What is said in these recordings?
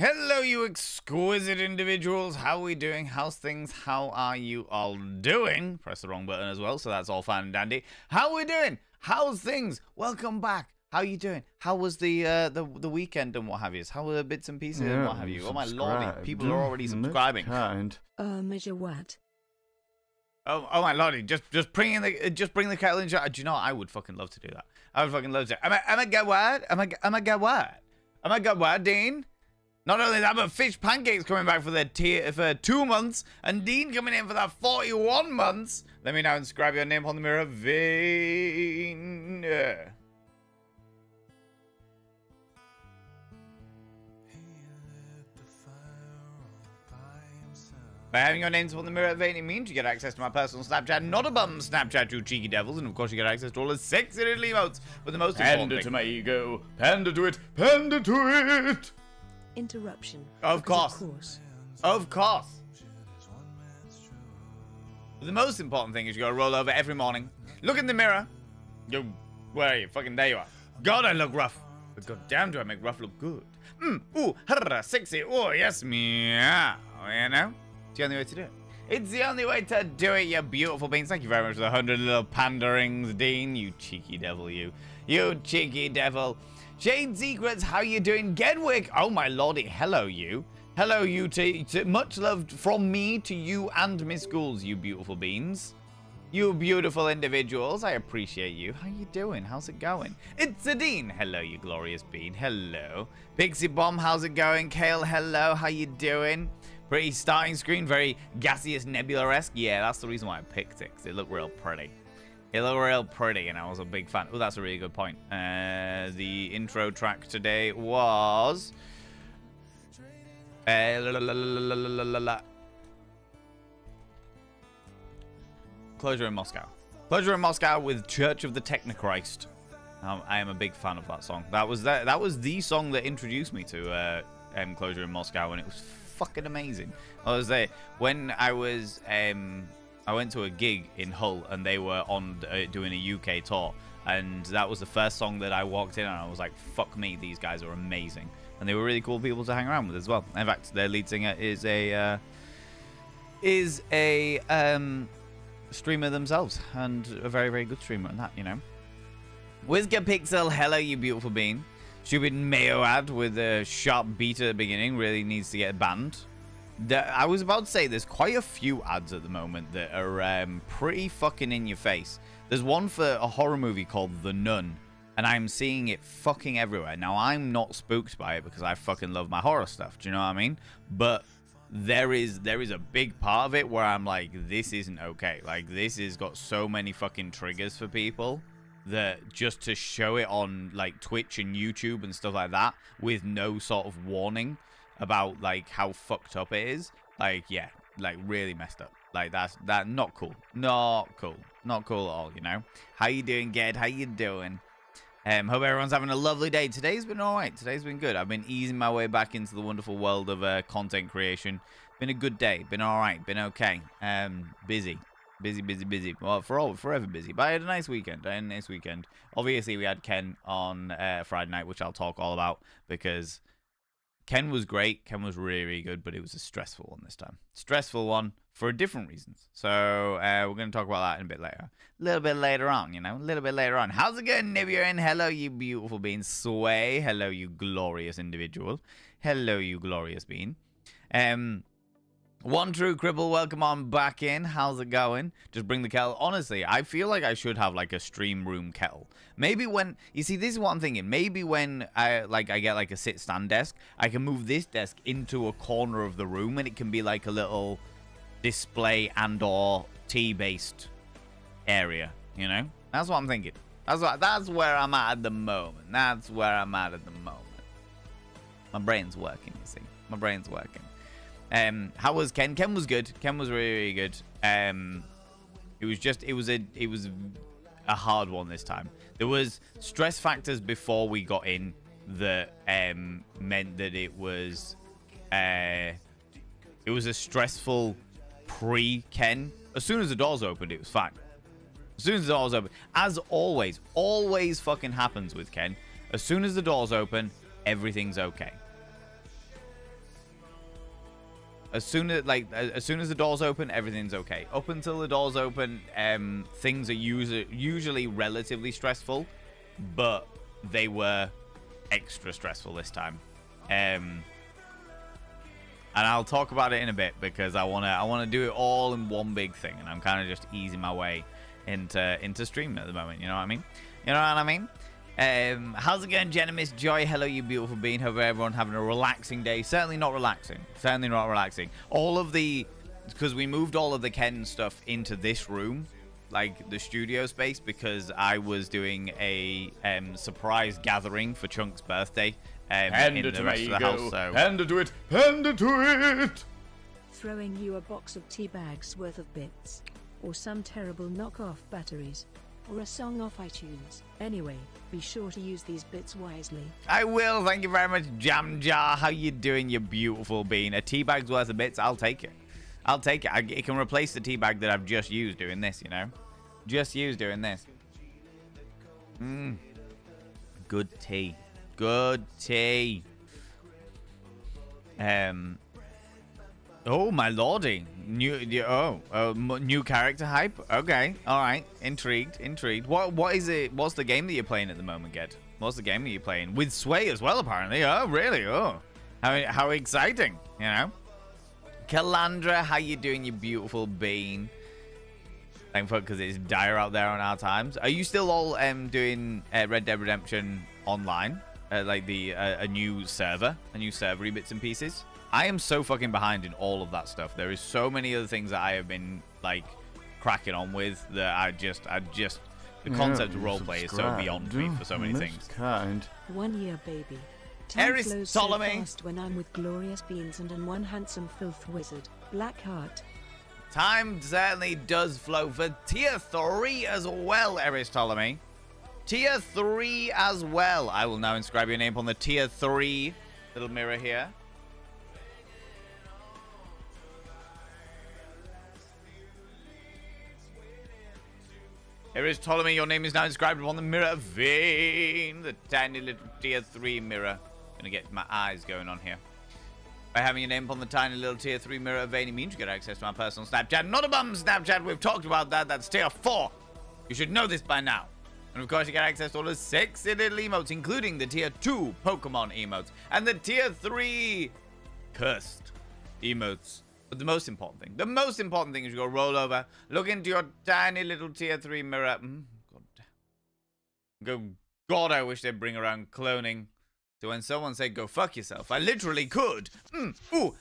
Hello, you exquisite individuals. How are we doing? How's things? How are you all doing? Press the wrong button as well, so that's all fine and dandy. How are we doing? How's things? Welcome back. How you doing? How was the weekend and what have you? How were the bits and pieces and what have you? Oh my lordy, people are already subscribing. Measure what? Oh my lordy, just bring the kettle in. Do you know what? I would fucking love to do that. I would fucking love to. Am I get what? Am I get what, Dean? Not only that, but Fish Pancakes coming back for for 2 months, and Dean coming in for that 41 months. Let me now inscribe your name on the mirror, Vane. By having your names on the mirror, Vane, it means you get access to my personal Snapchat, not a bum Snapchat, you cheeky devils, and of course you get access to all the sexy little emotes. But the most important thing, to my ego, panda to it, panda to it. Interruption. Of course. Of course. The most important thing is you gotta roll over every morning, look in the mirror. Yo, where are you? Fucking there you are. God, I look rough. But goddamn, do I make rough look good? Ooh, sexy. Oh, yes, meow. You know? It's the only way to do it. It's the only way to do it, you beautiful beings. Thank you very much for the 100 little panda rings, Dean. You cheeky devil, you. You cheeky devil. Shade Secrets, how you doing? Gedwick, oh my lordy, hello you. Hello you to much love from me to you and Miss Ghouls, you beautiful beans. You beautiful individuals, I appreciate you. How you doing? How's it going? It's a Dean. Hello, you glorious bean. Hello. Pixie Bomb, how's it going? Kale, hello, how you doing? Pretty starting screen, very gaseous nebula-esque. Yeah, that's the reason why I picked it, because it looked real pretty. It looked real pretty, and I was a big fan. Oh, that's a really good point. The intro track today was... Closure in Moscow. Closure in Moscow with Church of the Technochrist. I am a big fan of that song. That was the song that introduced me to Closure in Moscow, and it was fucking amazing. I was there when I was... I went to a gig in Hull, and they were on doing a UK tour, and that was the first song that I walked in, and I was like, fuck me, these guys are amazing. And they were really cool people to hang around with as well. In fact, their lead singer is a streamer themselves, and a very, very good streamer at that, you know. Whisker Pixel, hello, you beautiful bean. Stupid Mayo ad with a sharp beat at the beginning really needs to get banned. I was about to say, there's quite a few ads at the moment that are pretty fucking in your face. There's one for a horror movie called The Nun, and I'm seeing it fucking everywhere. Now, I'm not spooked by it because I fucking love my horror stuff, do you know what I mean? But there is a big part of it where I'm like, this isn't okay. Like, this has got so many fucking triggers for people that just to show it on, like, Twitch and YouTube and stuff like that with no sort of warning about like how fucked up it is, like, yeah, like really messed up. Like that's not cool, not cool at all, you know. How you doing, Ged? How you doing? Hope everyone's having a lovely day. Today's been all right. Today's been good. I've been easing my way back into the wonderful world of content creation. Been a good day. Been all right. Been okay. Busy. Well, forever busy. But I had a nice weekend. Obviously, we had Ken on Friday night, which I'll talk all about, because Ken was great. Ken was really, really good, but it was a stressful one this time. Stressful one for different reasons. So we're going to talk about that in a bit later. A little bit later on, you know. A little bit later on. How's it going, Nibian? Hello, you beautiful bean. Sway. Hello, you glorious individual. Hello, you glorious bean. One True Cripple, welcome on back in. How's it going? Just bring the kettle. Honestly, I feel like I should have like a stream room kettle. Maybe when, you see, this is what I'm thinking. Maybe when I get like a sit-stand desk, I can move this desk into a corner of the room, and it can be like a little display and or tea-based area, you know? That's what I'm thinking. That's where I'm at the moment. That's where I'm at the moment. My brain's working, you see. My brain's working. How was Ken? Ken was good. Ken was really, really good. It was a hard one this time. There was stress factors before we got in that meant that it was a stressful pre-Ken. As soon as the doors opened, it was fine. As soon as the doors open, as always fucking happens with Ken. As soon as the doors open, everything's okay. As soon as the doors open, everything's okay. Up until the doors open, things are usually relatively stressful, but they were extra stressful this time. And I'll talk about it in a bit because I wanna do it all in one big thing, and I'm kind of just easing my way into streaming at the moment. You know what I mean? You know what I mean? How's it going, Jenna Miss Joy? Hello, you beautiful being. Hope everyone having a relaxing day. Certainly not relaxing. Certainly not relaxing. Because we moved all of the Ken stuff into this room, like the studio space, because I was doing a surprise gathering for Chunk's birthday. Hand in it the to rest me, of the house. So. Hand it to it. Hand it to it. Throwing you a box of tea bags worth of bits, or some terrible knockoff batteries, or a song off iTunes. Anyway, be sure to use these bits wisely. I will. Thank you very much, Jam Jar. How you doing, you beautiful bean? A tea bag's worth of bits. I'll take it. I'll take it. It can replace the tea bag that I've just used doing this, you know? Just used doing this. Good tea. Good tea. Oh, my lordy. New character hype? Okay. All right. Intrigued. What is it? What's the game that you're playing at the moment, Ged? What's the game that you're playing? With Sway as well, apparently. Oh, really? Oh. How exciting, you know? Kalandra, how you doing, you beautiful bean? Thankful because it's dire out there on our times. Are you still all doing Red Dead Redemption online? Like a new server, bits and pieces? I am so fucking behind in all of that stuff. There is so many other things that I have been like cracking on with that I just the concept of roleplay is so beyond me for so many things. Kind. 1 year, baby. Time Eris flows so Ptolemy. fast when I'm with glorious beans and one handsome filth wizard, Blackheart. Time certainly does flow for tier 3 as well, Eris Ptolemy. Tier 3 as well. I will now inscribe your name on the tier 3 little mirror here. Eris Ptolemy, your name is now inscribed upon the mirror vein. The tiny little tier 3 mirror. Gonna get my eyes going on here. By having your name upon the tiny little tier 3 mirror vein, it means you get access to my personal Snapchat. Not a bum Snapchat, we've talked about that. That's tier 4. You should know this by now. And of course, you get access to all the sexy little emotes, including the tier 2 Pokemon emotes and the tier 3 cursed emotes. But the most important thing is you go roll over, look into your tiny little tier 3 mirror. God, I wish they'd bring around cloning. So when someone said, go fuck yourself, I literally could. Ooh,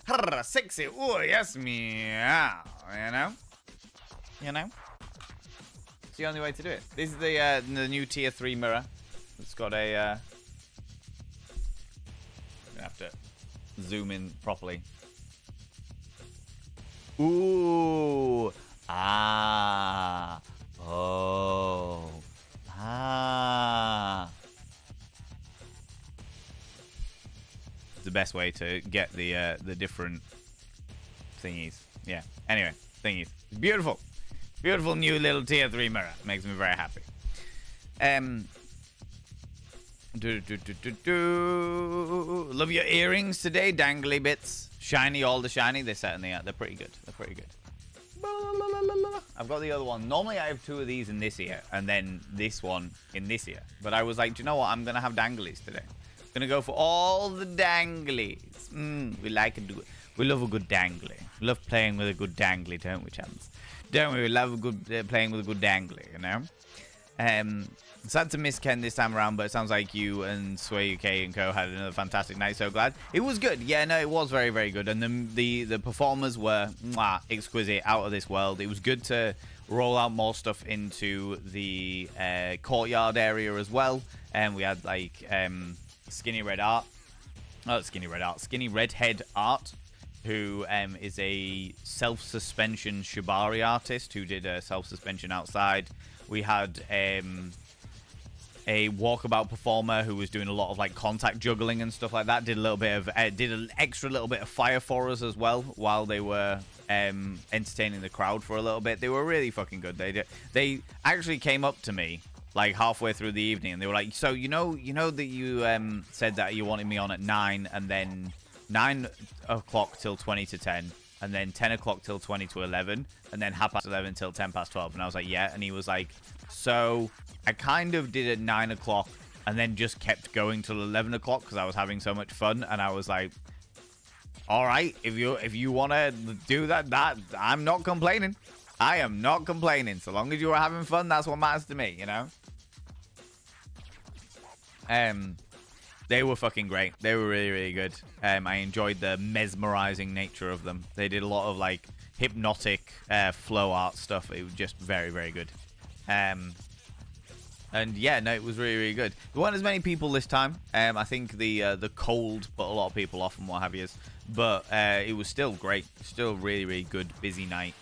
sexy. Ooh, yes, meow. You know? It's the only way to do it. This is the new tier 3 mirror. It's got a, I'm gonna have to zoom in properly. Ooh. Ah. Oh. Ah. It's the best way to get the different thingies. Yeah. Anyway, thingies. Beautiful. Beautiful new little tier 3 mirror. Makes me very happy. Love your earrings today, dangly bits. Shiny, all the shiny. They certainly are. They're pretty good. I've got the other one. Normally I have 2 of these in this ear and then this one in this ear. But I was like, do you know what? I'm going to have danglies today. Gonna go for all the danglies. We like it. We love a good dangly. We love playing with a good dangly, don't we, chums? Don't we? We love a good playing with a good dangly, you know? Sad to miss Ken this time around, but it sounds like you and Sway UK and Co had another fantastic night. So glad. It was good. Yeah, no, it was very, very good. And the performers were exquisite, out of this world. It was good to roll out more stuff into the courtyard area as well. And we had like Skinny Redhead Art, who is a self-suspension shibari artist who did a self-suspension outside. We had a walkabout performer who was doing a lot of like contact juggling and stuff like that. Did a little bit of did an extra little bit of fire for us as well while they were entertaining the crowd for a little bit. They were really fucking good. They actually came up to me like halfway through the evening and they were like, so you know that you said that you wanted me on at 9 and then 9 o'clock till 20 to 10, and then 10 o'clock till 20 to 11, and then 11:30 till 10 past 12. And I was like, yeah. And he was like, so I kind of did at 9 o'clock and then just kept going till 11 o'clock because I was having so much fun. And I was like, all right, if you want to do that, I'm not complaining. I am not complaining. So long as you are having fun, that's what matters to me, you know? They were fucking great. They were really, really good. I enjoyed the mesmerizing nature of them. They did a lot of, like, hypnotic flow art stuff. It was just very, very good. And yeah, no, it was really, really good. There weren't as many people this time. I think the cold put a lot of people off and what have you. But it was still great. Still really, really good, busy night.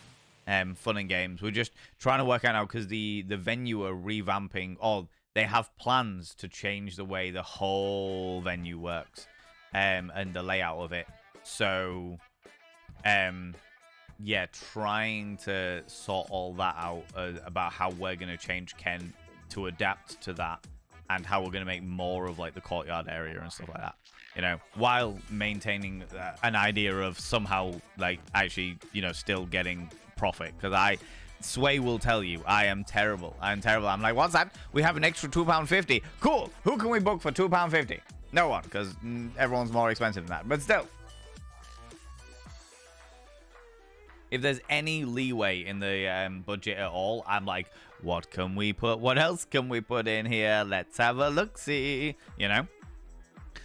Fun and games. We're just trying to work out now because the venue are revamping. Oh, they have plans to change the way the whole venue works and the layout of it. So, yeah, trying to sort all that out about how we're going to change Ken to adapt to that and how we're going to make more of, like, the courtyard area and stuff like that, you know, while maintaining an idea of somehow, like, actually, you know, still getting profit. Because Sway will tell you, I am terrible. I'm terrible. I'm like, what's that? We have an extra £2.50. Cool. Who can we book for £2.50? No one, because everyone's more expensive than that. But still, if there's any leeway in the budget at all, I'm like, what can we put? What else can we put in here? Let's have a look-see. You know?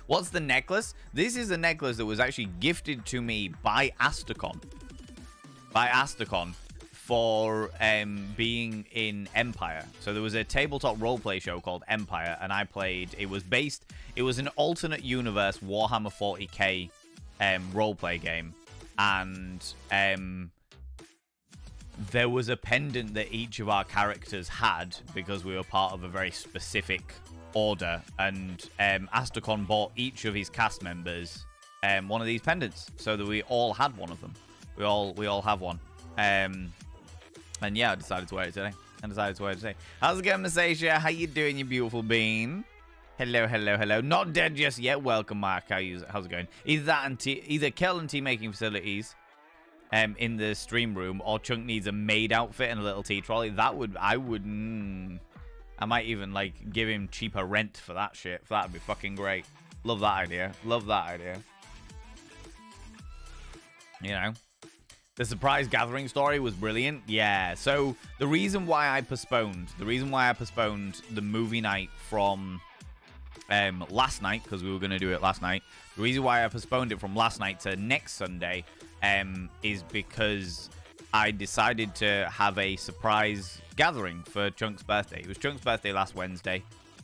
What's the necklace? This is a necklace that was actually gifted to me by Astacon. For being in Empire. So there was a tabletop roleplay show called Empire, and I played. It was an alternate universe Warhammer 40k roleplay game, and there was a pendant that each of our characters had because we were part of a very specific order, and Astacon bought each of his cast members one of these pendants, so that we all had one of them. We all have one. And yeah, I decided to wear it today. How's it going, Massacia? How you doing, you beautiful bean? Hello, hello, hello. Not dead just yet. Welcome, Mark. How's it going? Either that and either Kel and tea making facilities in the stream room, or Chunk needs a maid outfit and a little tea trolley. I might even, like, give him cheaper rent for that shit. That'd be fucking great. Love that idea. You know? The surprise gathering story was brilliant. Yeah, so the reason why I postponed the movie night from last night, because we were going to do it last night, the reason why I postponed it from last night to next Sunday is because I decided to have a surprise gathering for Chunk's birthday. It was Chunk's birthday last Wednesday,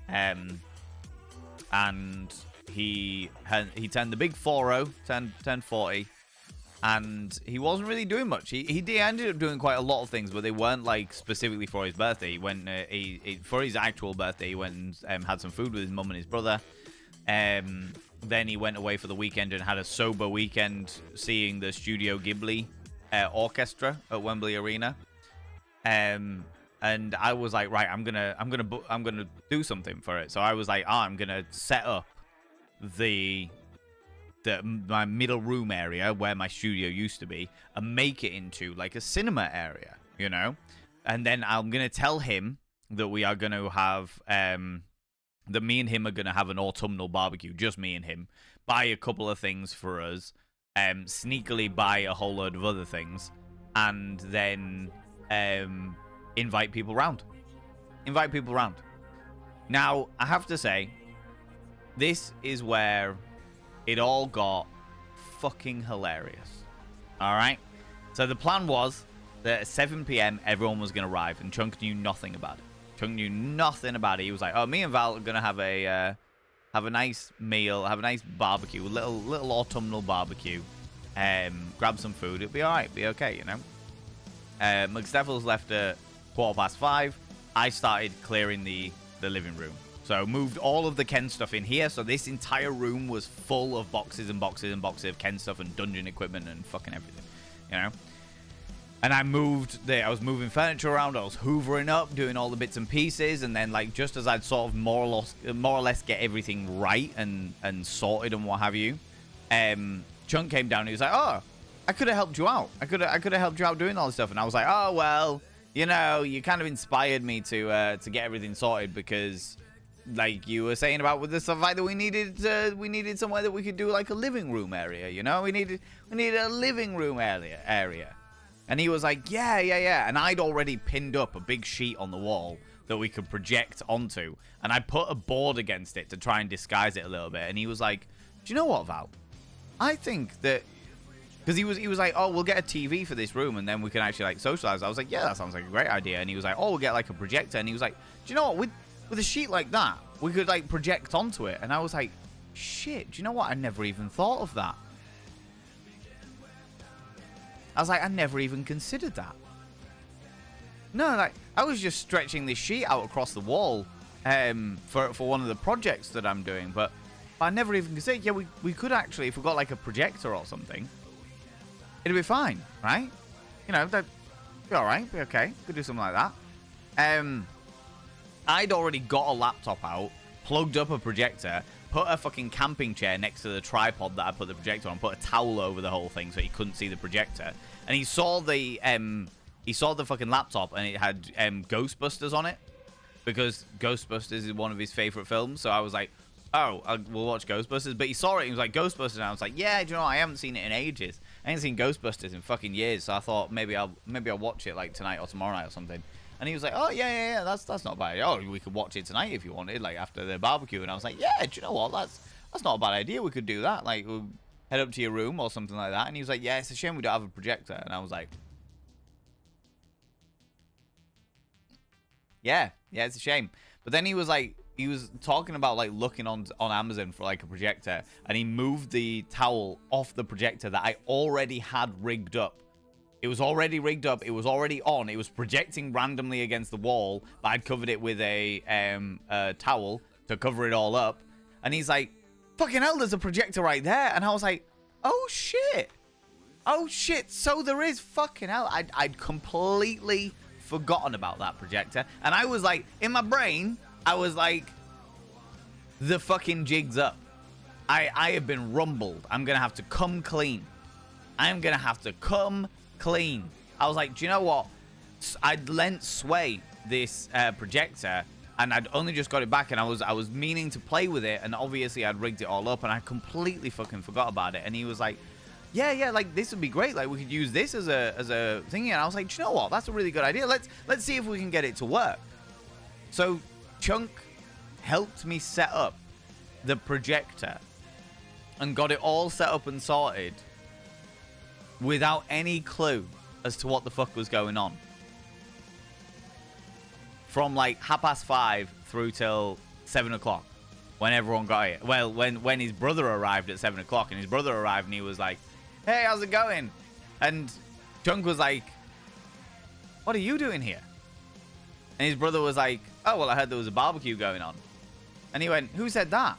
and he turned the big 40, turned 40. And he wasn't really doing much. He ended up doing quite a lot of things, but they weren't, like, specifically for his birthday. He went for his actual birthday. He went and had some food with his mum and his brother. Then he went away for the weekend and had a sober weekend, seeing the Studio Ghibli orchestra at Wembley Arena. And I was like, right, I'm gonna do something for it. So I was like, I'm gonna set up my middle room area where my studio used to be and make it into, like, a cinema area, you know? And then I'm going to tell him that we are going to have, that me and him are going to have an autumnal barbecue, just me and him, buy a couple of things for us, sneakily buy a whole load of other things, and then invite people round. Now, I have to say, this is where it all got fucking hilarious. Alright? So the plan was that at 7 p.m. everyone was going to arrive, and Chunk knew nothing about it. He was like, oh, me and Val are going to have a nice meal, have a nice barbecue, a little autumnal barbecue, grab some food, it'll be alright, be okay, you know? McSteffels left at 5:15. I started clearing the living room. So moved all of the Ken stuff in here. So this entire room was full of boxes and boxes and boxes of Ken stuff and dungeon equipment and fucking everything, you know? And I was moving furniture around. I was hoovering up, doing all the bits and pieces. And then, like, just as I'd sort of more or less get everything right and sorted and what have you, Chunk came down and he was like, oh, I could have helped you out. I could have helped you out doing all this stuff. And I was like, oh, well, you know, you kind of inspired me to get everything sorted because, like you were saying about with the stuff like that, we needed somewhere that we could do like a living room area, you know? We needed a living room area. And he was like, yeah. And I'd already pinned up a big sheet on the wall that we could project onto. And I put a board against it to try and disguise it a little bit. And he was like, do you know what, Val? I think that... Because he was like, oh, we'll get a TV for this room and then we can actually like socialize. I was like, yeah, that sounds like a great idea. And he was like, oh, we'll get like a projector. And he was like, do you know what? With a sheet like that, we could like project onto it. And I was like, shit, do you know what? I never even thought of that. I was like, I never even considered that. No, like, I was just stretching this sheet out across the wall for one of the projects that I'm doing. But I never even considered, yeah, we could actually, if we got like a projector or something, it'd be fine, right? You know, that'd be all right, be okay. Could do something like that. I'd already got a laptop out, plugged up a projector, put a fucking camping chair next to the tripod that I put the projector on, put a towel over the whole thing so he couldn't see the projector. And he saw the fucking laptop and it had Ghostbusters on it because Ghostbusters is one of his favorite films. So I was like, oh, we'll watch Ghostbusters. But he saw it and he was like, Ghostbusters. And I was like, yeah, do you know what? I haven't seen it in ages. I ain't seen Ghostbusters in fucking years. So I thought maybe I'll watch it like tonight or tomorrow night or something. And he was like, oh, yeah, that's not bad. Oh, we could watch it tonight if you wanted, like after the barbecue. And I was like, yeah, do you know what? That's not a bad idea. We could do that. Like, we'll head up to your room or something like that. And he was like, yeah, it's a shame we don't have a projector. And I was like, yeah, it's a shame. But then he was like, he was talking about like looking on Amazon for like a projector. And he moved the towel off the projector that I already had rigged up. It was already rigged up. It was already on. It was projecting randomly against the wall. But I'd covered it with a towel to cover it all up. And he's like, fucking hell, there's a projector right there. And I was like, oh, shit. Oh, shit. So there is. Fucking hell. I'd completely forgotten about that projector. And I was like, in my brain, I was like, the fucking jig's up. I have been rumbled. I'm going to have to come clean. I'm going to have to come clean. I was like, do you know what? I'd lent Sway this projector and I'd only just got it back and I was meaning to play with it and obviously I'd rigged it all up and I completely fucking forgot about it. And he was like, yeah, like this would be great. Like we could use this as a thingy. And I was like, do you know what? That's a really good idea. Let's see if we can get it to work. So Chunk helped me set up the projector and got it all set up and sorted without any clue as to what the fuck was going on. From like 5:30 through till 7 o'clock when everyone got it. Well, when his brother arrived at 7 o'clock and his brother arrived and he was like, hey, how's it going? And Chunk was like, what are you doing here? And his brother was like, oh, well, I heard there was a barbecue going on. And he went, who said that?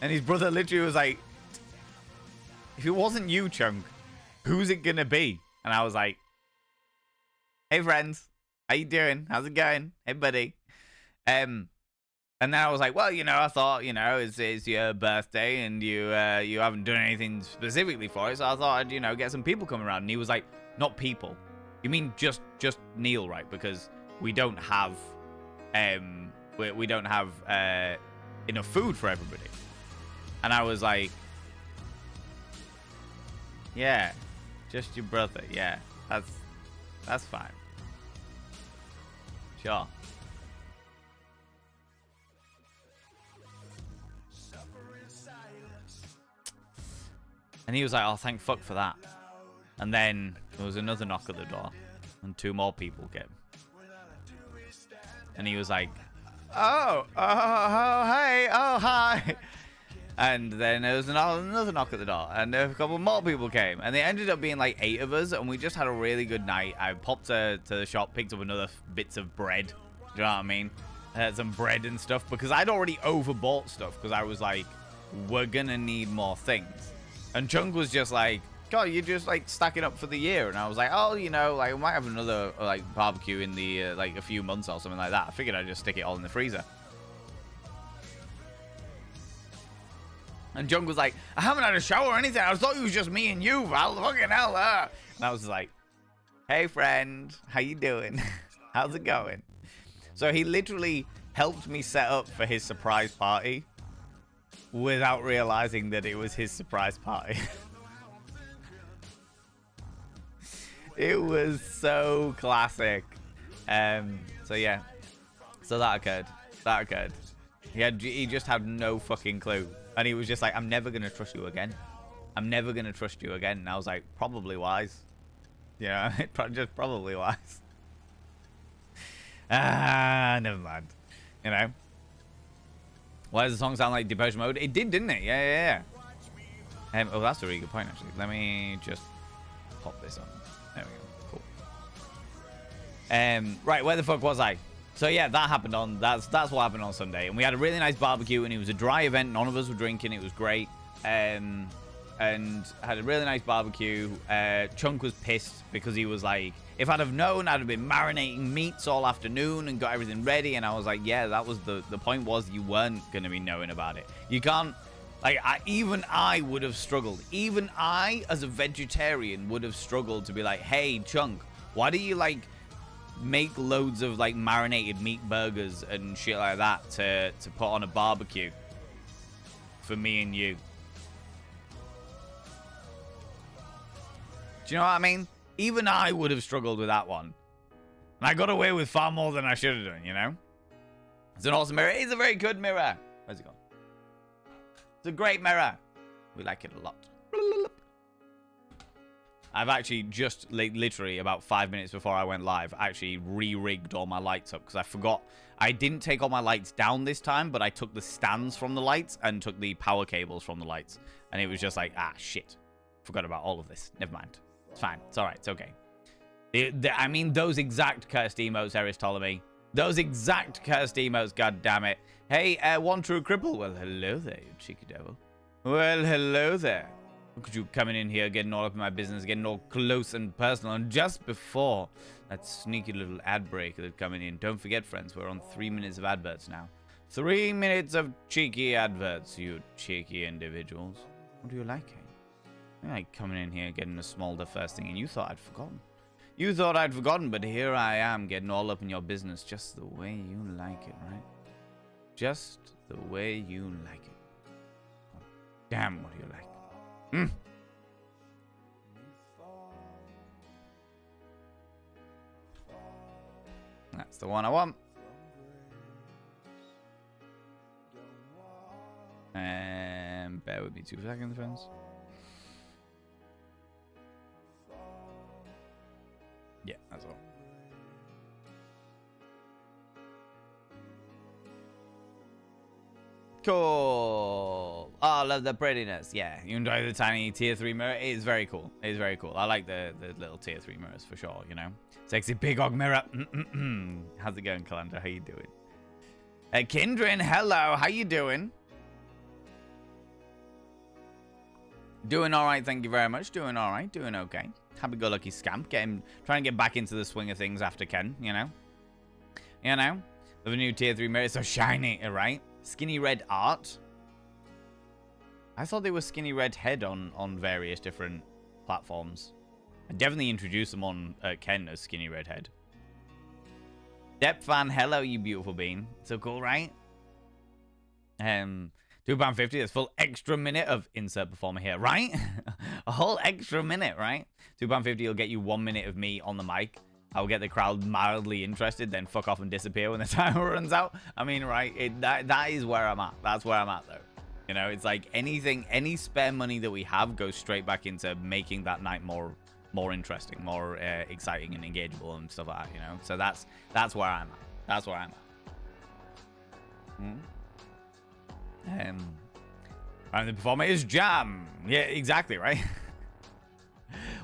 And his brother literally was like, if it wasn't you, Chunk, who's it gonna be? And I was like, hey friends, how you doing? How's it going? Hey buddy. And then I was like, well, you know, I thought, you know, it's your birthday and you haven't done anything specifically for it, so I thought I'd, you know, get some people coming around. And he was like, not people. You mean just Neil, right? Because we don't have we don't have enough food for everybody. And I was like, yeah, just your brother. Yeah, that's fine. Sure. And he was like, oh, thank fuck for that. And then there was another knock at the door and 2 more people came. And he was like, oh, hey, oh, hi. And then there was another knock at the door and a couple more people came. And they ended up being like 8 of us and we just had a really good night. I popped to the shop, picked up another bits of bread. Do you know what I mean? I had some bread and stuff because I'd already overbought stuff because I was like, we're going to need more things. And Chunk was just like, God, you're just like stacking up for the year. And I was like, oh, you know, like we might have another like barbecue in the like a few months or something like that. I figured I'd just stick it all in the freezer. And Junk was like, I haven't had a shower or anything. I thought it was just me and you, Val. Fucking hell. And I was like, hey, friend. How you doing? How's it going? So he literally helped me set up for his surprise party without realizing that it was his surprise party. It was so classic. So yeah. So that occurred. That occurred. He just had no fucking clue. And he was just like, I'm never going to trust you again. I'm never going to trust you again. And I was like, probably wise. Yeah, just probably wise. Never mind. You know. Why does the song sound like Depeche Mode? It did, didn't it? Yeah. Oh, that's a really good point, actually. Let me just pop this on. There we go. Cool. Right, where the fuck was I? So yeah, that happened on. That's what happened on Sunday, and we had a really nice barbecue, and it was a dry event. None of us were drinking. It was great. And had a really nice barbecue. Chunk was pissed because he was like, if I'd have known, I'd have been marinating meats all afternoon and got everything ready. And I was like, yeah, that was the point was you weren't going to be knowing about it. You can't, like, even I would have struggled. Even I, as a vegetarian, would have struggled to be like, hey, Chunk, why do you, like, make loads of, like, marinated meat burgers and shit like that to put on a barbecue for me and you? Do you know what I mean? Even I would have struggled with that one. And I got away with far more than I should have done, you know? It's an awesome mirror. It's a very good mirror. Where's it gone? It's a great mirror. We like it a lot. I've actually just, literally about 5 minutes before I went live, actually re-rigged all my lights up because I forgot. I didn't take all my lights down this time, but I took the stands from the lights and took the power cables from the lights. And it was just like, shit. Forgot about all of this. Never mind. It's fine. It's all right. It's okay. I mean, those exact cursed emotes, Eris Ptolemy. Those exact cursed emotes, god damn it. Hey, one true cripple. Well, hello there, you cheeky devil. Well, hello there. Look at you coming in here, getting all up in my business, getting all close and personal. And just before that sneaky little ad break that's coming in, don't forget, friends, we're on 3 minutes of adverts now. 3 minutes of cheeky adverts, you cheeky individuals. What do you like, eh? Like coming in here, getting a small the first thing, and you thought I'd forgotten. You thought I'd forgotten, but here I am, getting all up in your business just the way you like it, right? Just the way you like it. Oh, damn, what do you like? That's the one I want. And bear with me 2 seconds, friends. Yeah, that's all. Cool. Oh, I love the prettiness. Yeah, you enjoy the tiny tier 3 mirror. It is very cool. It is very cool. I like the little tier 3 mirrors for sure, you know. Sexy big og mirror. How's it going, Calandra? How you doing? Kindrin, hello. How you doing? Doing all right, thank you very much. Doing all right, doing okay. Happy-go-lucky scamp. Trying to get back into the swing of things after Ken, you know? You know? The new tier 3 mirror. It's so shiny, right? Skinny red art. I thought they were skinny red head on various different platforms. I definitely introduced them on Ken as skinny red head. Depth fan, hello, you beautiful bean. So cool, right? £2.50, that's full extra minute of insert performer here, right? A whole extra minute, right? £2.50 will get you 1 minute of me on the mic. I'll get the crowd mildly interested, then fuck off and disappear when the timer runs out. I mean, right? That is where I'm at. That's where I'm at, though. You know, it's like anything, any spare money that we have goes straight back into making that night more interesting, more exciting and engageable and stuff like that, you know? So that's where I'm at. That's where I'm at. And the performer is Jam. Yeah, exactly, right?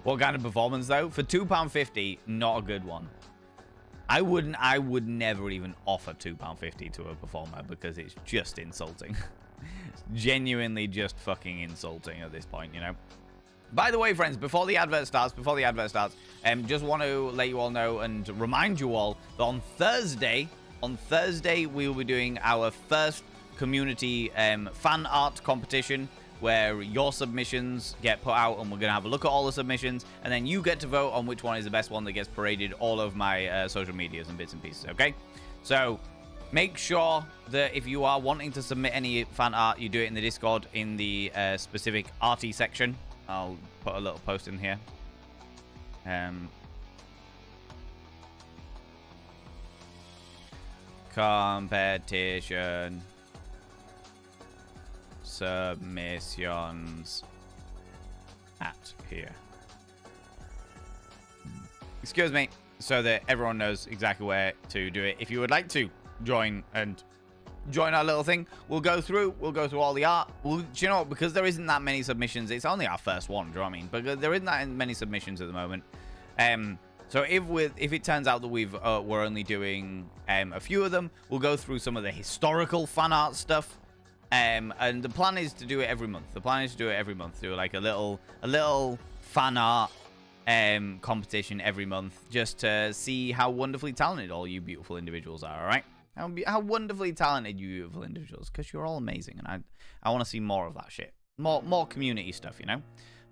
What kind of performance, though? For £2.50, not a good one. I would never even offer £2.50 to a performer because it's just insulting. It's genuinely just fucking insulting at this point, you know? By the way, friends, before the advert starts, just want to let you all know and remind you all that on Thursday, we will be doing our first community fan art competition. where your submissions get put out, and we're going to have a look at all the submissions, and then you get to vote on which one is the best one that gets paraded all over my social medias and bits and pieces, okay? So make sure that if you are wanting to submit any fan art, you do it in the Discord in the specific arty section. I'll put a little post in here. Competition submissions at here. Excuse me, so that everyone knows exactly where to do it. If you would like to join our little thing, we'll go through all the art. Do you know what? Because there isn't that many submissions, it's only our first one, do you know what I mean? But there isn't that many submissions at the moment. So if it turns out that we're only doing a few of them, we'll go through some of the historical fan art stuff. And the plan is to do it every month. Do like a little fan art competition every month, just to see how wonderfully talented all you beautiful individuals are. All right, how wonderfully talented you beautiful individuals, because you're all amazing, and I want to see more of that shit. More community stuff, you know.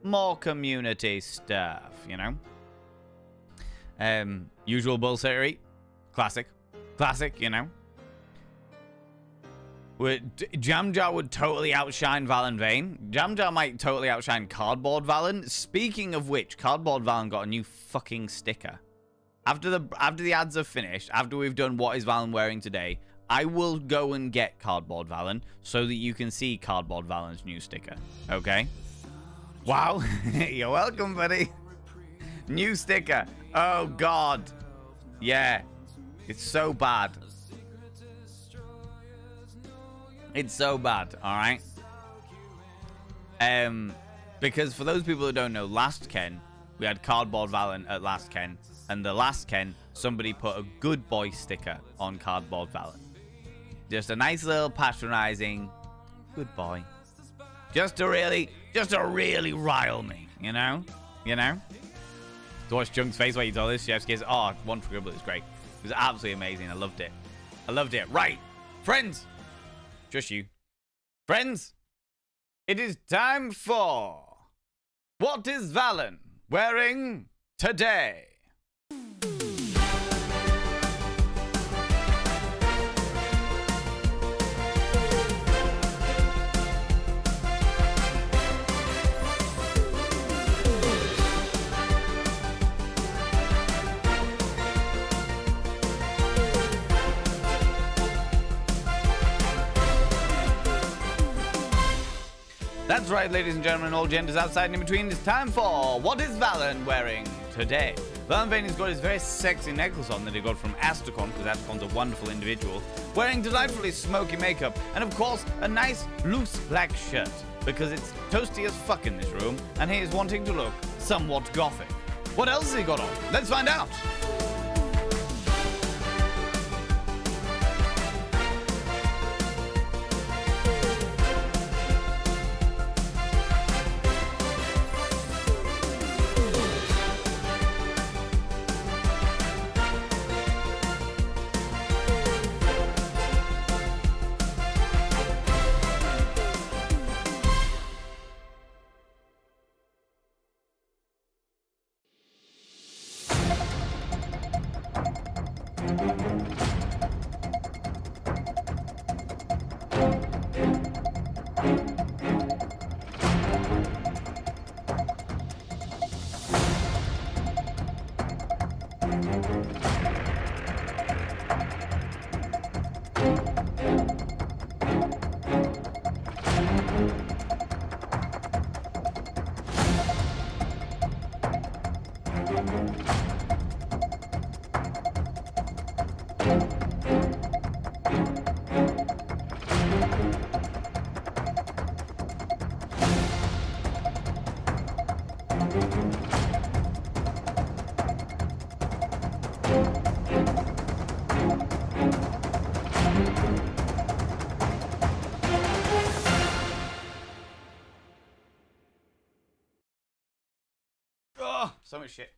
More community stuff, you know. Usual bullshittery, classic, you know. Jamjar would totally outshine Valen Vane. Jamjar might totally outshine Cardboard Valen. Speaking of which, Cardboard Valen got a new fucking sticker. After the ads are finished, after we've done what is Valen wearing today, I will go and get Cardboard Valen so that you can see Cardboard Valen's new sticker. Okay? Wow. You're welcome, buddy. New sticker. Oh, God. Yeah. It's so bad. It's so bad, all right? Because for those people who don't know, last Ken, we had Cardboard Valen at last Ken, and the last Ken, somebody put a good boy sticker on Cardboard Valen. Just a nice little patronizing good boy. Just to really rile me, you know? You know? To watch Junk's face while you told this, Chef's Kiss. Oh, One for Gribble is great. It was absolutely amazing. I loved it. Right. Friends. Just you. Friends. It is time for What is Valen wearing today? That's right, ladies and gentlemen, all genders outside and in between. It's time for What is Valen wearing today? Valen Vane has got his very sexy necklace on that he got from Astacon, because Astacon's a wonderful individual, wearing delightfully smoky makeup, and of course, a nice loose black shirt, because it's toasty as fuck in this room, and he is wanting to look somewhat gothic. What else has he got on? Let's find out! So much shit.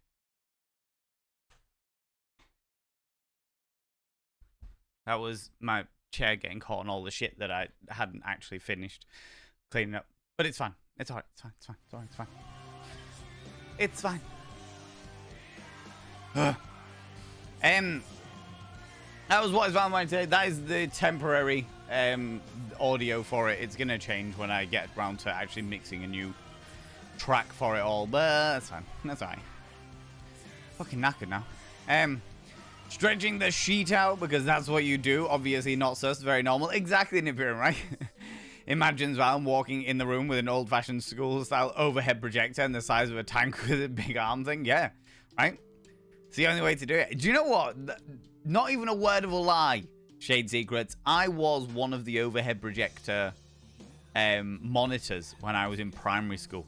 That was my chair getting caught on all the shit that I hadn't actually finished cleaning up. But it's fine. It's alright. It's fine. It's fine. It's alright. It's fine. It's fine. That was What Is Valentine today. That is the temporary audio for it. It's going to change when I get around to actually mixing a new track for it all. But that's fine. That's alright. Fucking knackered now. Stretching the sheet out because that's what you do. Obviously not sus. Very normal. Exactly, Nibiru, right? Imagine Val walking in the room with an old-fashioned school-style overhead projector and the size of a tank with a big arm thing. Yeah, right? It's the only way to do it. Do you know what? Not even a word of a lie, Shade Secrets. I was one of the overhead projector monitors when I was in primary school.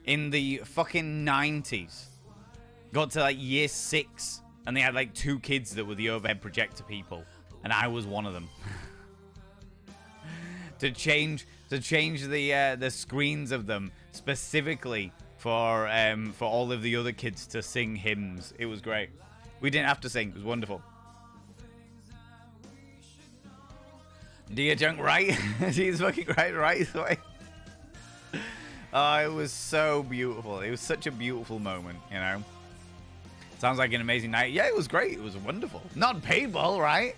In the fucking 90s. Got to like year 6, and they had like 2 kids that were the overhead projector people. And I was one of them. to change the screens of them specifically for all of the other kids to sing hymns. It was great. We didn't have to sing. It was wonderful. Dear Junk, right? She's fucking right away. Oh, it was so beautiful. It was such a beautiful moment, you know. Sounds like an amazing night. Yeah, it was great. It was wonderful. Not paintball, right?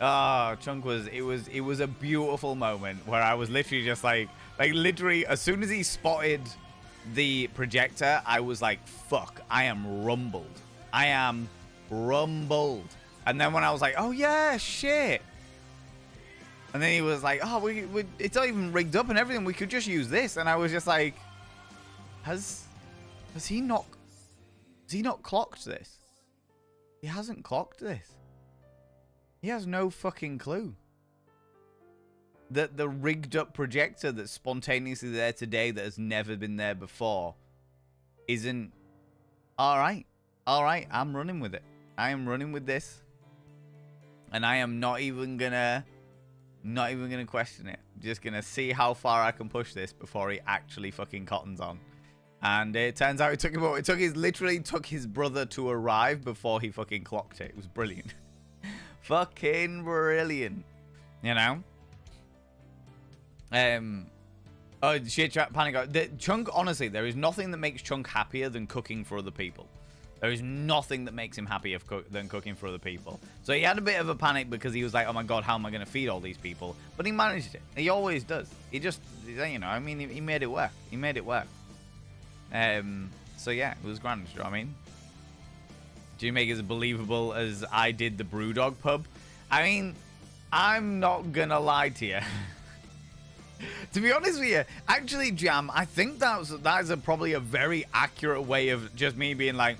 Oh, Chunk was, it was a beautiful moment where I was literally just like literally as soon as he spotted the projector, I was like, fuck, I am rumbled. I am rumbled. And then when I was like, oh yeah, shit. And then he was like, oh, we it's not even rigged up and everything. We could just use this. And I was just like, has he not clocked this? He hasn't clocked this. He has no fucking clue that the rigged up projector that's spontaneously there today that has never been there before isn't all right. All right, I'm running with it. I am running with this, and I am not even gonna question it. I'm just gonna see how far I can push this before he actually fucking cottons on. And it turns out it literally took his brother to arrive before he fucking clocked it. It was brilliant. Fucking brilliant. You know? Oh, shit, chat, panic. Chunk, honestly, there is nothing that makes Chunk happier than cooking for other people. There is nothing that makes him happier than cooking for other people. So he had a bit of a panic because he was like, oh my god, how am I going to feed all these people? But he managed it. He always does. He just, you know, I mean, he made it work. He made it work. So yeah, it was grand, you know what I mean? Do you make it as believable as I did the Brewdog pub? I mean, I'm not gonna lie to you. To be honest with you, actually, Jam, I think that is probably a very accurate way of just me being like,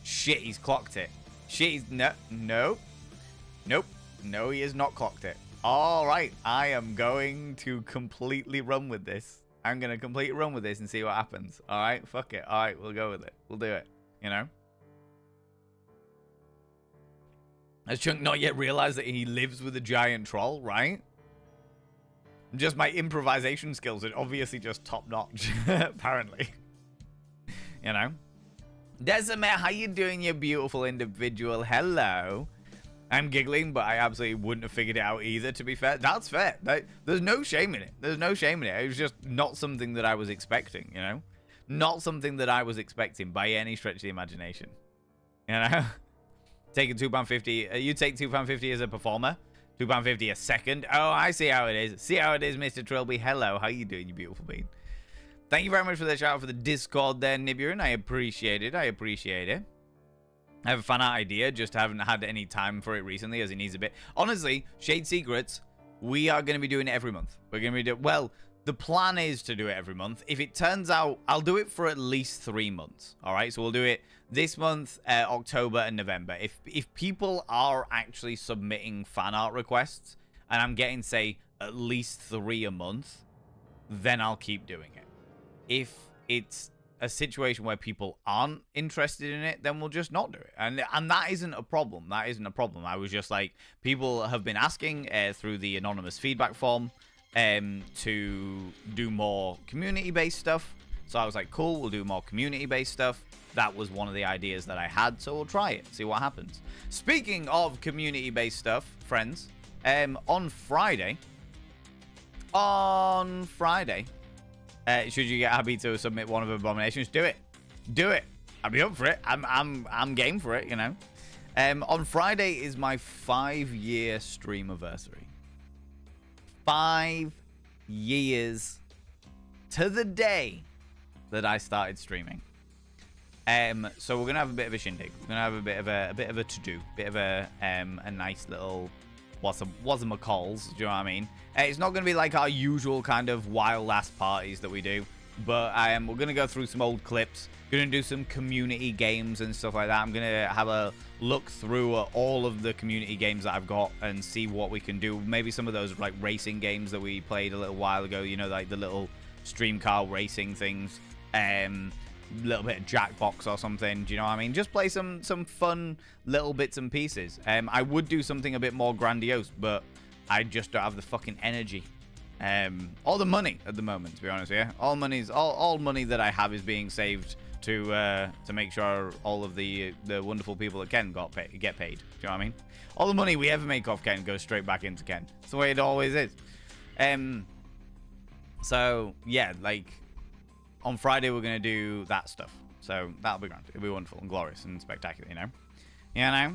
shit, he's clocked it. Shit, nope, he has not clocked it. All right, I am going to completely run with this. I'm going to completely run with this and see what happens. All right, fuck it. All right, we'll go with it. We'll do it, you know? Has Chunk not yet realized that he lives with a giant troll, right? Just my improvisation skills are obviously just top-notch, apparently. You know? Decimate, how you doing, you beautiful individual? Hello. I'm giggling, but I absolutely wouldn't have figured it out either, to be fair. That's fair. There's no shame in it. There's no shame in it. It was just not something that I was expecting, you know? Not something that I was expecting by any stretch of the imagination. You know? Taking £2.50. You take £2.50 as a performer. £2.50 a second. Oh, I see how it is. See how it is, Mr. Trilby. Hello. How you doing, you beautiful bean? Thank you very much for the shout out for the Discord there, Nibirin. I appreciate it. I appreciate it. I have a fan art idea, just haven't had any time for it recently as it needs a bit. Honestly, Shade Secrets, we are going to be doing it every month. We're going to be doing, well, the plan is to do it every month. If it turns out, I'll do it for at least 3 months. All right, so we'll do it this month, October and November. If people are actually submitting fan art requests and I'm getting, say, at least 3 a month, then I'll keep doing it. If it's a situation where people aren't interested in it, then we'll just not do it. And that isn't a problem. That isn't a problem. I was just like, people have been asking through the anonymous feedback form to do more community-based stuff. So I was like, cool, we'll do more community-based stuff. That was one of the ideas that I had, so we'll try it, see what happens. Speaking of community-based stuff, friends, on Friday, on Friday, should you get Abby to submit one of Abominations, do it. Do it. I'll be up for it. I'm game for it, you know. On Friday is my 5-year streamiversary. 5 years to the day that I started streaming. So we're gonna have a bit of a shindig. We're gonna have a bit of a to-do, bit of a nice little what's-a-calls, do you know what I mean? It's not gonna be like our usual kind of wild ass parties that we do, but we're gonna go through some old clips. Gonna do some community games and stuff like that. I'm gonna have a look through all of the community games that I've got and see what we can do. Maybe some of those like racing games that we played a little while ago, you know, like the little stream car racing things. Little bit of Jackbox or something, do you know what I mean? Just play some fun little bits and pieces. I would do something a bit more grandiose, but I just don't have the fucking energy. All the money at the moment, to be honest, yeah. All money that I have is being saved to make sure all of the wonderful people at Ken get paid. Do you know what I mean? All the money we ever make off Ken goes straight back into Ken. It's the way it always is. So yeah, like on Friday we're gonna do that stuff. So that'll be grand. It'll be wonderful and glorious and spectacular, you know. You know?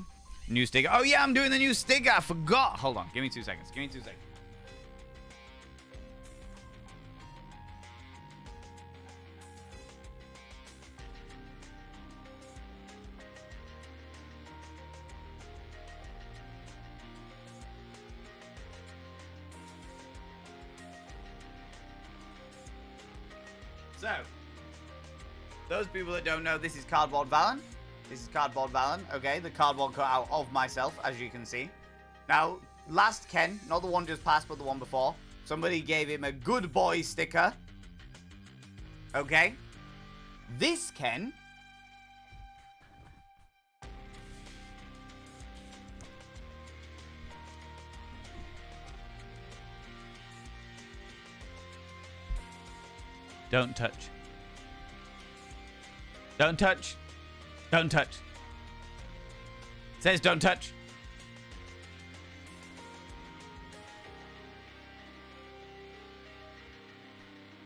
New sticker. Oh yeah, I'm doing the new sticker. I forgot. Hold on. Give me 2 seconds. Give me 2 seconds. So, those people that don't know, this is Cardboard Valen. This is Cardboard Valen, okay? The cardboard cutout of myself, as you can see. Now, last Ken, not the one just passed, but the one before, somebody gave him a good boy sticker. Okay? This Ken... Don't touch. Don't touch. Don't touch. It says don't touch.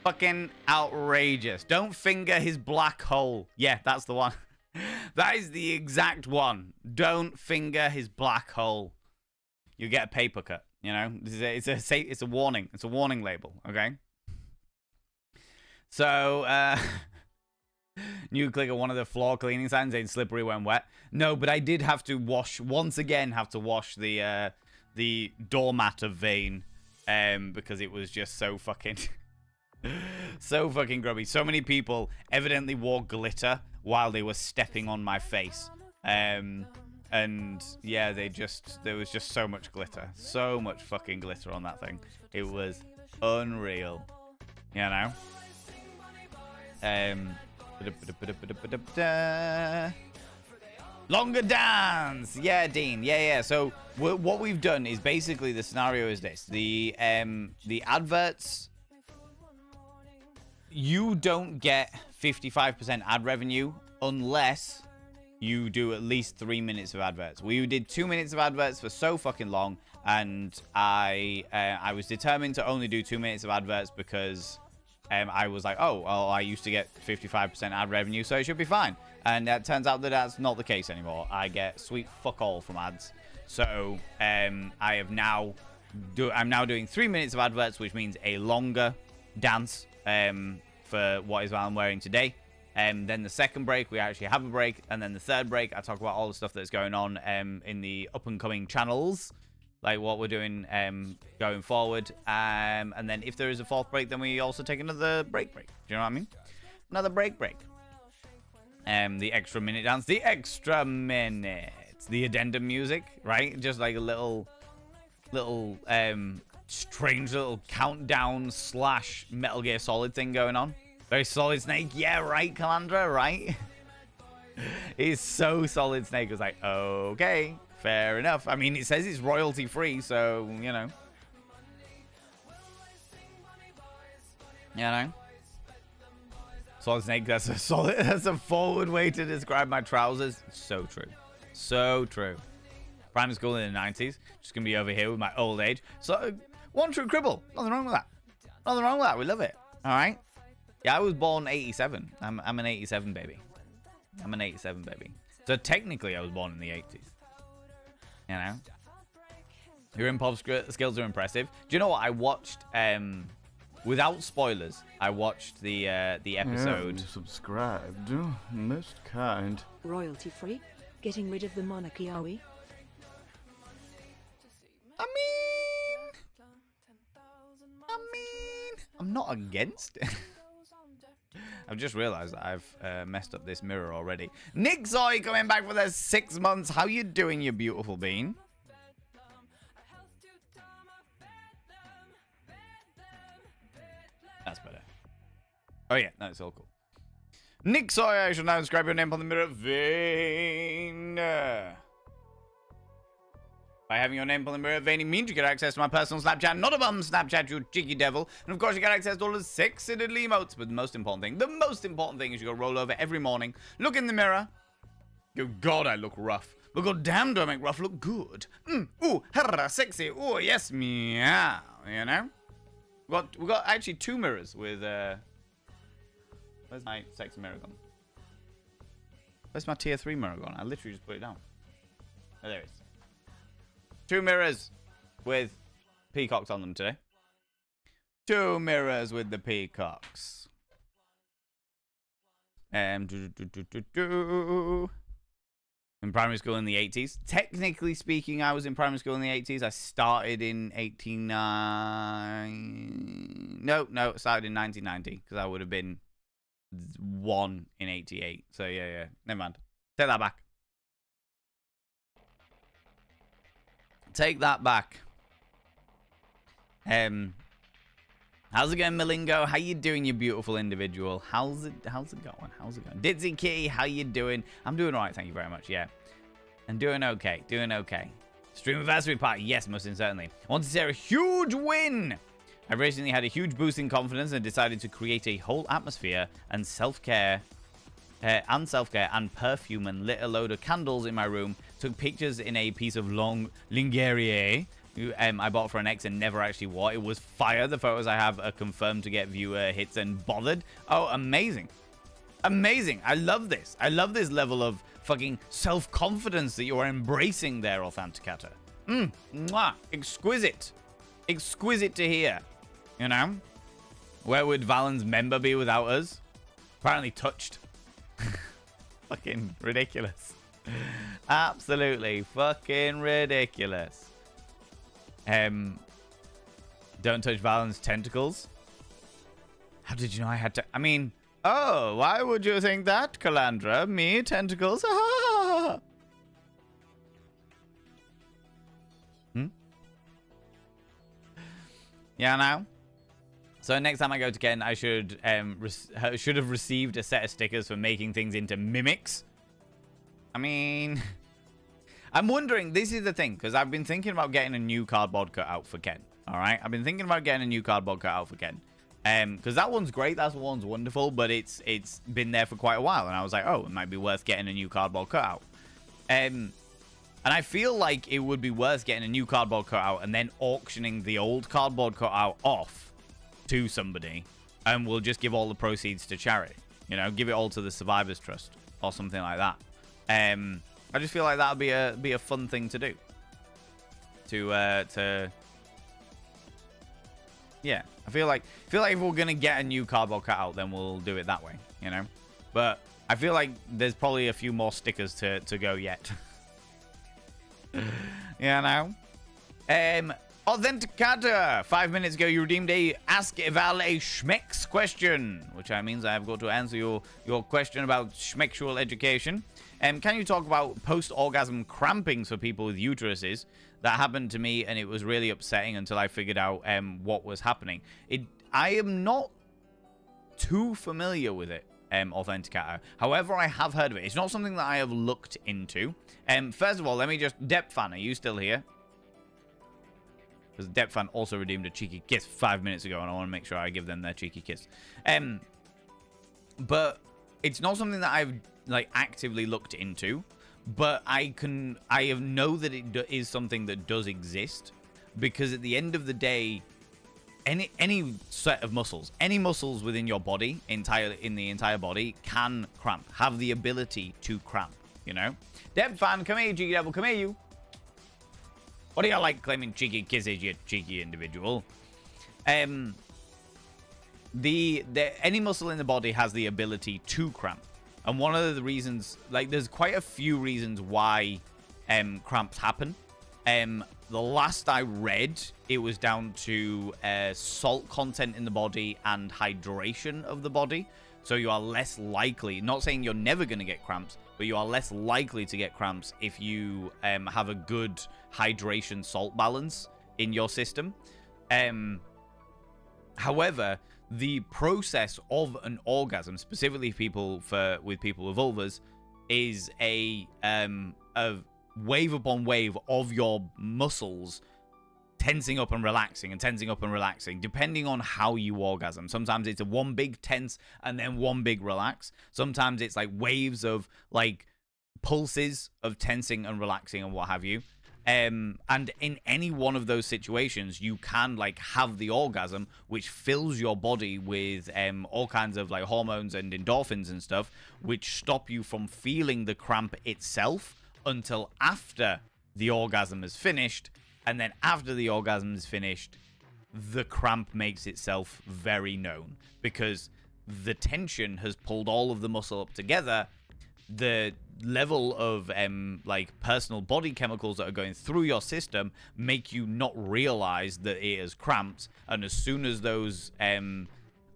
Fucking outrageous. Don't finger his black hole. Yeah, that's the one. That is the exact one. Don't finger his black hole. You get a paper cut, you know? It's a warning. It's a warning label, okay? So, new clicker, one of the floor cleaning signs saying slippery when wet. No, but I did have to wash, once again, the doormat of Vane, because it was just so fucking, so fucking grubby. So many people evidently wore glitter while they were stepping on my face. And yeah, there was just so much glitter. So much fucking glitter on that thing. It was unreal, you know? Longer dance. Yeah, Dean. Yeah. So what we've done is basically the scenario is this: the adverts. You don't get 55% ad revenue unless you do at least 3 minutes of adverts. We did 2 minutes of adverts for so fucking long, and I was determined to only do 2 minutes of adverts because. I was like, oh, well, I used to get 55% ad revenue, so it should be fine. And it turns out that that's not the case anymore. I get sweet fuck all from ads. So I'm now doing 3 minutes of adverts, which means a longer dance for what is what I'm wearing today. Then the second break, we actually have a break. And then the third break, I talk about all the stuff that's going on in the up-and-coming channels. Like what we're doing going forward. And then if there is a fourth break, then we also take another break. Do you know what I mean? Another break. The extra minute dance. The extra minutes. The addendum music, right? Just like a little strange little countdown / Metal Gear Solid thing going on. Very Solid Snake. Yeah, right, Calandra, right? He's so Solid Snake. I was like, okay. Fair enough. I mean, it says it's royalty free, so, you know. You know? Solid Snake, that's a forward way to describe my trousers. So true. So true. Primary school in the 90s. Just gonna be over here with my old age. So, one true cribble. Nothing wrong with that. Nothing wrong with that. We love it. All right. Yeah, I was born 87. I'm an 87 baby. I'm an 87 baby. So technically, I was born in the 80s. You know? Your improv skills are impressive. Do you know what? I watched, without spoilers, I watched the episode. Yeah, subscribed. Most kind. Royalty free? Getting rid of the monarchy, are we? I mean, I'm not against it. I've just realised that I've messed up this mirror already. Nick Zoy coming back for the 6 months. How you doing, you beautiful bean? That's better. Oh yeah, that's all cool. Nick Zoy, I shall now inscribe your name on the mirror vein. By having your name on the mirror vein, it means you get access to my personal Snapchat, not a bum Snapchat, you cheeky devil. And of course, you get access to all the sexy little emotes. But the most important thing is you go roll over every morning, look in the mirror. Go, God, I look rough. But god damn, do I make rough look good. Ooh, herra, sexy. Ooh, yes, meow. You know? We got actually 2 mirrors with, where's my sexy mirror gone? Where's my tier 3 mirror gone? I literally just put it down. Oh, there it is. 2 mirrors with peacocks on them today. 2 mirrors with the peacocks. In primary school in the 80s. Technically speaking, I was in primary school in the 80s. I started in 89. No, I started in 1990 because I would have been 1 in 88. So yeah. Never mind. Take that back. Take that back. How's it going, Malingo? How you doing, you beautiful individual? How's it going? Ditsy Kitty, how you doing? I'm doing all right, thank you very much. Yeah, I'm doing okay. Stream anniversary party, yes, most certainly. I want to share a huge win. I recently had a huge boost in confidence and decided to create a whole atmosphere and self-care and perfume and lit a load of candles in my room. Took pictures in a piece of long lingerie I bought for an ex and never actually wore. It was fire. The photos I have are confirmed to get viewer hits and bothered. Oh, amazing. Amazing. I love this. I love this level of fucking self-confidence that you're embracing there, Authenticator. Mwah. Exquisite. Exquisite to hear. You know? Where would Valen's member be without us? Apparently touched. Fucking ridiculous. Absolutely fucking ridiculous. Don't touch Valen's tentacles. How did you know I had to? I mean, oh, why would you think that, Calandra? Me, tentacles? Yeah, now. So next time I go to Ken, I should have received a set of stickers for making things into mimics. I mean, I'm wondering, this is the thing, because I've been thinking about getting a new cardboard cutout for Ken. All right, I've been thinking about getting a new cardboard cutout for Ken. Because that one's great, that one's wonderful, but it's been there for quite a while, and I was like, oh, it might be worth getting a new cardboard cutout. And I feel like it would be worth getting a new cardboard cutout and then auctioning the old cardboard cutout off to somebody, and we'll just give all the proceeds to charity. You know, give it all to the Survivors Trust or something like that. I just feel like that would be a fun thing to do. Yeah, I feel like if we're gonna get a new cardboard cutout, then we'll do it that way, you know. But I feel like there's probably a few more stickers to go yet. You know. Authenticator, 5 minutes ago you redeemed a Ask Eval a Schmecks question, which means I have got to answer your question about schmexual education. Can you talk about post-orgasm crampings for people with uteruses? That happened to me, and it was really upsetting until I figured out what was happening. I am not too familiar with it, Authenticator. However, I have heard of it. It's not something that I have looked into. First of all, let me just... Depfan, are you still here? Because Depfan also redeemed a cheeky kiss 5 minutes ago, and I want to make sure I give them their cheeky kiss. But it's not something that I've like actively looked into, but I know that it is something that does exist, because at the end of the day, any set of muscles, any muscles within your body, in the entire body, can cramp, have the ability to cramp, you know? Deb fan, come here, Cheeky Devil, come here, you. What do you like claiming cheeky kisses, you cheeky individual? Any muscle in the body has the ability to cramp. And one of the reasons, like, there's quite a few reasons why cramps happen. The last I read, it was down to salt content in the body and hydration of the body. So you are less likely, not saying you're never going to get cramps, but you are less likely to get cramps if you have a good hydration salt balance in your system. However, the process of an orgasm, specifically with people with vulvas, is a wave upon wave of your muscles tensing up and relaxing and tensing up and relaxing, depending on how you orgasm. Sometimes it's a one big tense and then one big relax. Sometimes it's like waves of like pulses of tensing and relaxing and what have you. And in any one of those situations, you can like have the orgasm, which fills your body with all kinds of like hormones and endorphins and stuff, which stop you from feeling the cramp itself until after the orgasm is finished. And then after the orgasm is finished, the cramp makes itself very known because the tension has pulled all of the muscle up together. The level of like personal body chemicals that are going through your system make you not realize that it is cramps, and as soon as those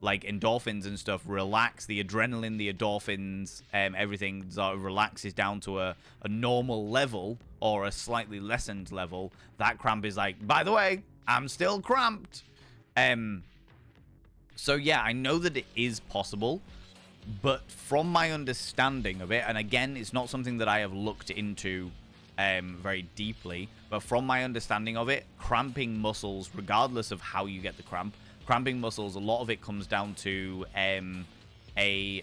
like endorphins and stuff relax, the adrenaline, the endorphins, everything sort of relaxes down to a normal level or a slightly lessened level, that cramp is like, by the way, I'm still cramped. So yeah, I know that it is possible. But from my understanding of it, and again, it's not something that I have looked into very deeply, but from my understanding of it, cramping muscles, regardless of how you get the cramp, cramping muscles, a lot of it comes down to a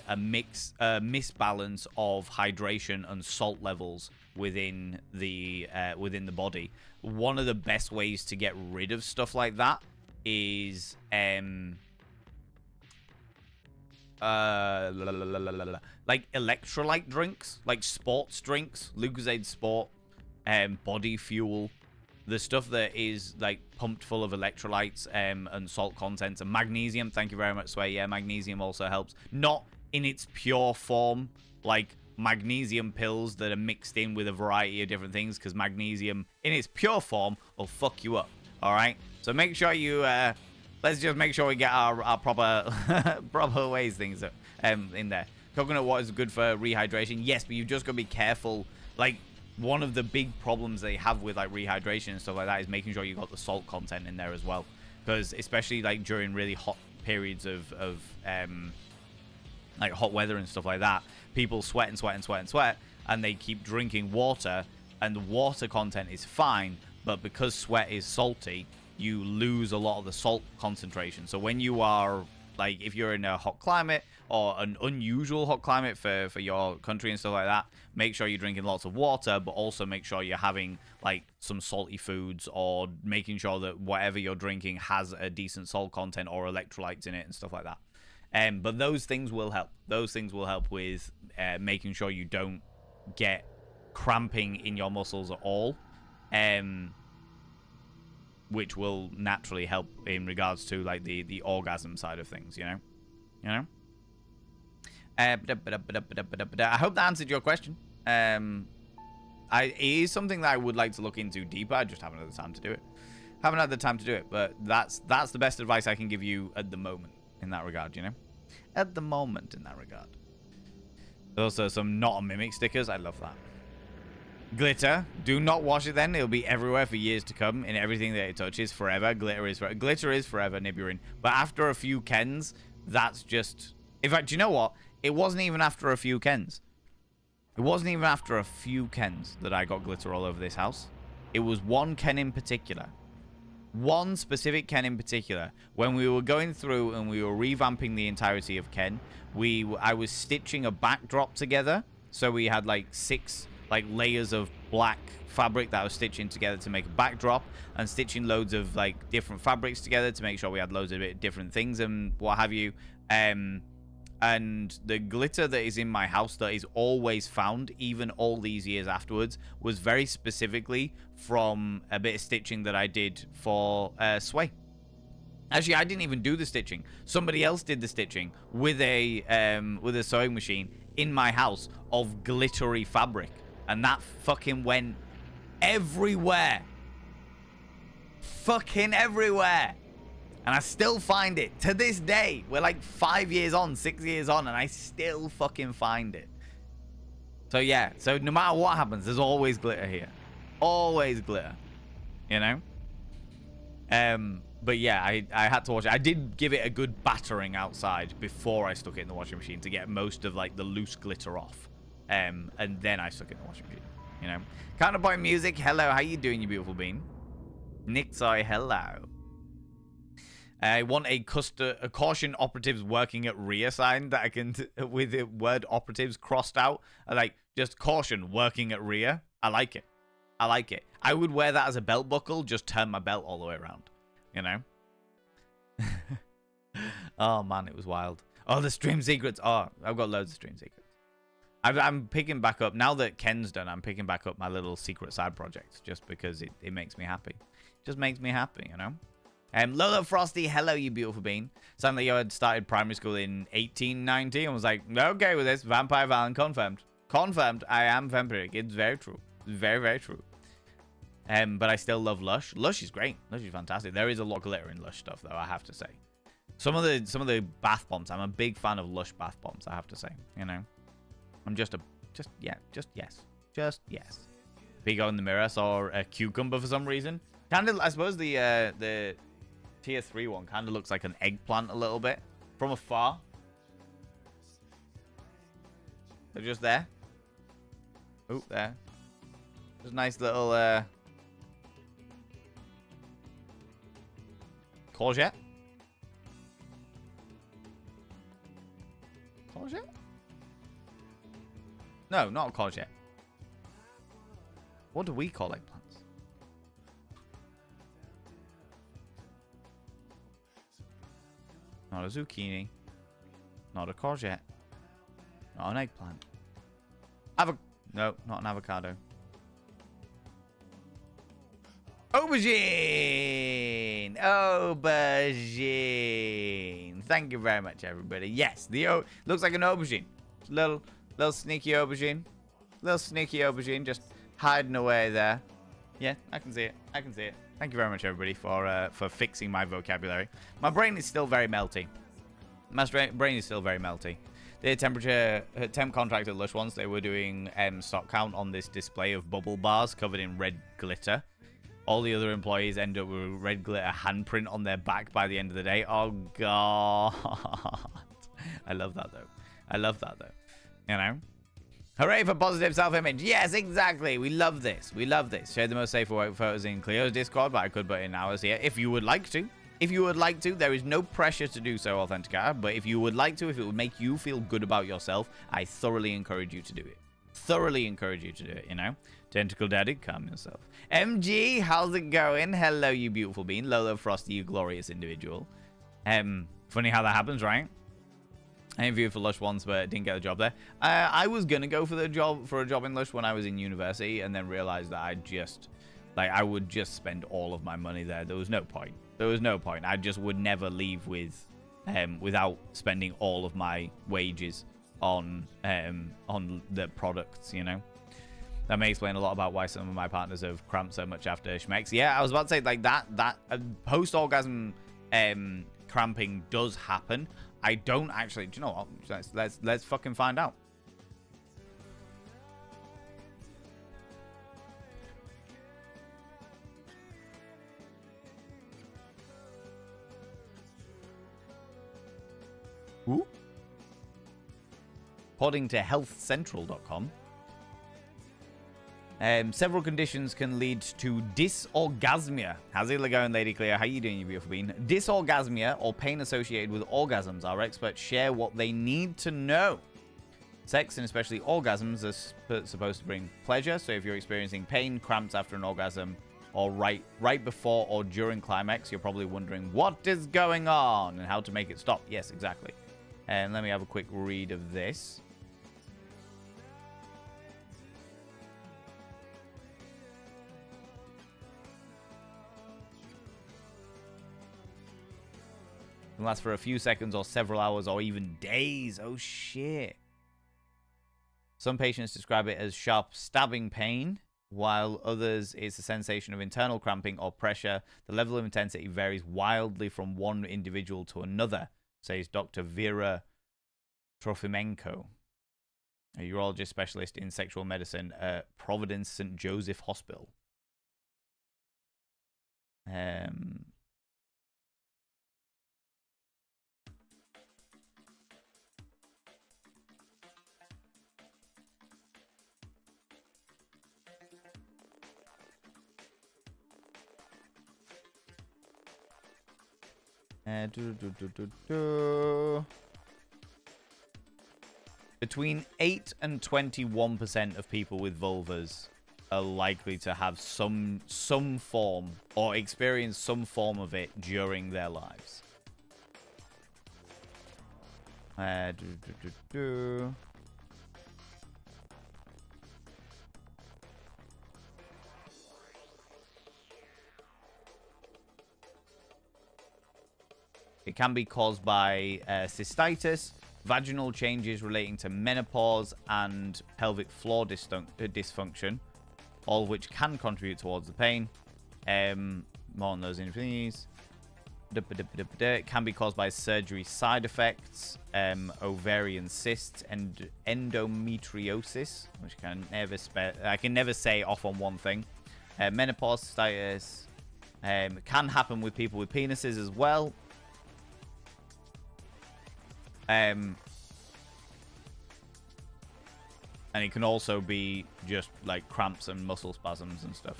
misbalance of hydration and salt levels within the body. One of the best ways to get rid of stuff like that is like electrolyte drinks, like sports drinks, Lucozade Sport, Body Fuel, the stuff that is like pumped full of electrolytes and salt content and magnesium. Thank you very much, Sway. Yeah, magnesium also helps. Not in its pure form, like magnesium pills that are mixed in with a variety of different things, because magnesium in its pure form will fuck you up. All right, so make sure you let's just make sure we get our proper proper ways things in there. Coconut water is good for rehydration. Yes, but you've just got to be careful. Like, one of the big problems they have with like rehydration and stuff like that is making sure you got the salt content in there as well. Because especially like during really hot periods of like hot weather and stuff like that, people sweat and sweat and sweat and sweat, and they keep drinking water, and the water content is fine, but because sweat is salty, you lose a lot of the salt concentration. So when you are, like, if you're in a hot climate or an unusual hot climate for your country and stuff like that, make sure you're drinking lots of water, but also make sure you're having, like, some salty foods, or making sure that whatever you're drinking has a decent salt content or electrolytes in it and stuff like that. But those things will help. Those things will help with making sure you don't get cramping in your muscles at all. Which will naturally help in regards to like the orgasm side of things, you know. I hope that answered your question. It is something that I would like to look into deeper. I just haven't had the time to do it. Haven't had the time to do it, but that's the best advice I can give you at the moment in that regard, you know. At the moment in that regard. There's also some not a mimic stickers. I love that. Glitter, do not wash it then. It'll be everywhere for years to come in everything that it touches forever. Glitter is forever, Niburin. But after a few Kens, that's just... In fact, you know what? It wasn't even after a few Kens. It wasn't even after a few Kens that I got glitter all over this house. It was one Ken in particular. One specific Ken in particular. When we were going through and we were revamping the entirety of Ken, I was stitching a backdrop together. So we had like 6 like layers of black fabric that I was stitching together to make a backdrop, and stitching loads of like different fabrics together to make sure we had loads of different things and what have you. And the glitter that is in my house that is always found, even all these years afterwards, was very specifically from a bit of stitching that I did for Sway. Actually, I didn't even do the stitching. Somebody else did the stitching with a sewing machine in my house of glittery fabric, and that fucking went everywhere. Fucking everywhere. And I still find it to this day. We're like 5 years on, 6 years on, and I still fucking find it. So yeah, so no matter what happens, there's always glitter here. Always glitter. You know? But yeah, I had to watch it. I did give it a good battering outside before I stuck it in the washing machine to get most of like the loose glitter off. And then I stuck it in the washing machine. You know? Counterpoint Music, hello, how you doing, you beautiful bean? Nixai, hello. I want a caution operatives working at rear sign that I can, with the word operatives crossed out. Like, just caution working at rear. I like it. I like it. I would wear that as a belt buckle, just turn my belt all the way around. You know? Oh, man, it was wild. Oh, the stream secrets. Oh, I've got loads of stream secrets. I'm picking back up, now that Ken's done, I'm picking back up my little secret side projects just because it makes me happy. It just makes me happy, you know? Lola Frosty, hello, you beautiful bean. Sounded like you had started primary school in 1890 and was like, okay with this. Vampire Valen confirmed. Confirmed, I am vampiric. It's very true. Very, very true. But I still love Lush. Lush is great. Lush is fantastic. There is a lot of glitter in Lush stuff, though, I have to say. Some of the bath bombs, I'm a big fan of Lush bath bombs, I have to say. You know? I'm just yes. Just yes. Pico in the mirror saw a cucumber for some reason. Kind of, I suppose the tier 3 one kind of looks like an eggplant a little bit from afar. They're just there. Oh, there. Just nice little courgette. Courgette? No, not a courgette. What do we call eggplants? Not a zucchini. Not a courgette. Not an eggplant. No, not an avocado. Aubergine! Aubergine! Thank you very much, everybody. Yes, looks like an aubergine. Little sneaky aubergine. Little sneaky aubergine just hiding away there. Yeah, I can see it. I can see it. Thank you very much, everybody, for fixing my vocabulary. My brain is still very melty. My brain is still very melty. The temp contract at Lush once, they were doing stock count on this display of bubble bars covered in red glitter. All the other employees end up with a red glitter handprint on their back by the end of the day. Oh, God. I love that, though. I love that, though. You know? Hooray for positive self-image. Yes, exactly. We love this. We love this. Share the most safe work photos in Cleo's Discord, but I could put in ours here if you would like to. If you would like to, there is no pressure to do so, Authenticator, but if you would like to, if it would make you feel good about yourself, I thoroughly encourage you to do it. Thoroughly encourage you to do it, you know? Tentacle Daddy, calm yourself. MG, how's it going? Hello, you beautiful bean. Lolo Frosty, you glorious individual. Funny how that happens, right? I interviewed for Lush once, but didn't get a job there. I was gonna go for a job in Lush when I was in university, and then realized that I would just spend all of my money there. There was no point. There was no point. I just would never leave without spending all of my wages on the products. You know, that may explain a lot about why some of my partners have cramped so much after Schmex. Yeah, I was about to say like that post-orgasm cramping does happen. I don't actually. Do you know what? Let's fucking find out. Ooh. According to healthcentral.com, several conditions can lead to dysorgasmia. How's it going, Lady Cleo? How you doing, you beautiful bean? Dysorgasmia, or pain associated with orgasms. Our experts share what they need to know. Sex, and especially orgasms, are supposed to bring pleasure. So if you're experiencing pain, cramps after an orgasm, or right before or during climax, you're probably wondering what is going on and how to make it stop. Yes, exactly. And let me have a quick read of this. Can last for a few seconds or several hours or even days. Oh, shit. Some patients describe it as sharp stabbing pain, while others it's a sensation of internal cramping or pressure. The level of intensity varies wildly from one individual to another, says Dr. Vera Trofimenko, a urologist specialist in sexual medicine at Providence St. Joseph Hospital. Between 8 and 21% of people with vulvas are likely to have some form or experience some form of it during their lives. It can be caused by cystitis, vaginal changes relating to menopause, and pelvic floor dysfunction, all of which can contribute towards the pain. More on those in please. It can be caused by surgery side effects, ovarian cysts, and endometriosis, which I can never say off on one thing. Menopause status can happen with people with penises as well. And it can also be just like cramps and muscle spasms and stuff,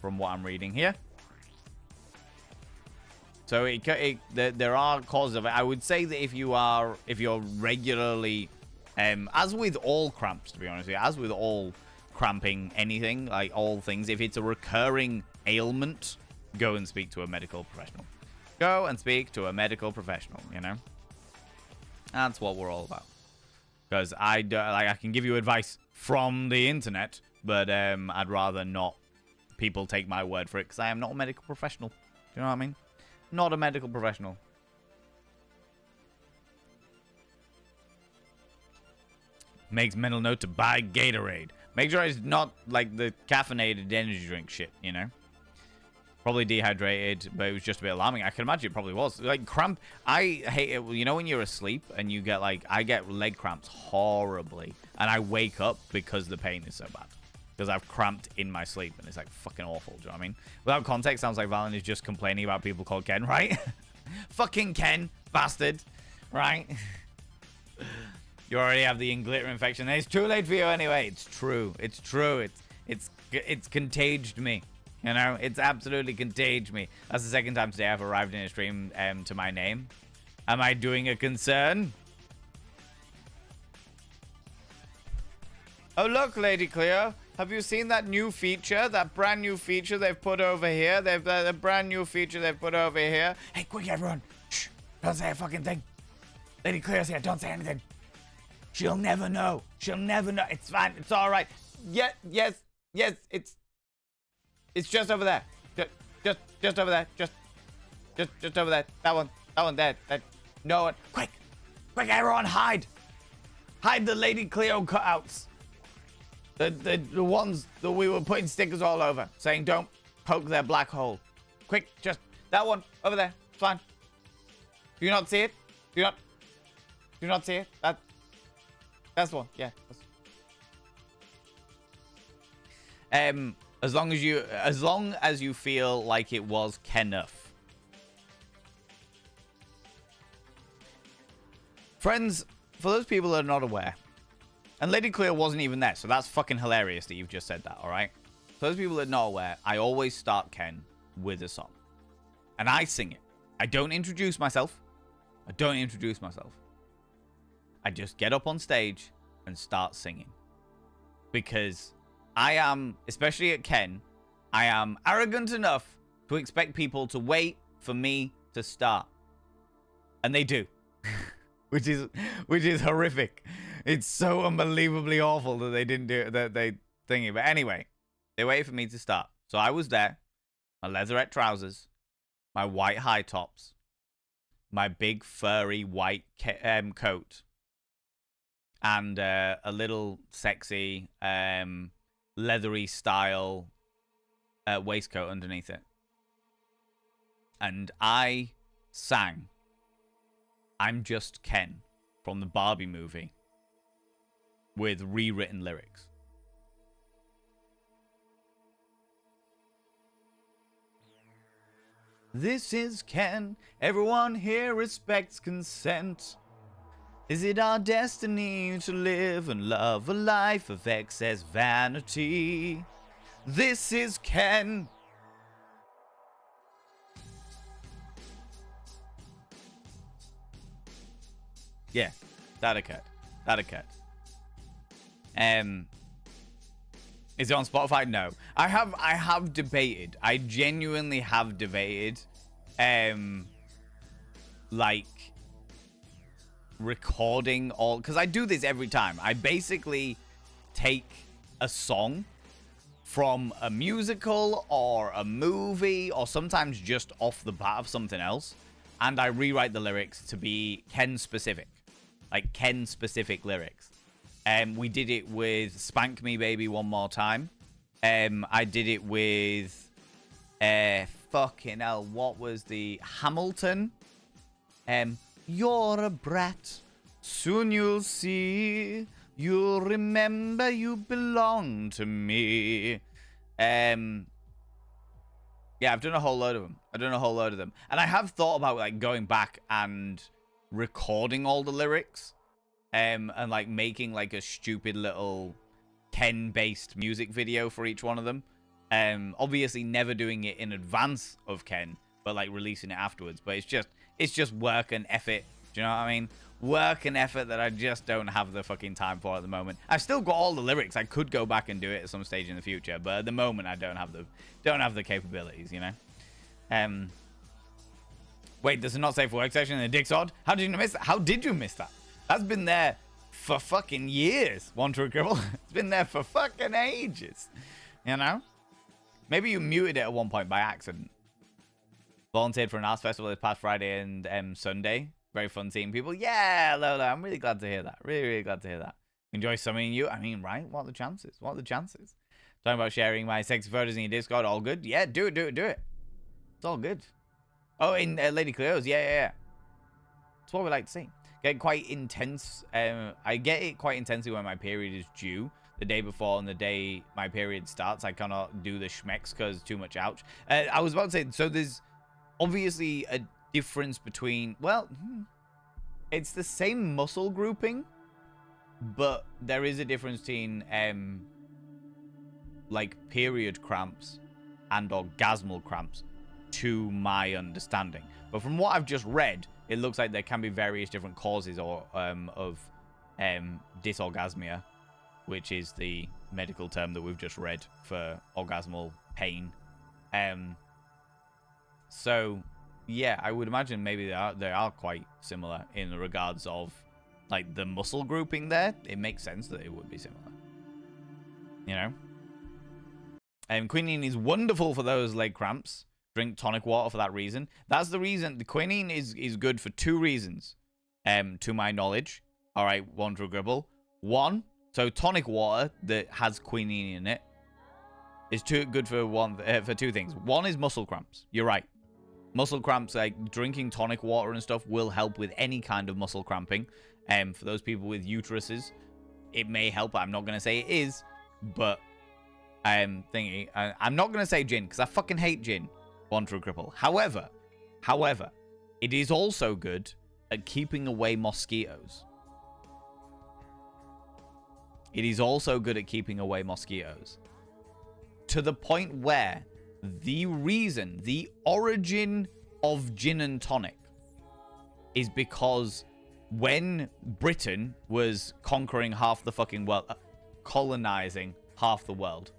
from what I'm reading here. So there are causes of it. I would say that if you're regularly, as with all cramps, to be honest with you, as with all cramping, anything, like all things, if it's a recurring ailment, go and speak to a medical professional. Go and speak to a medical professional, you know? That's what we're all about. Because I can give you advice from the internet, but I'd rather not people take my word for it, because I am not a medical professional. Do you know what I mean? Not a medical professional. Makes mental note to buy Gatorade. Make sure it's not like the caffeinated energy drink shit, you know? Probably dehydrated, but it was just a bit alarming. I can imagine it probably was. Like, cramp. I hate it. You know when you're asleep and you get, like, I get leg cramps horribly. And I wake up because the pain is so bad. Because I've cramped in my sleep, and it's, like, fucking awful. Do you know what I mean? Without context, sounds like Valen is just complaining about people called Ken, right? Fucking Ken, bastard. Right? You already have the glitter infection. It's too late for you anyway. It's true. It's true. It's contaged me. You know, it's absolutely contaged me. That's the second time today I've arrived in a stream to my name. Am I doing a concern? Oh, look, Lady Cleo. Have you seen that new feature? That brand new feature they've put over here? The brand new feature they've put over here. Hey, quick, everyone. Shh. Don't say a fucking thing. Lady Cleo's here. Don't say anything. She'll never know. She'll never know. It's fine. It's all right. Yeah, yes. It's just over there. Just over there. Just over there. That one there. No one. Quick, everyone, hide. Hide the Lady Cleo cutouts. The ones that we were putting stickers all over, saying don't poke their black hole. Quick, just that one over there. It's fine. Do you not see it? Do you not see it? That's the one. Yeah. As long as you feel like it was Kenough. Friends, for those people that are not aware, and Lady Cleo wasn't even there, so that's fucking hilarious that you've just said that, alright? For those people that are not aware, I always start Ken with a song. And I sing it. I don't introduce myself. I I just get up on stage and start singing. Because I am, especially at Ken, I am arrogant enough to expect people to wait for me to start. And they do. which is horrific. It's so unbelievably awful that they didn't do it, that they thingy. But anyway, they waited for me to start. So I was there, my leatherette trousers, my white high tops, my big furry white coat, and a little sexy leathery style waistcoat underneath it. And I sang I'm Just Ken from the Barbie movie with rewritten lyrics. This is Ken. Everyone here respects consent. Is it our destiny to live and love a life of excess vanity? This is Ken. Yeah, that occurred. That occurred. Is it on Spotify? No. I have debated. I genuinely have debated like recording all, because I do this every time. I basically take a song from a musical or a movie or sometimes just off the bat of something else, and I rewrite the lyrics to be Ken specific. Like Ken specific lyrics. We did it with Spank Me Baby One More Time. I did it with fucking hell, what was the Hamilton? You're a brat, soon you'll see. You'll remember you belong to me. Yeah, I've done a whole load of them. And I have thought about like going back and recording all the lyrics. And like making like a stupid little Ken-based music video for each one of them. Obviously never doing it in advance of Ken, but like releasing it afterwards. But it's just work and effort. Do you know what I mean? Work and effort that I just don't have the fucking time for at the moment. I've still got all the lyrics. I could go back and do it at some stage in the future, but at the moment I don't have the capabilities, you know? Wait, there's a not safe for work section in the Dixod? How did you miss that? How did you miss that? That's been there for fucking years, Wanderer Gribble. It's been there for fucking ages. You know? Maybe you muted it at one point by accident. Volunteered for an arts festival this past Friday and Sunday. Very fun seeing people. Yeah, Lola, I'm really glad to hear that. Really, really glad to hear that. Enjoy summoning you. I mean, right? What are the chances? What are the chances? Talking about sharing my sexy photos in your Discord. All good? Yeah, do it. It's all good. Oh, in Lady Cleo's. Yeah. That's what we like to see. Get quite intense. I get it quite intensely when my period is due. The day before and the day my period starts, I cannot do the schmecks because too much ouch. I was about to say, so there's obviously a difference between, well, it's the same muscle grouping, but there is a difference between like period cramps and orgasmal cramps to my understanding. But from what I've just read, it looks like there can be various different causes or of dysorgasmia, which is the medical term that we've just read for orgasmal pain. So yeah, I would imagine maybe they are quite similar in the regards of like the muscle grouping there. It makes sense that it would be similar, you know. Quinine is wonderful for those leg cramps. Drink tonic water for that reason. That's the reason. The quinine is good for two reasons, to my knowledge. All right, Wanderer Gribble. One, so tonic water that has quinine in it is too good for two things. One is muscle cramps. You're right. Muscle cramps, like drinking tonic water and stuff, will help with any kind of muscle cramping. For those people with uteruses, it may help. I'm not gonna say it is, but I'm not gonna say gin because I fucking hate gin. Wanderer Cripple. However, it is also good at keeping away mosquitoes. It is also good at keeping away mosquitoes. To the point where the origin of gin and tonic is because when Britain was conquering half the fucking world, colonizing half the world,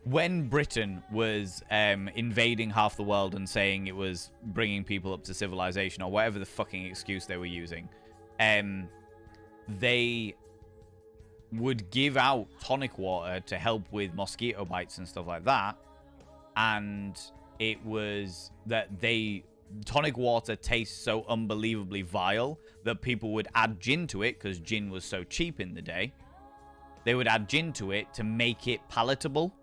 when Britain was invading half the world and saying it was bringing people up to civilization or whatever the fucking excuse they were using, they would give out tonic water to help with mosquito bites and stuff like that. And it was that tonic water tastes so unbelievably vile that people would add gin to it because gin was so cheap in the day. They would add gin to it to make it palatable.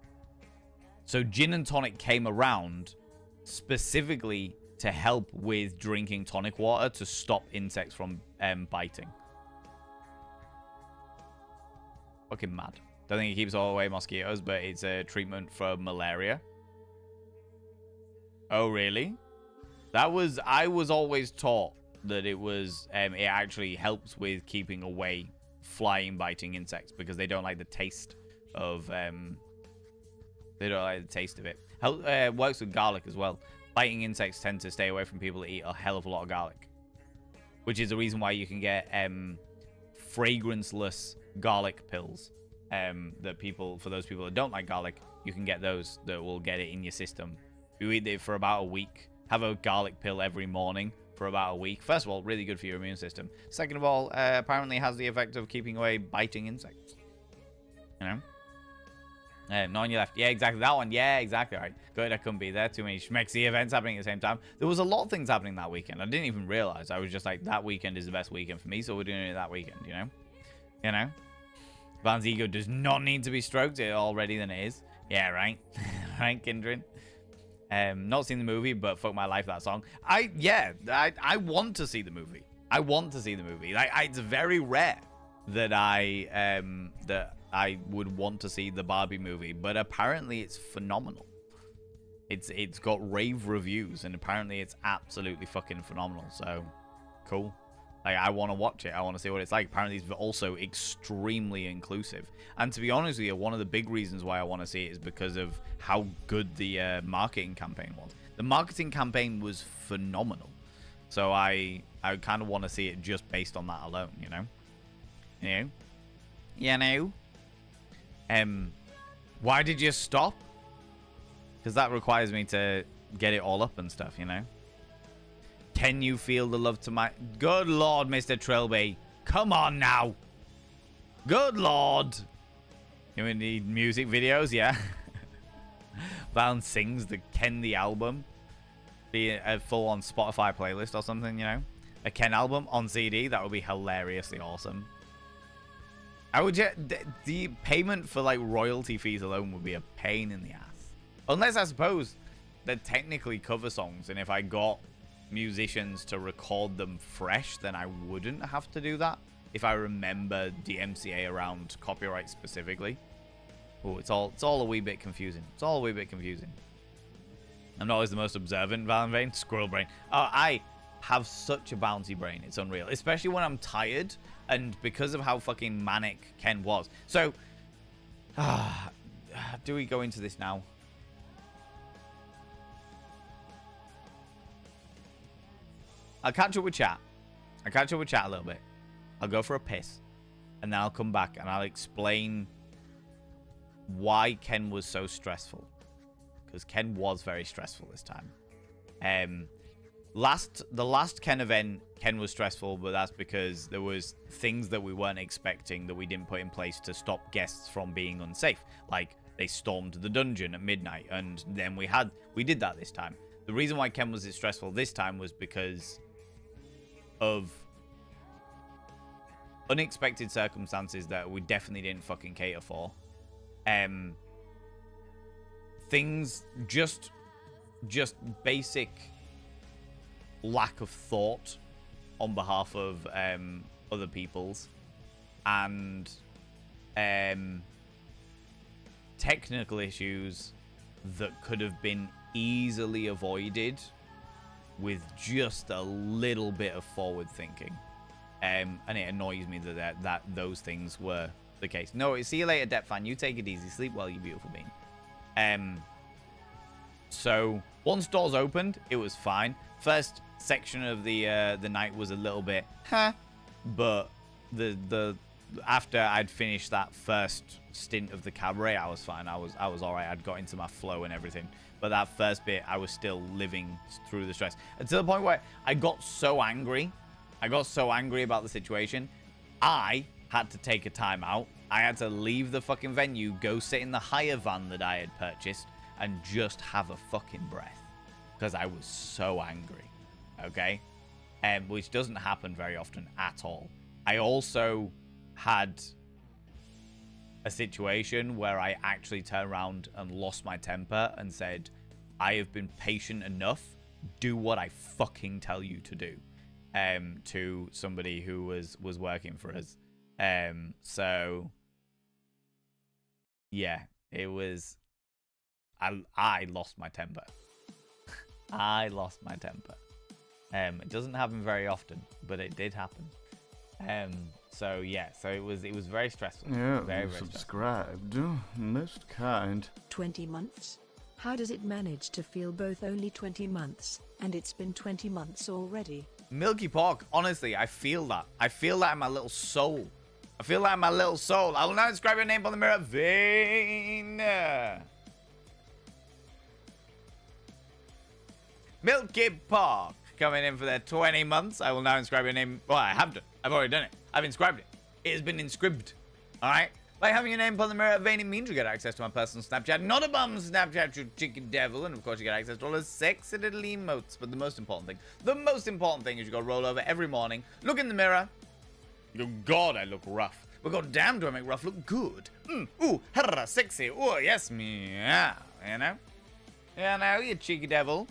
So gin and tonic came around specifically to help with drinking tonic water to stop insects from biting. Fucking mad. Don't think it keeps all away mosquitoes, but it's a treatment for malaria. Oh, really? I was always taught that it was, it actually helps with keeping away flying, biting insects because they don't like the taste of, they don't like the taste of it. Works with garlic as well. Biting insects tend to stay away from people that eat a hell of a lot of garlic, which is the reason why you can get fragranceless garlic pills. That people, for those people that don't like garlic, you can get those that will get it in your system. You eat it for about a week. Have a garlic pill every morning for about a week. First of all, really good for your immune system. Second of all, apparently has the effect of keeping away biting insects. You know? Not on your left. Yeah, exactly. That one. Yeah, exactly. All right. Good. I couldn't be there. Too many schmexy events happening at the same time. There was a lot of things happening that weekend. I didn't even realize. I was just like, that weekend is the best weekend for me, so we're doing it that weekend, you know? You know? Van's ego does not need to be stroked already than it is. Yeah, right? Right, Kindred? Not seen the movie, but fuck my life, that song. I want to see the movie. I want to see the movie. It's very rare that I would want to see the Barbie movie, but apparently it's phenomenal. It's got rave reviews, and apparently it's absolutely fucking phenomenal. So cool. Like, I want to watch it. I want to see what it's like. Apparently it's also extremely inclusive. And to be honest with you, one of the big reasons why I want to see it is because of how good the marketing campaign was. The marketing campaign was phenomenal. So I kind of want to see it just based on that alone, you know? You know? Why did you stop? Because that requires me to get it all up and stuff, you know? Can you feel the love to my... Good Lord, Mr. Trilby. Come on now. Good Lord. You need music videos? Yeah. Val sings the Ken the album. Be a full-on Spotify playlist or something, you know? A Ken album on CD. That would be hilariously awesome. I would just... The payment for, like, royalty fees alone would be a pain in the ass. Unless, I suppose, they're technically cover songs, and if I got musicians to record them fresh, then I wouldn't have to do that if I remember DMCA around copyright specifically. Oh, it's all a wee bit confusing. It's all a wee bit confusing. I'm not always the most observant, Valenvein. Squirrel brain. Oh, I have such a bouncy brain. It's unreal, especially when I'm tired and because of how fucking manic Ken was. So, do we go into this now? I'll catch up with chat. I'll catch up with chat a little bit. I'll go for a piss. And then I'll come back and I'll explain why Ken was so stressful. Because Ken was very stressful this time. The last Ken event, Ken was stressful, but that's because there was things that we weren't expecting that we didn't put in place to stop guests from being unsafe. Like, they stormed the dungeon at midnight, and then we did that this time. The reason why Ken was stressful this time was because of unexpected circumstances that we definitely didn't fucking cater for. Things just basic lack of thought on behalf of other people's, and technical issues that could have been easily avoided with just a little bit of forward thinking. And it annoys me that those things were the case. No, see you later, Depth Fan. You take it easy. Sleep well, you beautiful being. So once doors opened, it was fine. First section of the night was a little bit, but the after I'd finished that first stint of the cabaret, I was fine. I was all right. I'd got into my flow and everything. But that first bit, I was still living through the stress. And to the point where I got so angry. I got so angry about the situation. I had to take a time out. I had to leave the fucking venue, go sit in the hire van that I had purchased, and just have a fucking breath. Because I was so angry. Okay? Which doesn't happen very often at all. I also had a situation where I actually turned around and lost my temper and said, I have been patient enough. Do what I fucking tell you to do. To somebody who was working for us. So yeah, it was I lost my temper. I lost my temper. It doesn't happen very often, but it did happen. So yeah, so it was very stressful. Yeah, very, you very subscribed. Most kind. 20 months? How does it manage to feel both only 20 months, and it's been 20 months already? Milky Pork, honestly, I feel that. I feel that in my little soul. I feel that in my little soul. I will now inscribe your name on the mirror. Vane. Milky Pork coming in for their 20 months. I will now inscribe your name. Well, I have done. I've already done it. I've inscribed it. It has been inscribed. All right? By having your name upon the mirror, Vane, it means you get access to my personal Snapchat. Not a bum Snapchat, you chicken devil. And of course, you get access to all those sexy little emotes. But the most important thing is you go roll over every morning, look in the mirror. You go, God, I look rough. But God damn, do I make rough look good? Ooh, herra, sexy. Ooh, yes, meow. You know? Yeah, now, you cheeky devil.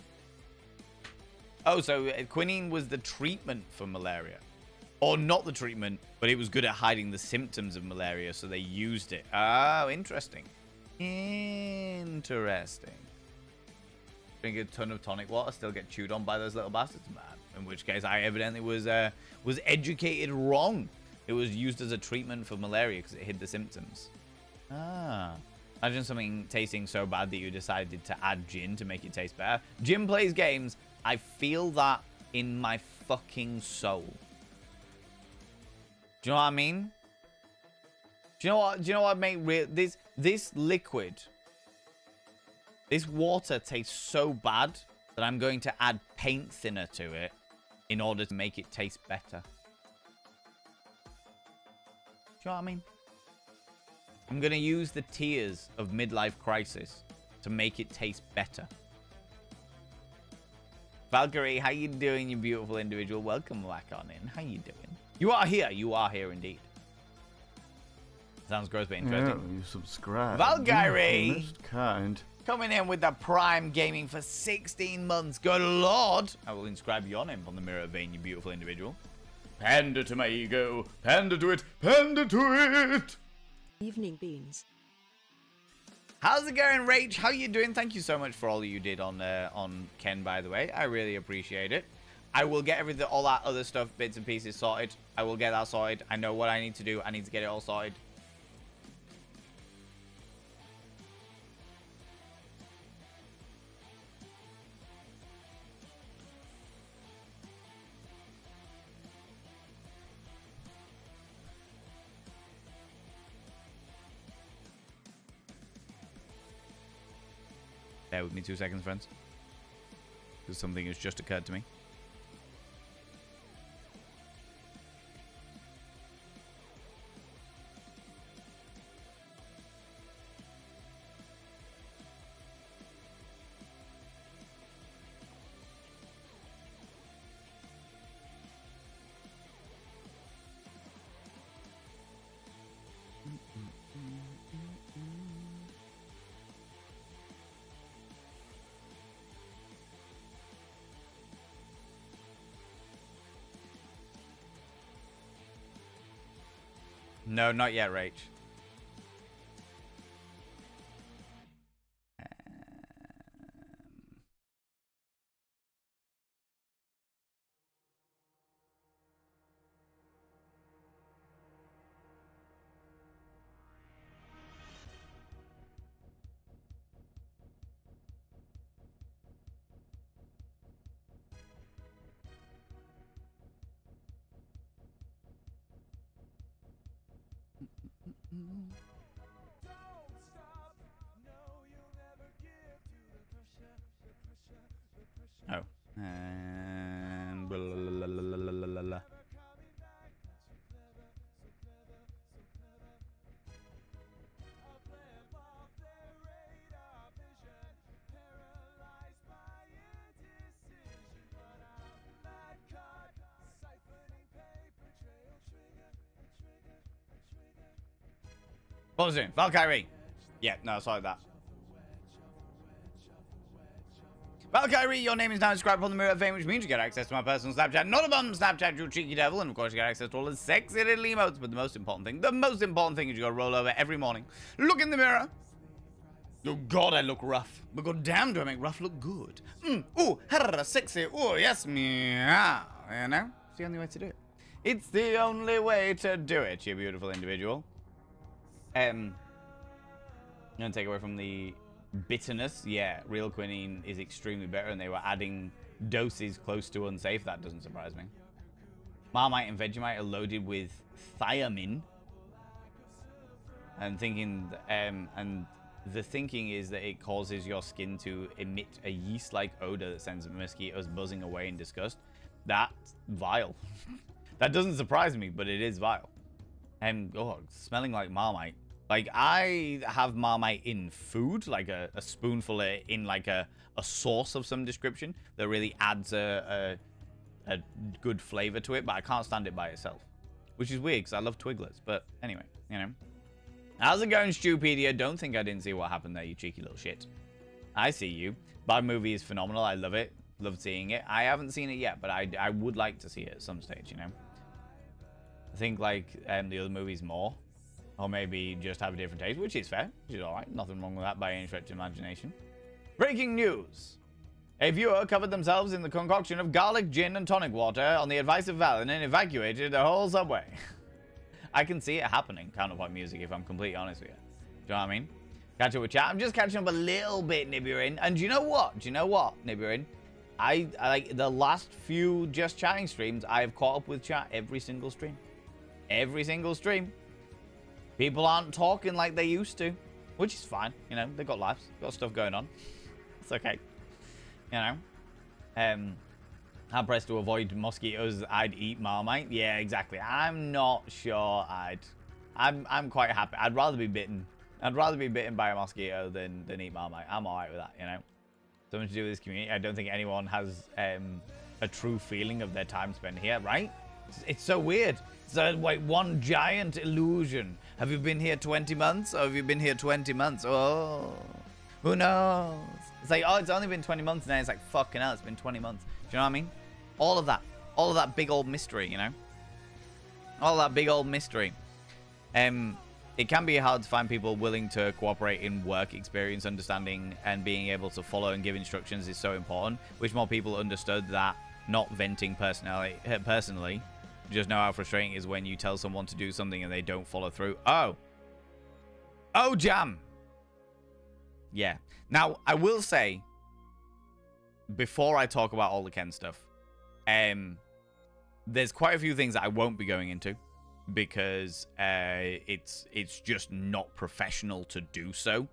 Oh, so quinine was the treatment for malaria. Or not the treatment, but it was good at hiding the symptoms of malaria, so they used it. Oh, interesting. Interesting. Drink a ton of tonic water, still get chewed on by those little bastards, man. In which case, I evidently was educated wrong. It was used as a treatment for malaria because it hid the symptoms. Ah. Imagine something tasting so bad that you decided to add gin to make it taste better. Jim plays games. I feel that in my fucking soul. Do you know what I mean? Do you know what make real this liquid, this water tastes so bad that I'm going to add paint thinner to it in order to make it taste better. Do you know what I mean? I'm gonna use the tears of midlife crisis to make it taste better. Valkyrie, how you doing, you beautiful individual? Welcome back on in. How you doing? You are here. You are here indeed. Sounds gross, but interesting. Yeah, you subscribe. Valkyrie! Most kind. Coming in with the Prime Gaming for 16 months. Good lord. I will inscribe your name on the mirror vein, you beautiful individual. Pander to my ego. Pander to it. Pander to it. Evening beans. How's it going, Rach? How you doing? Thank you so much for all you did on Ken, by the way. I really appreciate it. I will get everything, all that other stuff, bits and pieces sorted. I will get that sorted. I know what I need to do. I need to get it all sorted. Bear with me 2 seconds, friends. Because something has just occurred to me. No, not yet, Rach. Oh. And blah, blah, blah, blah, blah, blah, blah. What was it? Valkyrie. Yeah, no, it's like that. Valkyrie, your name is now described on the Mirror of Fame, which means you get access to my personal Snapchat. Not a bum Snapchat, you cheeky devil. And of course, you get access to all the sexy little emotes. But the most important thing is you gotta roll over every morning. Look in the mirror. Oh, God, I look rough. But god damn, do I make rough look good. Ooh, sexy. Ooh, yes, meow. You know? It's the only way to do it. It's the only way to do it, you beautiful individual. I'm gonna take away from the bitterness. Yeah, real quinine is extremely better, and they were adding doses close to unsafe. That doesn't surprise me. Marmite and Vegemite are loaded with thiamine. And the thinking is that it causes your skin to emit a yeast-like odor that sends mosquitoes buzzing away in disgust. That's vile. That doesn't surprise me, but it is vile. Oh, smelling like Marmite. Like, I have Marmite in food, like a spoonful in like a sauce of some description that really adds a good flavor to it, but I can't stand it by itself. Which is weird, because I love Twiglets. But anyway, you know. How's it going, Stupedia? Don't think I didn't see what happened there, you cheeky little shit. I see you. Bad movie is phenomenal. I love it. Love seeing it. I haven't seen it yet, but I would like to see it at some stage, you know. I think, like, the other movies more. Or maybe just have a different taste, which is fair. Which is alright. Nothing wrong with that by any stretch of imagination. Breaking news. A viewer covered themselves in the concoction of garlic, gin, and tonic water on the advice of Valen and evacuated the whole subway. I can see it happening, Counterpoint Music, if I'm completely honest with you. Do you know what I mean? Catch up with chat. I'm just catching up a little bit, Nibirin. And do you know what? Nibirin? I like the last few Just Chatting streams, I have caught up with chat every single stream. Every single stream. People aren't talking like they used to, which is fine. You know, they've got lives, got stuff going on. It's okay. You know, hard pressed to avoid mosquitoes. I'd eat Marmite. Yeah, exactly. I'm not sure I'm quite happy. I'd rather be bitten. I'd rather be bitten by a mosquito than eat Marmite. I'm alright with that. You know, something to do with this community. I don't think anyone has a true feeling of their time spent here. Right? It's so weird. It's like one giant illusion. Have you been here 20 months? Or have you been here 20 months? Oh, who knows? It's like, oh, it's only been 20 months now. It's like, fucking hell, it's been 20 months. Do you know what I mean? All of that big old mystery, you know? All that big old mystery. It can be hard to find people willing to cooperate in work experience, understanding, and being able to follow and give instructions is so important. Wish more people understood that not venting personally. Just know how frustrating it is when you tell someone to do something and they don't follow through. Oh, Jam. Yeah. Now, I will say, before I talk about all the Ken stuff, there's quite a few things that I won't be going into because it's just not professional to do so.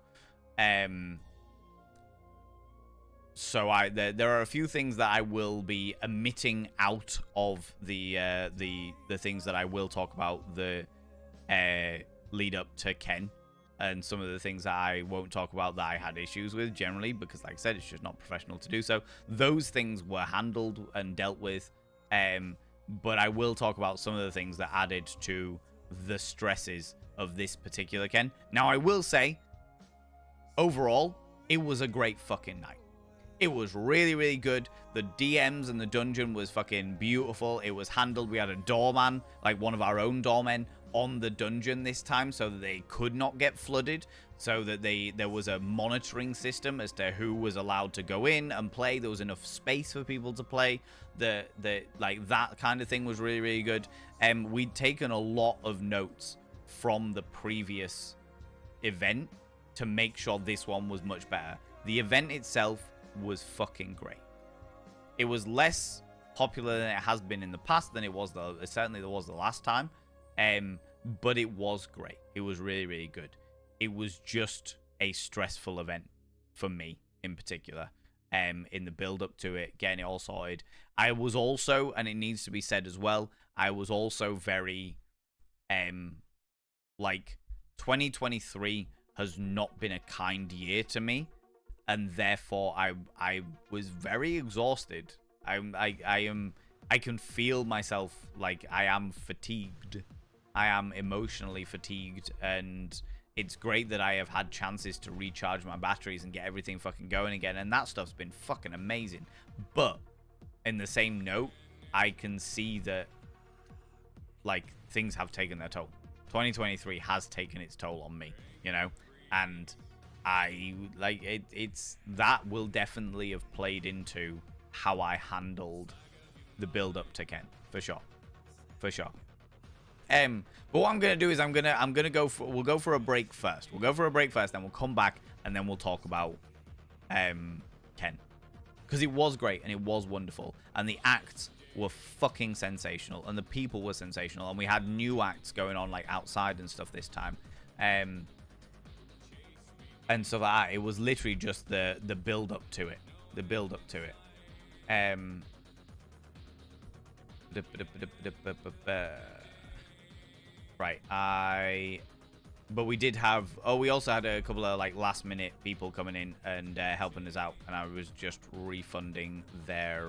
So there are a few things that I will be omitting out of the things that I will talk about the lead up to Ken, and some of the things that I won't talk about that I had issues with generally because, like I said, it's just not professional to do so. Those things were handled and dealt with, but I will talk about some of the things that added to the stresses of this particular Ken. Now, I will say, overall, it was a great fucking night. It was really, really good. The DMs and the dungeon was fucking beautiful. It was handled. We had a doorman, like one of our own doormen, on the dungeon this time so that they could not get flooded. So that there was a monitoring system as to who was allowed to go in and play. There was enough space for people to play. Like that kind of thing was really, really good. We'd taken a lot of notes from the previous event to make sure this one was much better. The event itself was fucking great. It was less popular than it has been in the past than it was certainly there was the last time, but it was great. It was really, really good. It was just a stressful event for me in particular. In the build up to it, getting it all sorted. I was also, and it needs to be said as well, I was also very, like, 2023 has not been a kind year to me, and therefore I was very exhausted. I can feel myself, like, I am fatigued. I am emotionally fatigued, and it's great that I have had chances to recharge my batteries and get everything fucking going again, and that stuff's been fucking amazing. But in the same note, I can see that, like, things have taken their toll. 2023 has taken its toll on me, you know, and I, like, it's that will definitely have played into how I handled the build up to Ken, for sure. But what I'm gonna do is we'll go for a break first. We'll go for a break first, then we'll come back, and then we'll talk about Ken, because it was great and it was wonderful, and the acts were fucking sensational, and the people were sensational, and we had new acts going on, like, outside and stuff this time, and so that it was literally just the build up to it, Right, but we did have, we also had a couple of, like, last minute people coming in and helping us out, and I was just refunding their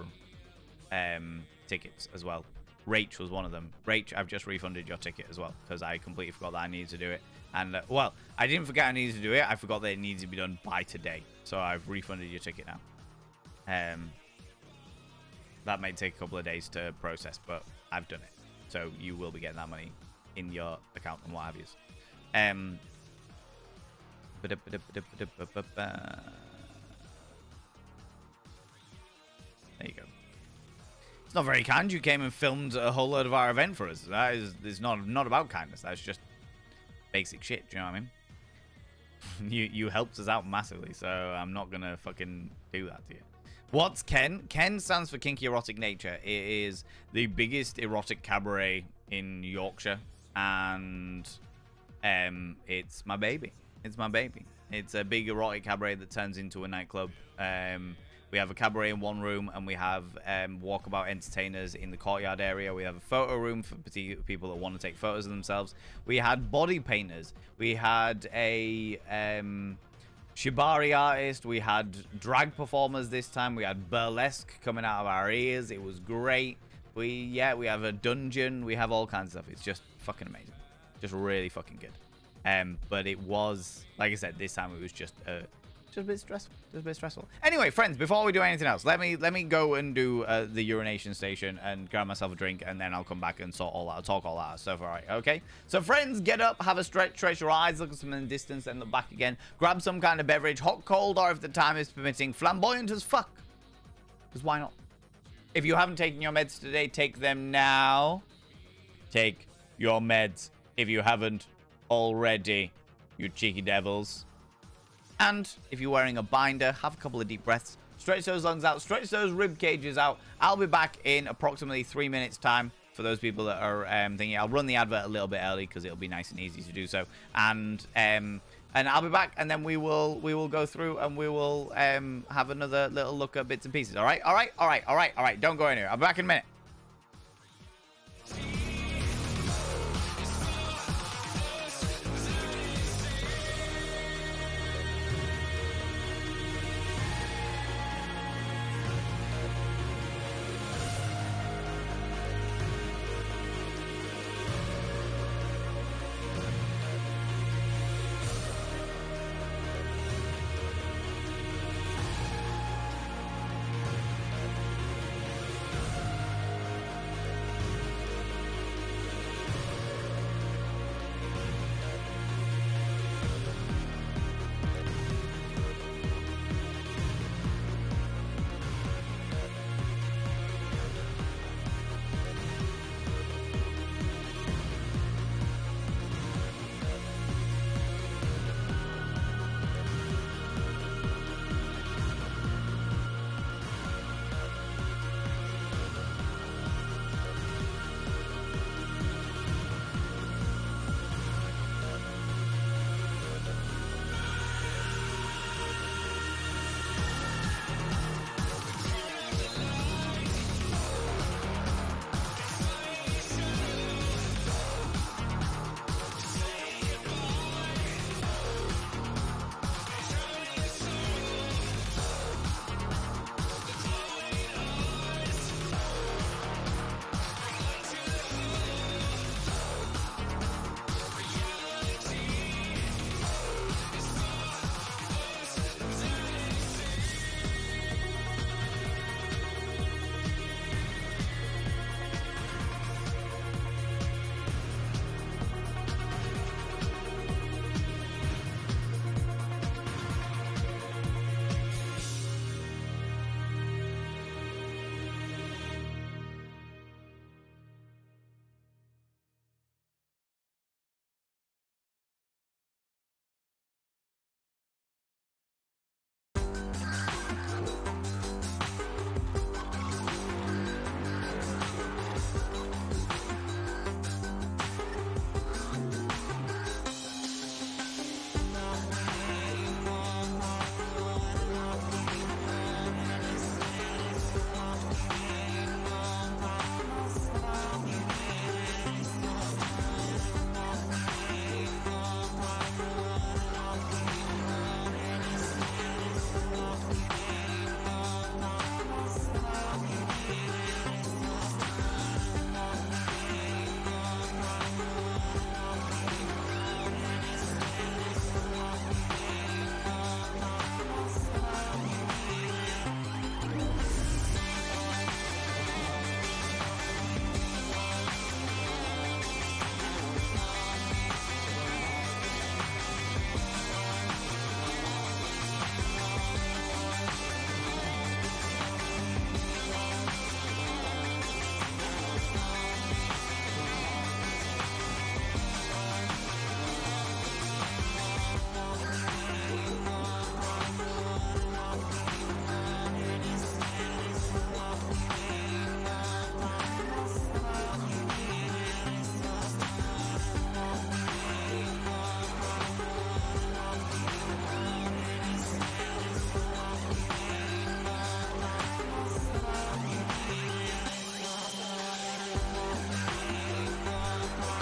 tickets as well. Rach was one of them. Rach, I've just refunded your ticket as well, because I completely forgot that I needed to do it. And, well, I didn't forget I needed to do it, I forgot that it needs to be done by today. So I've refunded your ticket now. That may take a couple of days to process, but I've done it. So you will be getting that money in your account and what have you. There you go. It's not very kind. You came and filmed a whole load of our event for us. That is not about kindness. That's just basic shit. Do you know what I mean? you helped us out massively, so I'm not gonna fucking do that to you. What's Ken? Ken stands for Kinky Erotic Nature. It is the biggest erotic cabaret in Yorkshire, and it's my baby. It's my baby. It's a big erotic cabaret that turns into a nightclub. We have a cabaret in one room, and we have walkabout entertainers in the courtyard area. We have a photo room for people that want to take photos of themselves. We had body painters. We had a shibari artist. We had drag performers this time. We had burlesque coming out of our ears. It was great. We have a dungeon. We have all kinds of stuff. It's just fucking amazing. Just really fucking good. But it was, like I said, this time it was just a bit stressful. Anyway, friends, before we do anything else, let me go and do the urination station and grab myself a drink, and then I'll come back and talk all that stuff. All right, okay? So, friends, get up, have a stretch your eyes, look at something in the distance, then look back again. Grab some kind of beverage, hot, cold, or if the time is permitting, flamboyant as fuck. Because why not? If you haven't taken your meds today, take them now. Take your meds if you haven't already, you cheeky devils. And if you're wearing a binder, have a couple of deep breaths. Stretch those lungs out. Stretch those rib cages out. I'll be back in approximately 3 minutes' time. For those people that are thinking, I'll run the advert a little bit early because it'll be nice and easy to do so. And I'll be back, and then we will go through and we will have another little look at bits and pieces. All right. Don't go anywhere. I'll be back in a minute.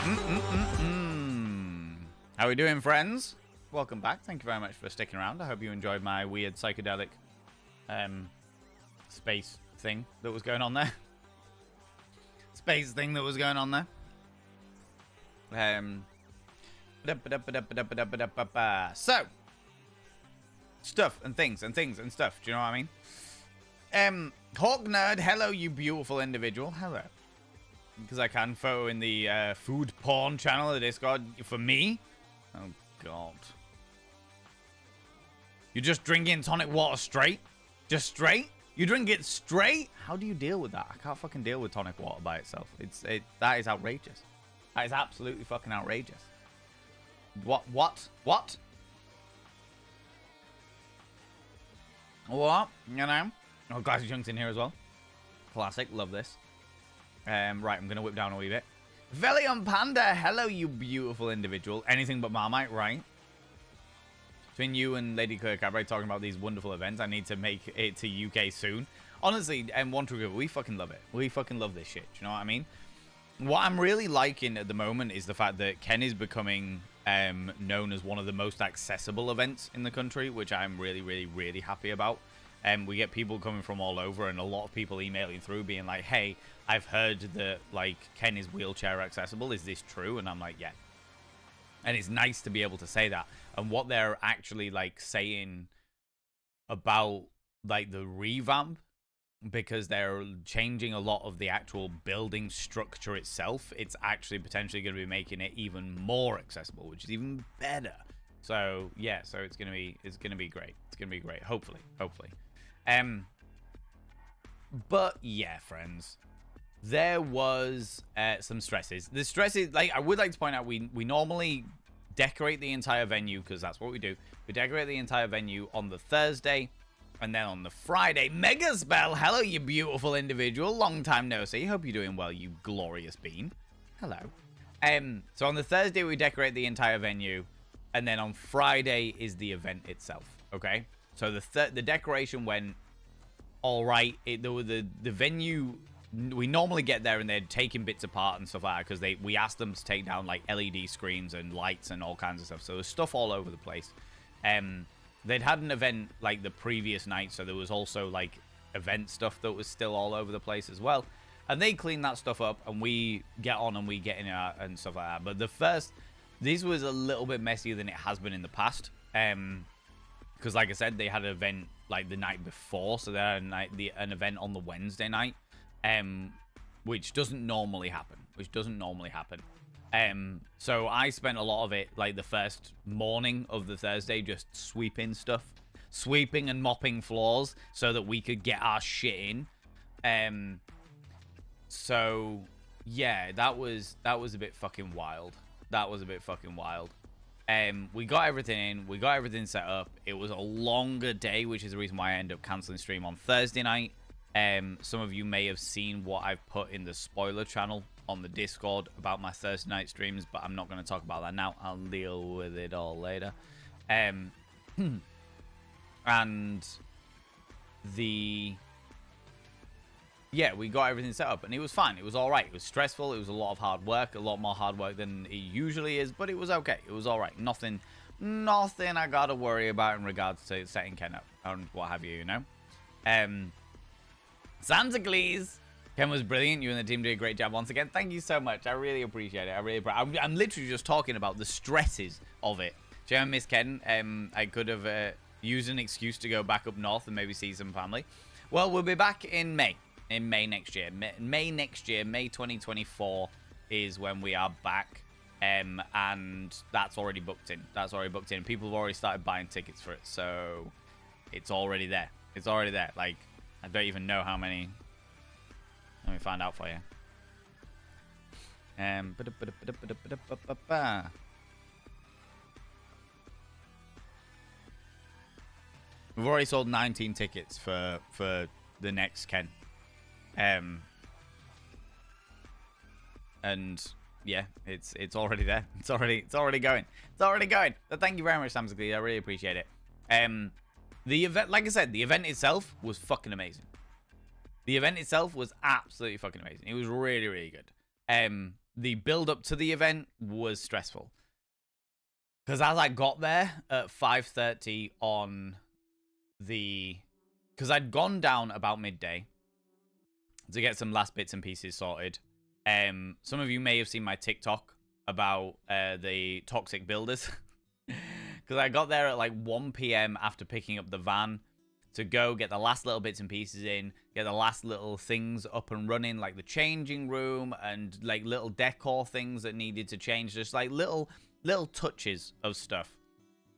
How are we doing, friends? Welcome back. Thank you very much for sticking around. I hope you enjoyed my weird psychedelic space thing that was going on there. Space thing that was going on there. So, stuff and things and things and stuff. Do you know what I mean? Hawk Nerd, hello, you beautiful individual. Hello. Because I can photo in the food porn channel of the Discord for me. Oh, God. You're just drinking tonic water straight? Just straight? You drink it straight? How do you deal with that? I can't fucking deal with tonic water by itself. That is outrageous. That is absolutely fucking outrageous. What? What? You know? Oh, Glassy Chunk's in here as well. Classic. Love this. Right, I'm going to whip down a wee bit. Velion Panda, hello, you beautiful individual. Anything but Marmite, right? Between you and Lady Kirkcaldy talking about these wonderful events, I need to make it to UK soon. Honestly, One True Group, we fucking love it. We fucking love this shit. Do you know what I mean? What I'm really liking at the moment is the fact that Ken is becoming known as one of the most accessible events in the country, which I'm really, really, really happy about. We get people coming from all over, and a lot of people emailing through being like, hey, I've heard that, like, Ken is wheelchair accessible. Is this true? And I'm like, yeah. And it's nice to be able to say that. And what they're actually, like, saying about, like, the revamp, because they're changing a lot of the actual building structure itself, it's actually potentially going to be making it even more accessible, which is even better. So, yeah, so it's going to be great. It's going to be great. Hopefully. But yeah, friends, there was some stresses. The stresses, like, I would like to point out, we normally decorate the entire venue, because that's what we do. We decorate the entire venue on the Thursday, and then on the Friday, Mega Spell, hello, you beautiful individual. Long time no see. Hope you're doing well, you glorious bean. Hello. So on the Thursday, we decorate the entire venue, and then on Friday is the event itself, okay? So the decoration went all right. The venue, we normally get there and they're taking bits apart and stuff like that, because we asked them to take down like LED screens and lights and all kinds of stuff. So there's stuff all over the place. They'd had an event like the previous night, so there was also like event stuff that was still all over the place as well. And they cleaned that stuff up, and we get on and we get in and stuff like that. But this was a little bit messier than it has been in the past. Because like I said, they had an event like the night before, so they had an event on the Wednesday night, which doesn't normally happen. So I spent a lot of it, like the first morning of the Thursday, just sweeping and mopping floors so that we could get our shit in. So yeah, that was a bit fucking wild. We got everything in. We got everything set up. It was a longer day, which is the reason why I ended up canceling stream on Thursday night. Some of you may have seen what I've put in the spoiler channel on the Discord about my Thursday night streams, but I'm not going to talk about that now. I'll deal with it all later. And yeah, we got everything set up, and it was fine. It was all right. It was stressful. It was a lot of hard work, a lot more hard work than it usually is, but it was okay. It was all right. Nothing I got to worry about in regards to setting Ken up and what have you, you know? Santa Cleese, Ken was brilliant. You and the team did a great job once again. Thank you so much. I really appreciate it. I'm literally just talking about the stresses of it. Jim and Miss Ken, I could have used an excuse to go back up north and maybe see some family. Well, we'll be back in May. In May next year. May 2024 is when we are back. And that's already booked in. People have already started buying tickets for it. So it's already there. Like, I don't even know how many. Let me find out for you. We've already sold 19 tickets for the next Ken. And yeah, it's already there. It's already going. So thank you very much, Samsung. I really appreciate it. The event, like I said, the event itself was fucking amazing. The event itself was absolutely fucking amazing. It was really, really good. the build up to the event was stressful. Because as I got there at 5:30 on the... Because I'd gone down about midday to get some last bits and pieces sorted. Some of you may have seen my TikTok about the toxic builders. Because I got there at like 1 p.m. after picking up the van to go get the last little bits and pieces in, get the last little things up and running, like the changing room and like little decor things that needed to change, just like little touches of stuff.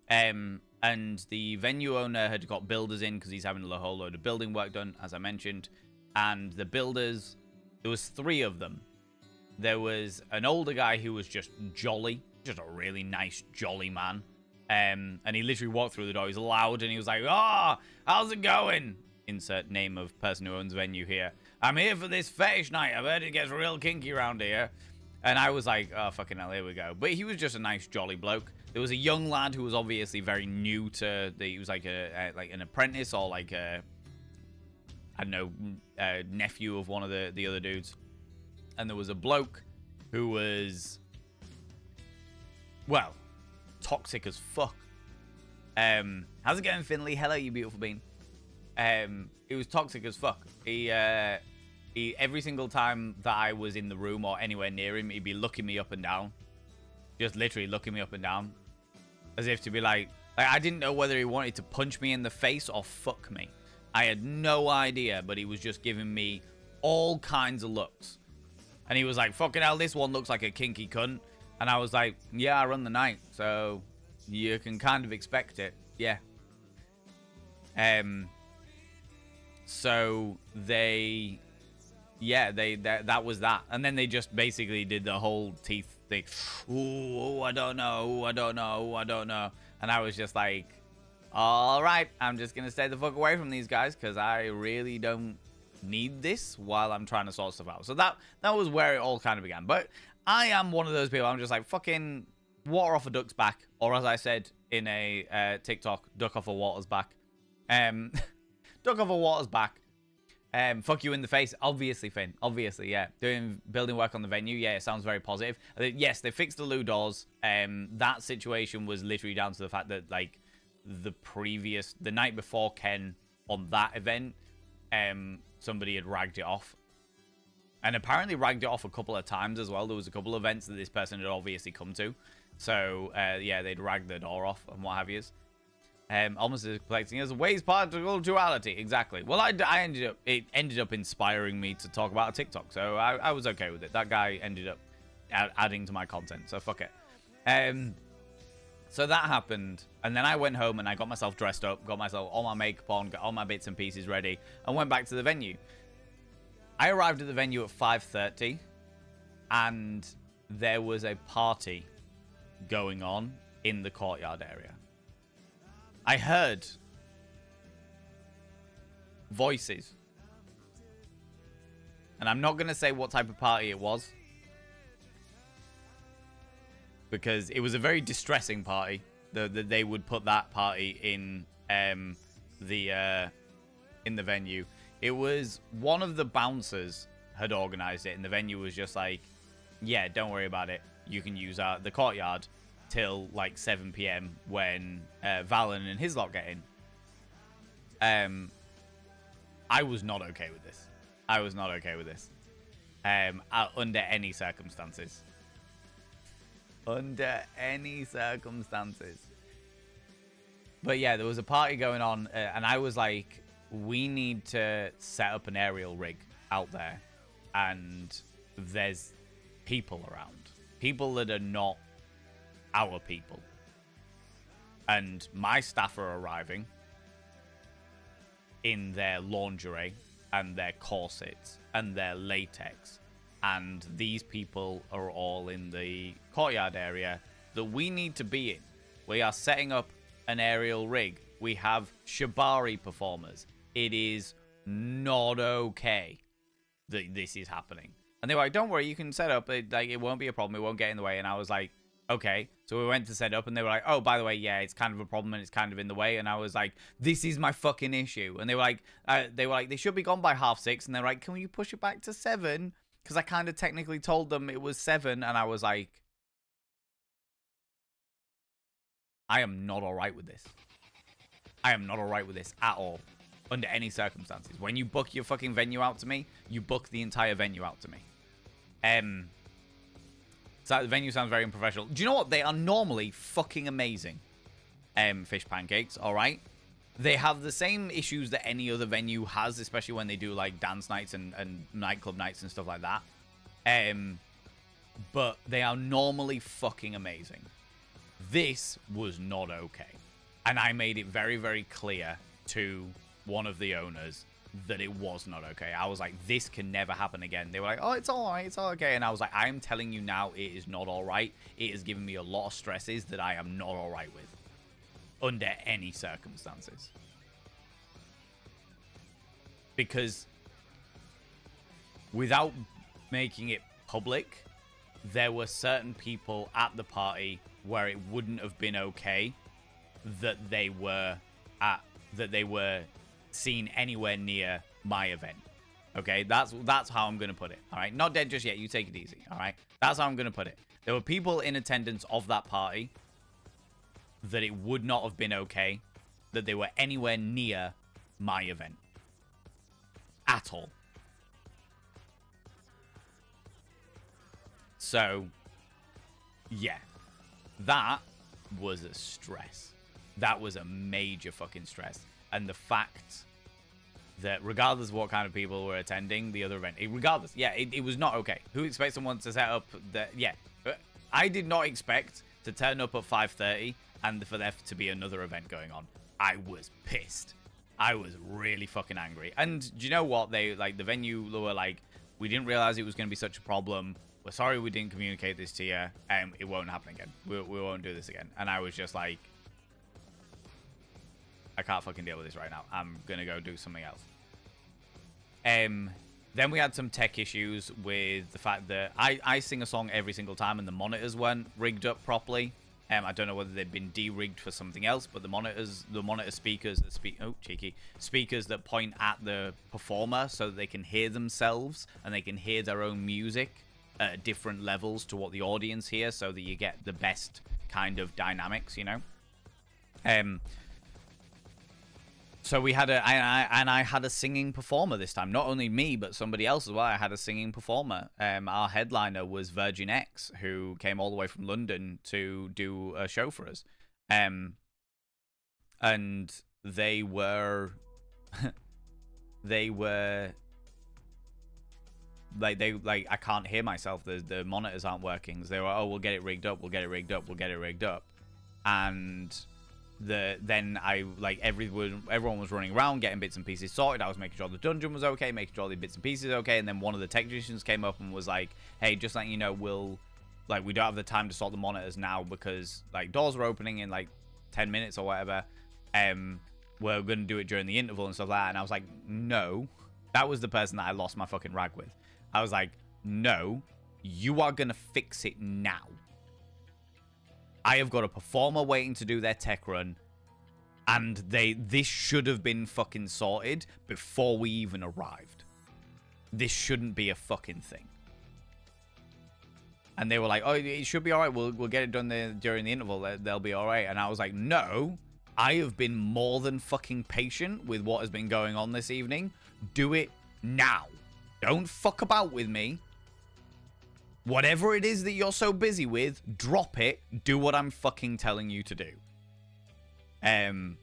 And the venue owner had got builders in because he's having a whole load of building work done, as I mentioned. And the builders, there was 3 of them. There was an older guy who was just jolly, just a really nice, jolly man. And he literally walked through the door. He was loud and he was like, "Oh, how's it going?" Insert name of person who owns venue here. "I'm here for this fetish night. I've heard it gets real kinky around here." And I was like, "Oh, fucking hell, here we go." But he was just a nice, jolly bloke. There was a young lad who was obviously very new to he was like like an apprentice or like I don't know, nephew of one of the other dudes. And there was a bloke who was, well, toxic as fuck. How's it going, Finley? Hello, you beautiful bean. He was toxic as fuck. He every single time that I was in the room or anywhere near him, he'd be looking me up and down. Just literally looking me up and down. As if to be like I didn't know whether he wanted to punch me in the face or fuck me. I had no idea, but he was just giving me all kinds of looks. And he was like, "Fucking hell, this one looks like a kinky cunt." And I was like, "Yeah, I run the night, so you can kind of expect it." Yeah. So that was that. And then they just basically did the whole teeth thing. Ooh, I don't know. And I was just like, all right, I'm just going to stay the fuck away from these guys because I really don't need this while I'm trying to sort stuff out. So that was where it all kind of began. But I am one of those people. I'm just like, fucking water off a duck's back. Or as I said in a TikTok, duck off a water's back. Duck off a water's back. Fuck you in the face. Obviously, Finn. Obviously, yeah. Building work on the venue. Yeah, it sounds very positive. Yes, they fixed the loo doors. That situation was literally down to the fact that, like, the night before Ken on that event, somebody had ragged it off. And apparently ragged it off a couple of times as well. There was a couple of events that this person had obviously come to. So, yeah, they'd ragged the door off and what have you. Almost as collecting as a ways particle duality. Exactly. Well, it ended up inspiring me to talk about a TikTok. So I was okay with it. That guy ended up adding to my content. So fuck it. So that happened. And then I went home and I got myself dressed up, got myself all my makeup on, got all my bits and pieces ready, and went back to the venue. I arrived at the venue at 5:30, and there was a party going on in the courtyard area. I heard voices. And I'm not going to say what type of party it was, because it was a very distressing party. They would put that party in the venue. It was one of the bouncers had organized it, and the venue was just like, "Yeah, don't worry about it. You can use the courtyard till like 7 p.m. when Valen and his lot get in." I was not okay with this. I was not okay with this. Under any circumstances. Under any circumstances. But yeah, there was a party going on, and I was like, we need to set up an aerial rig out there, and there's people around. People that are not our people. And my staff are arriving in their lingerie and their corsets and their latex. And these people are all in the courtyard area that we need to be in. We are setting up an aerial rig. We have shibari performers. It is not okay that this is happening. And they were like, don't worry, you can set up. It won't be a problem. It won't get in the way. And I was like, okay. So we went to set up, and they were like, oh, by the way, yeah, it's kind of a problem, and it's kind of in the way. And I was like, this is my fucking issue. And they were like, they should be gone by 6:30. And they're like, can you push it back to 7? Because I kind of technically told them it was 7, and I was like, I am not all right with this. I am not all right with this at all, under any circumstances. When you book your fucking venue out to me, you book the entire venue out to me. So the venue sounds very unprofessional. Do you know what? They are normally fucking amazing. Fish pancakes, all right? They have the same issues that any other venue has, especially when they do like dance nights and nightclub nights and stuff like that. But they are normally fucking amazing. This was not okay. And I made it very, very clear to one of the owners that it was not okay. I was like, this can never happen again. They were like, oh, it's all right, it's all okay. And I was like, I am telling you now, it is not all right. It has given me a lot of stresses that I am not all right with, under any circumstances. Because without making it public, there were certain people at the party where it wouldn't have been okay that they were seen anywhere near my event. Okay, that's how I'm gonna put it. All right, not dead just yet. You take it easy. All right, that's how I'm gonna put it. There were people in attendance of that party that it would not have been okay that they were anywhere near my event at all. So, yeah, that was a stress. That was a major fucking stress. And the fact that regardless of what kind of people were attending the other event, regardless, yeah, it was not okay. Who expects someone to set up the, yeah. I did not expect to turn up at 5:30 and for there to be another event going on. I was pissed. I was really fucking angry. And do you know what? They, like, the venue were like, we didn't realize it was going to be such a problem. We're sorry we didn't communicate this to you. It won't happen again. We won't do this again. And I was just like, I can't fucking deal with this right now. I'm going to go do something else. Then we had some tech issues with the fact that I sing a song every single time and the monitors weren't rigged up properly. I don't know whether they've been de-rigged for something else, but the monitor speakers that speakers that point at the performer so that they can hear themselves and they can hear their own music at different levels to what the audience hears, so that you get the best kind of dynamics, you know. So we had I had a singing performer this time. Not only me, but somebody else as well. I had a singing performer. Our headliner was Virgin X, who came all the way from London to do a show for us. And they were, like I can't hear myself. The monitors aren't working. So they were, oh, we'll get it rigged up. We'll get it rigged up. We'll get it rigged up. And then I, like, everyone was running around getting bits and pieces sorted. I was making sure the dungeon was okay, making sure the bits and pieces okay, and then one of the technicians came up and was like, hey, just letting you know, we don't have the time to sort the monitors now because, like, doors are opening in like 10 minutes or whatever. We're gonna do it during the interval and stuff like that. And I was like, no. That was the person that I lost my fucking rag with. I was like, no, you are gonna fix it now. I have got a performer waiting to do their tech run, and this should have been fucking sorted before we even arrived. This shouldn't be a fucking thing. And they were like, oh, it should be all right. We'll get it done during the interval. They'll be all right. And I was like, no, I have been more than fucking patient with what has been going on this evening. Do it now. Don't fuck about with me. Whatever it is that you're so busy with, drop it. Do what I'm fucking telling you to do. And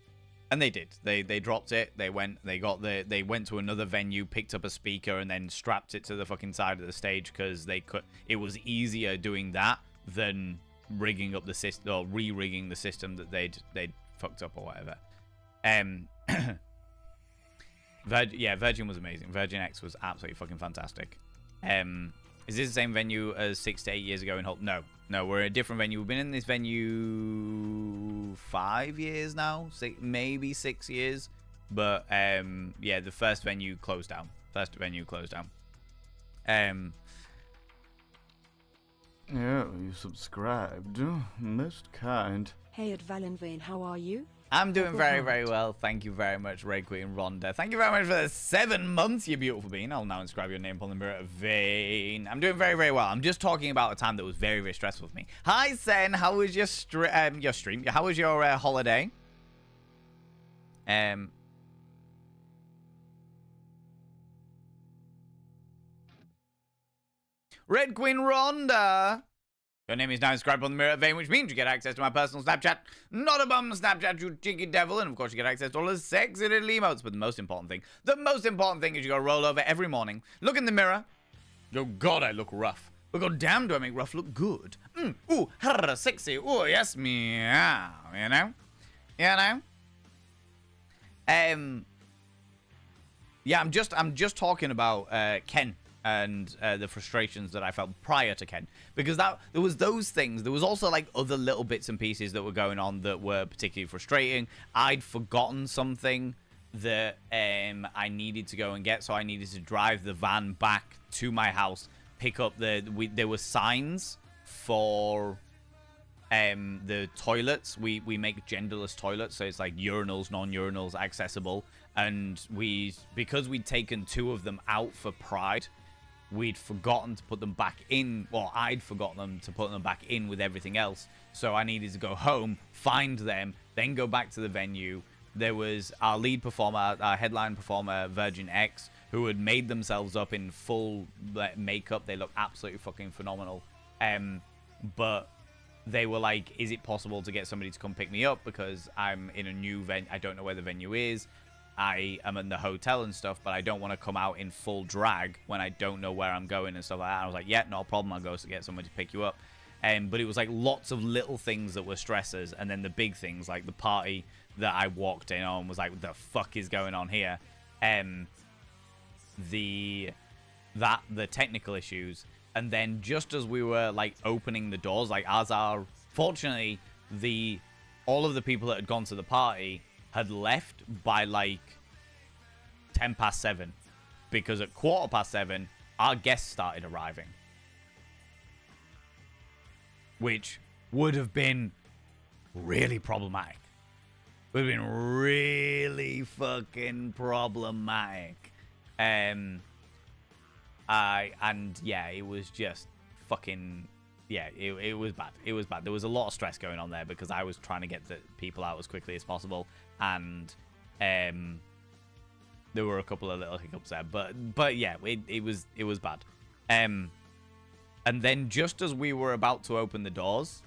they did. They dropped it. They went to another venue, picked up a speaker, and then strapped it to the fucking side of the stage because it was easier doing that than rigging up the system or re-rigging the system that they'd fucked up or whatever. Virgin was amazing. Virgin X was absolutely fucking fantastic. Is this the same venue as 6 to 8 years ago in Hull? No, we're in a different venue. We've been in this venue 5 years now, maybe 6 years. But yeah, the first venue closed down. Yeah, you subscribed. Most kind. Hey at Valenvane, how are you? I'm doing very, very well. Thank you very much, Ray Queen Rhonda. Thank you very much for the 7 months, you beautiful being. I'll now inscribe your name upon the mirror vein. I'm doing very, very well. I'm just talking about a time that was very, very stressful for me. Hi, Sen. How was your stream? How was your holiday? Red Queen Rhonda. Your name is now inscribed on the mirror vein, which means you get access to my personal Snapchat. Not a bum Snapchat, you cheeky devil. And of course, you get access to all the sexy little emotes. But the most important thing is you gotta roll over every morning, look in the mirror, go, God, I look rough. But god damn, do I make rough look good? Ooh, sexy. Ooh, yes, meow. You know? Yeah, I'm just talking about Ken and the frustrations that I felt prior to Ken, because there was those things. There was also like other little bits and pieces that were going on that were particularly frustrating. I'd forgotten something that I needed to go and get, so I needed to drive the van back to my house, pick up there were signs for the toilets. We make genderless toilets, so it's like urinals, non-urinals, accessible. And because we'd taken 2 of them out for Pride, we'd forgotten to put them back in. Well, I'd forgotten them to put them back in with everything else. So I needed to go home, find them, then go back to the venue. There was our lead performer, our headline performer, Virgin X, who had made themselves up in full makeup. They look absolutely fucking phenomenal. But they were like, is it possible to get somebody to come pick me up? Because I'm in a new venue. I don't know where the venue is. I am in the hotel and stuff, but I don't want to come out in full drag when I don't know where I'm going and stuff like that. I was like, yeah, no problem. I'll go to get somebody to pick you up. But it was like lots of little things that were stressors. And then the big things, like the party that I walked in on was like, what the fuck is going on here? The technical issues. And then just as we were like opening the doors, like fortunately, all of the people that had gone to the party had left by like 7:10, because at 7:15 our guests started arriving, which would have been really problematic. Would have been really fucking problematic. And yeah, it was just fucking, yeah, it was bad. It was bad. There was a lot of stress going on there because I was trying to get the people out as quickly as possible, and there were a couple of little hiccups there. But yeah, it was bad. And then just as we were about to open the doors,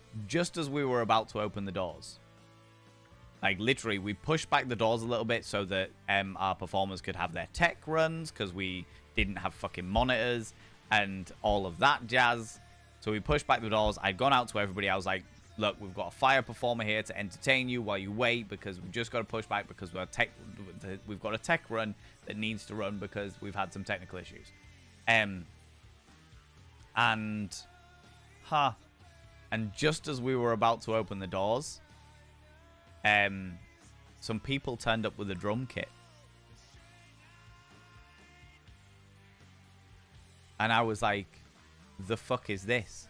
like literally, we pushed back the doors a little bit so that our performers could have their tech runs, because we didn't have fucking monitors and all of that jazz. So we pushed back the doors. I'd gone out to everybody. I was like, look, we've got a fire performer here to entertain you while you wait, because we've just got to push back because we've got a tech run that needs to run because we've had some technical issues. And just as we were about to open the doors, some people turned up with a drum kit. And I was like, the fuck is this?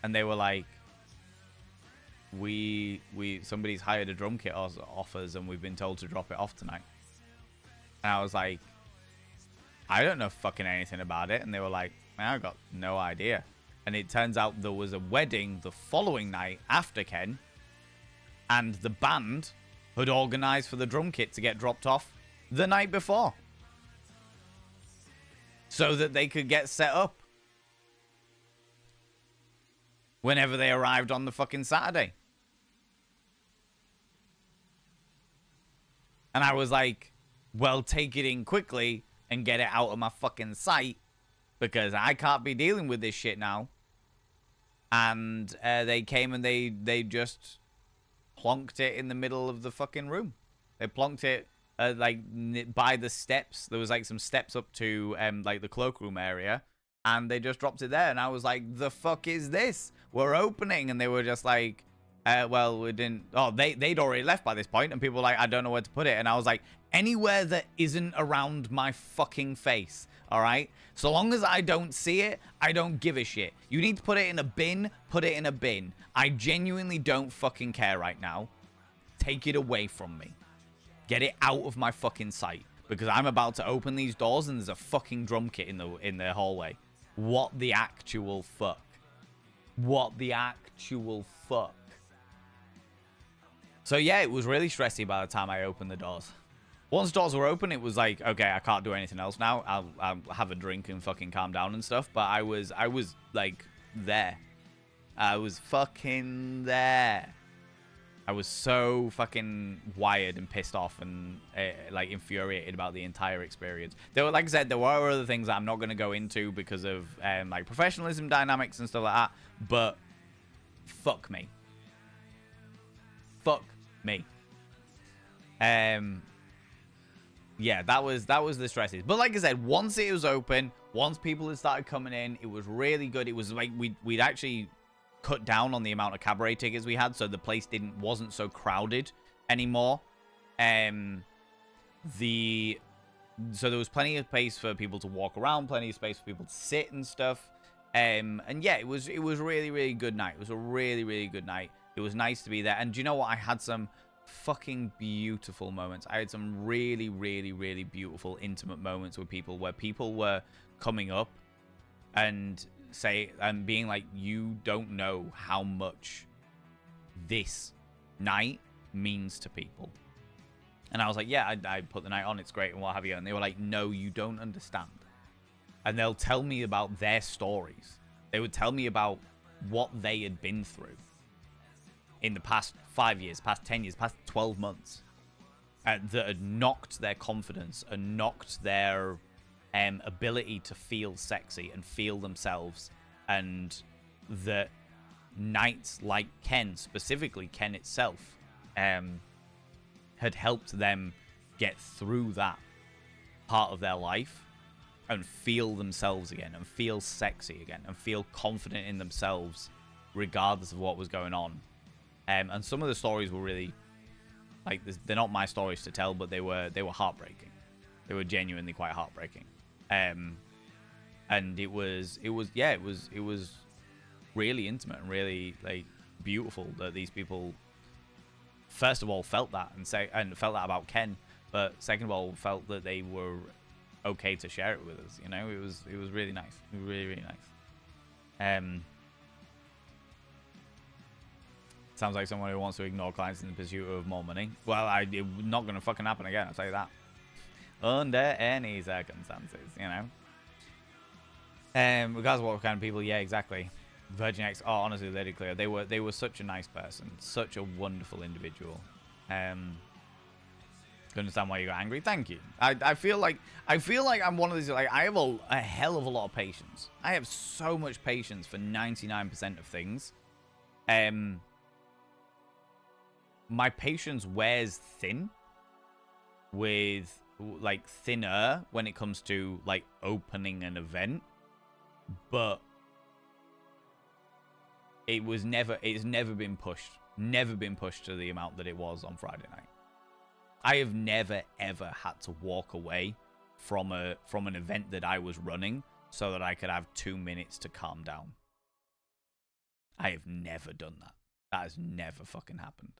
And they were like, somebody's hired a drum kit off us, and we've been told to drop it off tonight. And I was like, I don't know fucking anything about it. And they were like, I got no idea. And it turns out there was a wedding the following night after Ken, and the band had organized for the drum kit to get dropped off the night before, so that they could get set up whenever they arrived on the fucking Saturday. And I was like, well, take it in quickly and get it out of my fucking sight, because I can't be dealing with this shit now. And they came and they just plonked it in the middle of the fucking room. They plonked it like by the steps. There was like some steps up to like the cloakroom area, and they just dropped it there. And I was like, the fuck is this? We're opening. And they were just like, well, we didn't. Oh, they'd already left by this point, and people were like, I don't know where to put it. And I was like, anywhere that isn't around my fucking face. All right, so long as I don't see it, I don't give a shit. You need to put it in a bin, put it in a bin. I genuinely don't fucking care right now. take it away from me. Get it out of my fucking sight. Because I'm about to open these doors and there's a fucking drum kit in the hallway. What the actual fuck? What the actual fuck? So yeah, it was really stressy by the time I opened the doors. Once doors were open, it was like, okay, I can't do anything else now. I'll have a drink and fucking calm down and stuff. But I was like there. I was fucking there. I was so fucking wired and pissed off and like infuriated about the entire experience. There were, like I said, there were other things that I'm not going to go into because of like professionalism dynamics and stuff like that. But fuck me. Fuck me. Yeah, that was the stresses. But like I said, once it was open, once people had started coming in, it was really good. It was like we'd actually cut down on the amount of cabaret tickets we had, so the place wasn't so crowded anymore. So there was plenty of space for people to walk around, plenty of space for people to sit and stuff. And yeah, it was really, really good night. It was a really, really good night. It was nice to be there. And do you know what? I had some fucking beautiful moments. I had some really, really, really beautiful, intimate moments with people where people were coming up and being like, you don't know how much this night means to people. And I was like, yeah, I put the night on, it's great and what have you. And they were like, no, you don't understand. And they'll tell me about their stories. They would tell me about what they had been through in the past 5 years, past 10 years, past 12 months, that had knocked their confidence and knocked their ability to feel sexy and feel themselves. And that nights like Ken, specifically Ken itself, had helped them get through that part of their life and feel themselves again and feel sexy again and feel confident in themselves regardless of what was going on. And some of the stories were really, like, they're not my stories to tell, but they were heartbreaking. They were genuinely quite heartbreaking. And it was really intimate and really, like, beautiful that these people first of all felt that and felt that about Ken, but second of all felt that they were okay to share it with us. You know, it was really nice, really, really nice. Sounds like someone who wants to ignore clients in the pursuit of more money. Well, it's not going to fucking happen again, I'll tell you that. Under any circumstances, you know. Regardless of what kind of people, yeah, exactly. Virgin X, oh, honestly, they did clear. They were such a nice person, such a wonderful individual. Can understand why you got angry. Thank you. I feel like I'm one of these, like, I have a hell of a lot of patience. I have so much patience for 99% of things. My patience wears thin with, like, thinner when it comes to, like, opening an event, but it's never been pushed to the amount that it was on Friday night. I have never ever had to walk away from an event that I was running so that I could have 2 minutes to calm down. I have never done that. That has never fucking happened.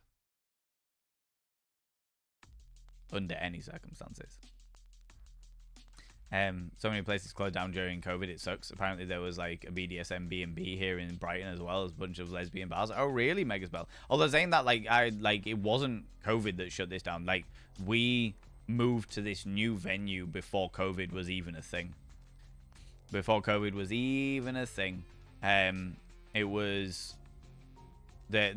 Under any circumstances. So many places closed down during COVID. It sucks. Apparently there was like a BDSM B&B here in Brighton as well as a bunch of lesbian bars. Oh really, Megaspell? Although saying that, like, it wasn't COVID that shut this down. Like, we moved to this new venue before COVID was even a thing. Before COVID was even a thing. It was the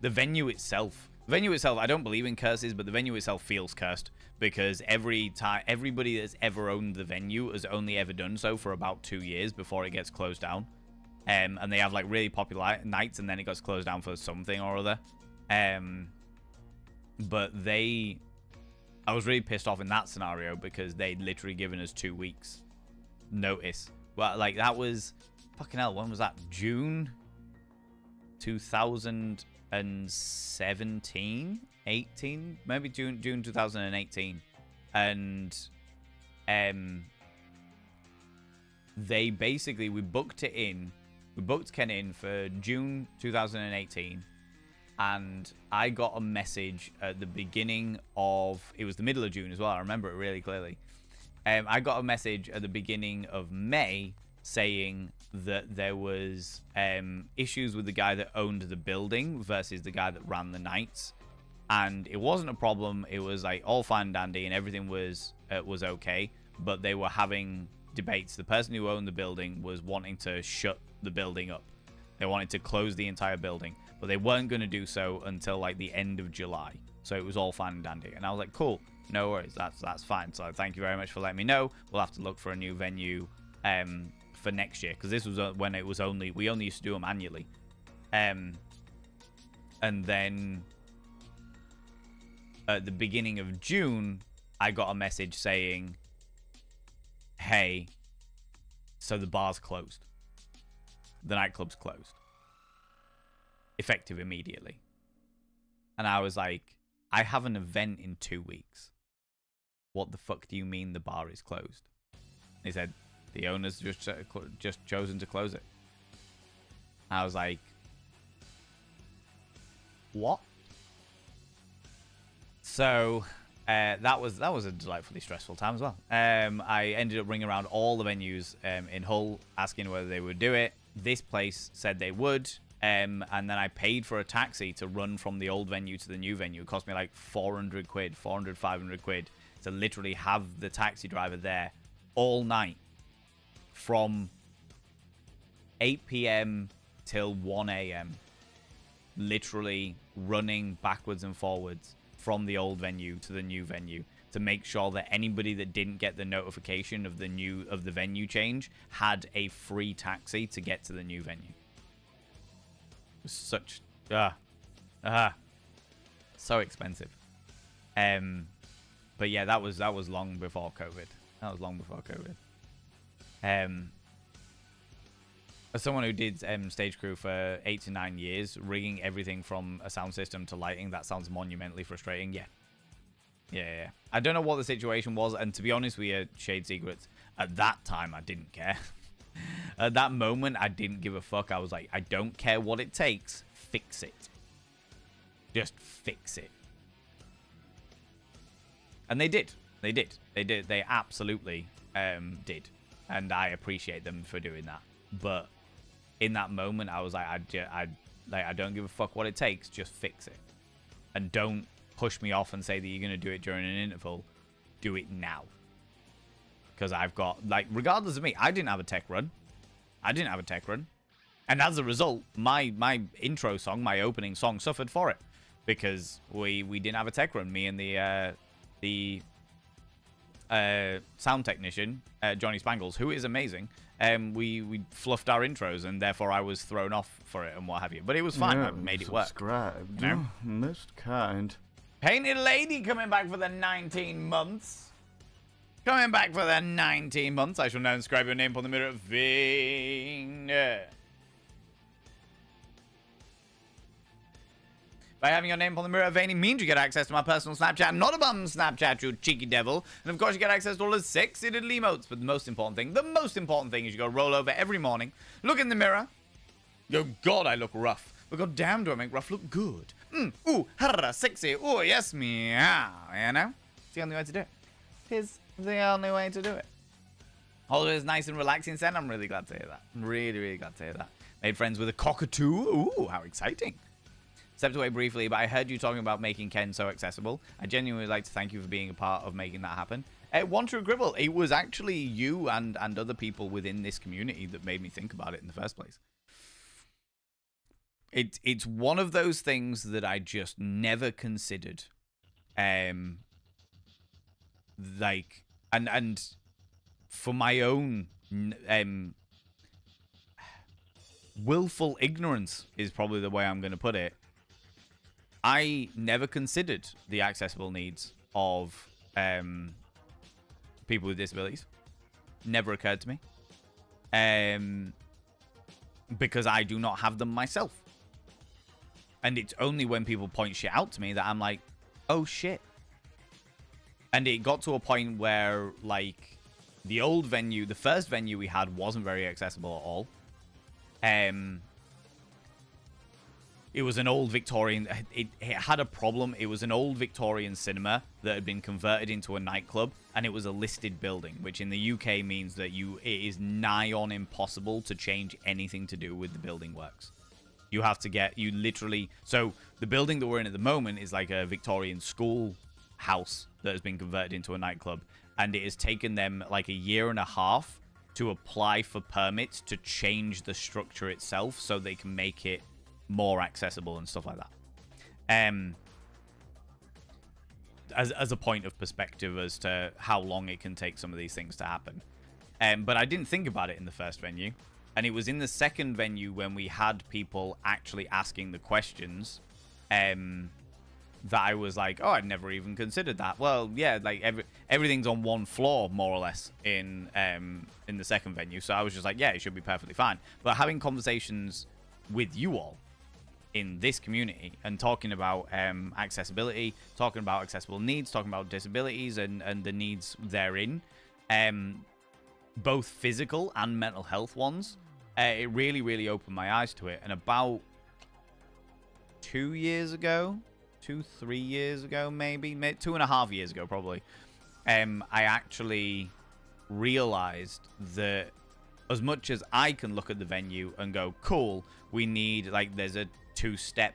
venue itself. Venue itself, I don't believe in curses, but the venue itself feels cursed because everybody that's ever owned the venue has only ever done so for about 2 years before it gets closed down. And they have, like, really popular nights and then it gets closed down for something or other. But I was really pissed off in that scenario because they'd literally given us 2 weeks notice. Well, like, that was, fucking hell, when was that? June 2017, 18, maybe June 2018, and they basically, we booked Ken in for June 2018, and I got a message at the beginning of, it was the middle of June as well, I remember it really clearly. I got a message at the beginning of May saying that there was issues with the guy that owned the building versus the guy that ran the nights, and it wasn't a problem. It was like all fine and dandy and everything was okay, but they were having debates. The person who owned the building was wanting to shut the building up. They wanted to close the entire building, but they weren't going to do so until like the end of July. So it was all fine and dandy. And I was like, cool, no worries, that's fine. So thank you very much for letting me know. We'll have to look for a new venue for next year, because this was when it was we only used to do them annually. And then at the beginning of June, I got a message saying, hey, so the bar's closed. The nightclub's closed. Effective immediately. And I was like, I have an event in 2 weeks. What the fuck do you mean the bar is closed? He said, the owner's just chosen to close it. I was like, what? So that was a delightfully stressful time as well. I ended up ringing around all the venues in Hull, asking whether they would do it. This place said they would, and then I paid for a taxi to run from the old venue to the new venue. It cost me like 400 quid, 500 quid to literally have the taxi driver there all night from 8 p.m. till 1 a.m. Literally running backwards and forwards from the old venue to the new venue to make sure that anybody that didn't get the notification of the venue change had a free taxi to get to the new venue. It was such so expensive. But yeah, that was long before COVID. As someone who did stage crew for 8 to 9 years, rigging everything from a sound system to lighting, that sounds monumentally frustrating. Yeah. I don't know what the situation was, and to be honest with you, Shade Secrets, at that time, I didn't care. At that moment, I didn't give a fuck. I was like, I don't care what it takes. Fix it. Just fix it. And they did. They absolutely did. And I appreciate them for doing that. But in that moment, I was like, I don't give a fuck what it takes. Just fix it. And don't push me off and say that you're going to do it during an interval. Do it now. Because I've got, like, regardless of me, I didn't have a tech run. And as a result, my intro song, my opening song, suffered for it. Because we didn't have a tech run. Me and the sound technician, Johnny Spangles, who is amazing, we fluffed our intros, and therefore I was thrown off for it and what have you. But it was fine. I made it work. Subscribed. You know? Most kind. Painted Lady coming back for the 19 months. Coming back for the 19 months. I shall now inscribe your name upon the mirror of Vane. By having your name upon the mirror of Vane means you get access to my personal Snapchat, not a bum Snapchat, you cheeky devil. And of course you get access to all the sexy little emotes. But the most important thing is you go roll over every morning, look in the mirror, go, God, I look rough. But god damn, do I make rough look good. Ooh, harra, sexy, ooh, yes, meow, you know? It's the only way to do it. It's the only way to do it. Although it's nice and relaxing then, I'm really glad to hear that. I'm really, really glad to hear that. Made friends with a cockatoo. Ooh, how exciting. Stepped away briefly, but I heard you talking about making Ken so accessible. I genuinely like to thank you for being a part of making that happen. One True Gribble, it was actually you and other people within this community that made me think about it in the first place. It's one of those things that I just never considered. Like, and for my own willful ignorance is probably the way I'm going to put it. I never considered the accessible needs of people with disabilities. Never occurred to me. Because I do not have them myself. And it's only when people point shit out to me that I'm like, oh shit. And it got to a point where, like, the old venue, the first venue we had wasn't very accessible at all. It was an old Victorian. It had a problem. It was an old Victorian cinema that had been converted into a nightclub, and it was a listed building, which in the UK means that it is nigh on impossible to change anything to do with the building works. You have to you literally. So the building that we're in at the moment is like a Victorian school house that has been converted into a nightclub, and it has taken them like a year and a half to apply for permits to change the structure itself so they can make it more accessible and stuff like that. As a point of perspective as to how long it can take some of these things to happen. But I didn't think about it in the first venue. And it was in the second venue when we had people actually asking the questions that I was like, oh, I'd never even considered that. Well, yeah, like everything's on one floor, more or less, in the second venue. So I was just like, yeah, it should be perfectly fine. But having conversations with you all in this community and talking about accessibility, talking about accessible needs, talking about disabilities and the needs therein, both physical and mental health ones, it really, really opened my eyes to it. And about 2 years ago, 3 years ago, maybe 2.5 years ago, probably, I actually realized that as much as I can look at the venue and go, cool, we need, like, there's a 2-step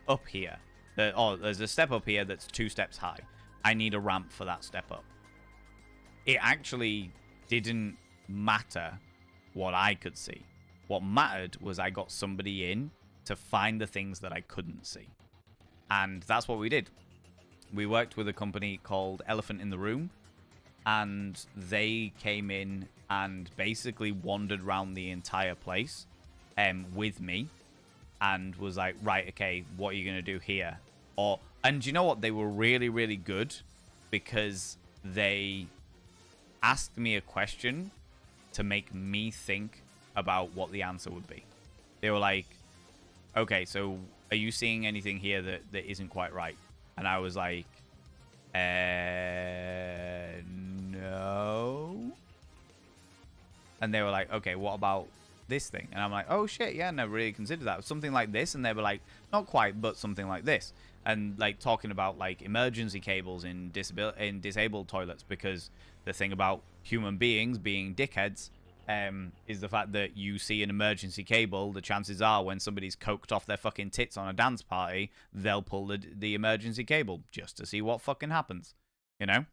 up here. There's a step up here that's 2 steps high. I need a ramp for that step up. It actually didn't matter what I could see. What mattered was I got somebody in to find the things that I couldn't see. And that's what we did. We worked with a company called Elephant in the Room, and they came in and basically wandered around the entire place with me and was like, right, okay, what are you going to do here? And you know what? They were really, really good because they asked me a question to make me think about what the answer would be. They were like, okay, so are you seeing anything here that isn't quite right? And I was like, no. And they were like, okay, what about this thing? And I'm like, oh shit, yeah, never really considered that. Something like this. And they were like, not quite, but something like this. And like talking about like emergency cables in disabled toilets, because the thing about human beings being dickheads is the fact that you see an emergency cable, the chances are when somebody's coked off their fucking tits on a dance party, they'll pull the emergency cable just to see what fucking happens, you know?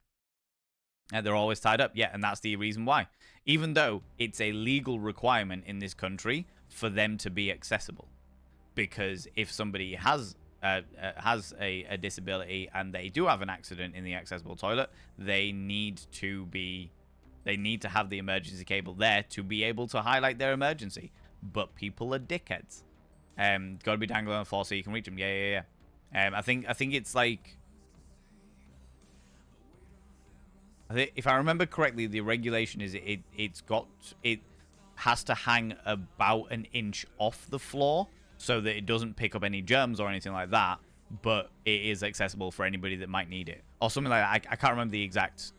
And they're always tied up. Yeah, and that's the reason why. Even though it's a legal requirement in this country for them to be accessible. Because if somebody has a disability and they do have an accident in the accessible toilet, they need to have the emergency cable there to be able to highlight their emergency. But people are dickheads. Gotta be dangling on the floor so you can reach them. Yeah. I think it's like, if I remember correctly, the regulation is it has to hang about an inch off the floor so that it doesn't pick up any germs or anything like that, but it is accessible for anybody that might need it. Or something like that. I can't remember the exact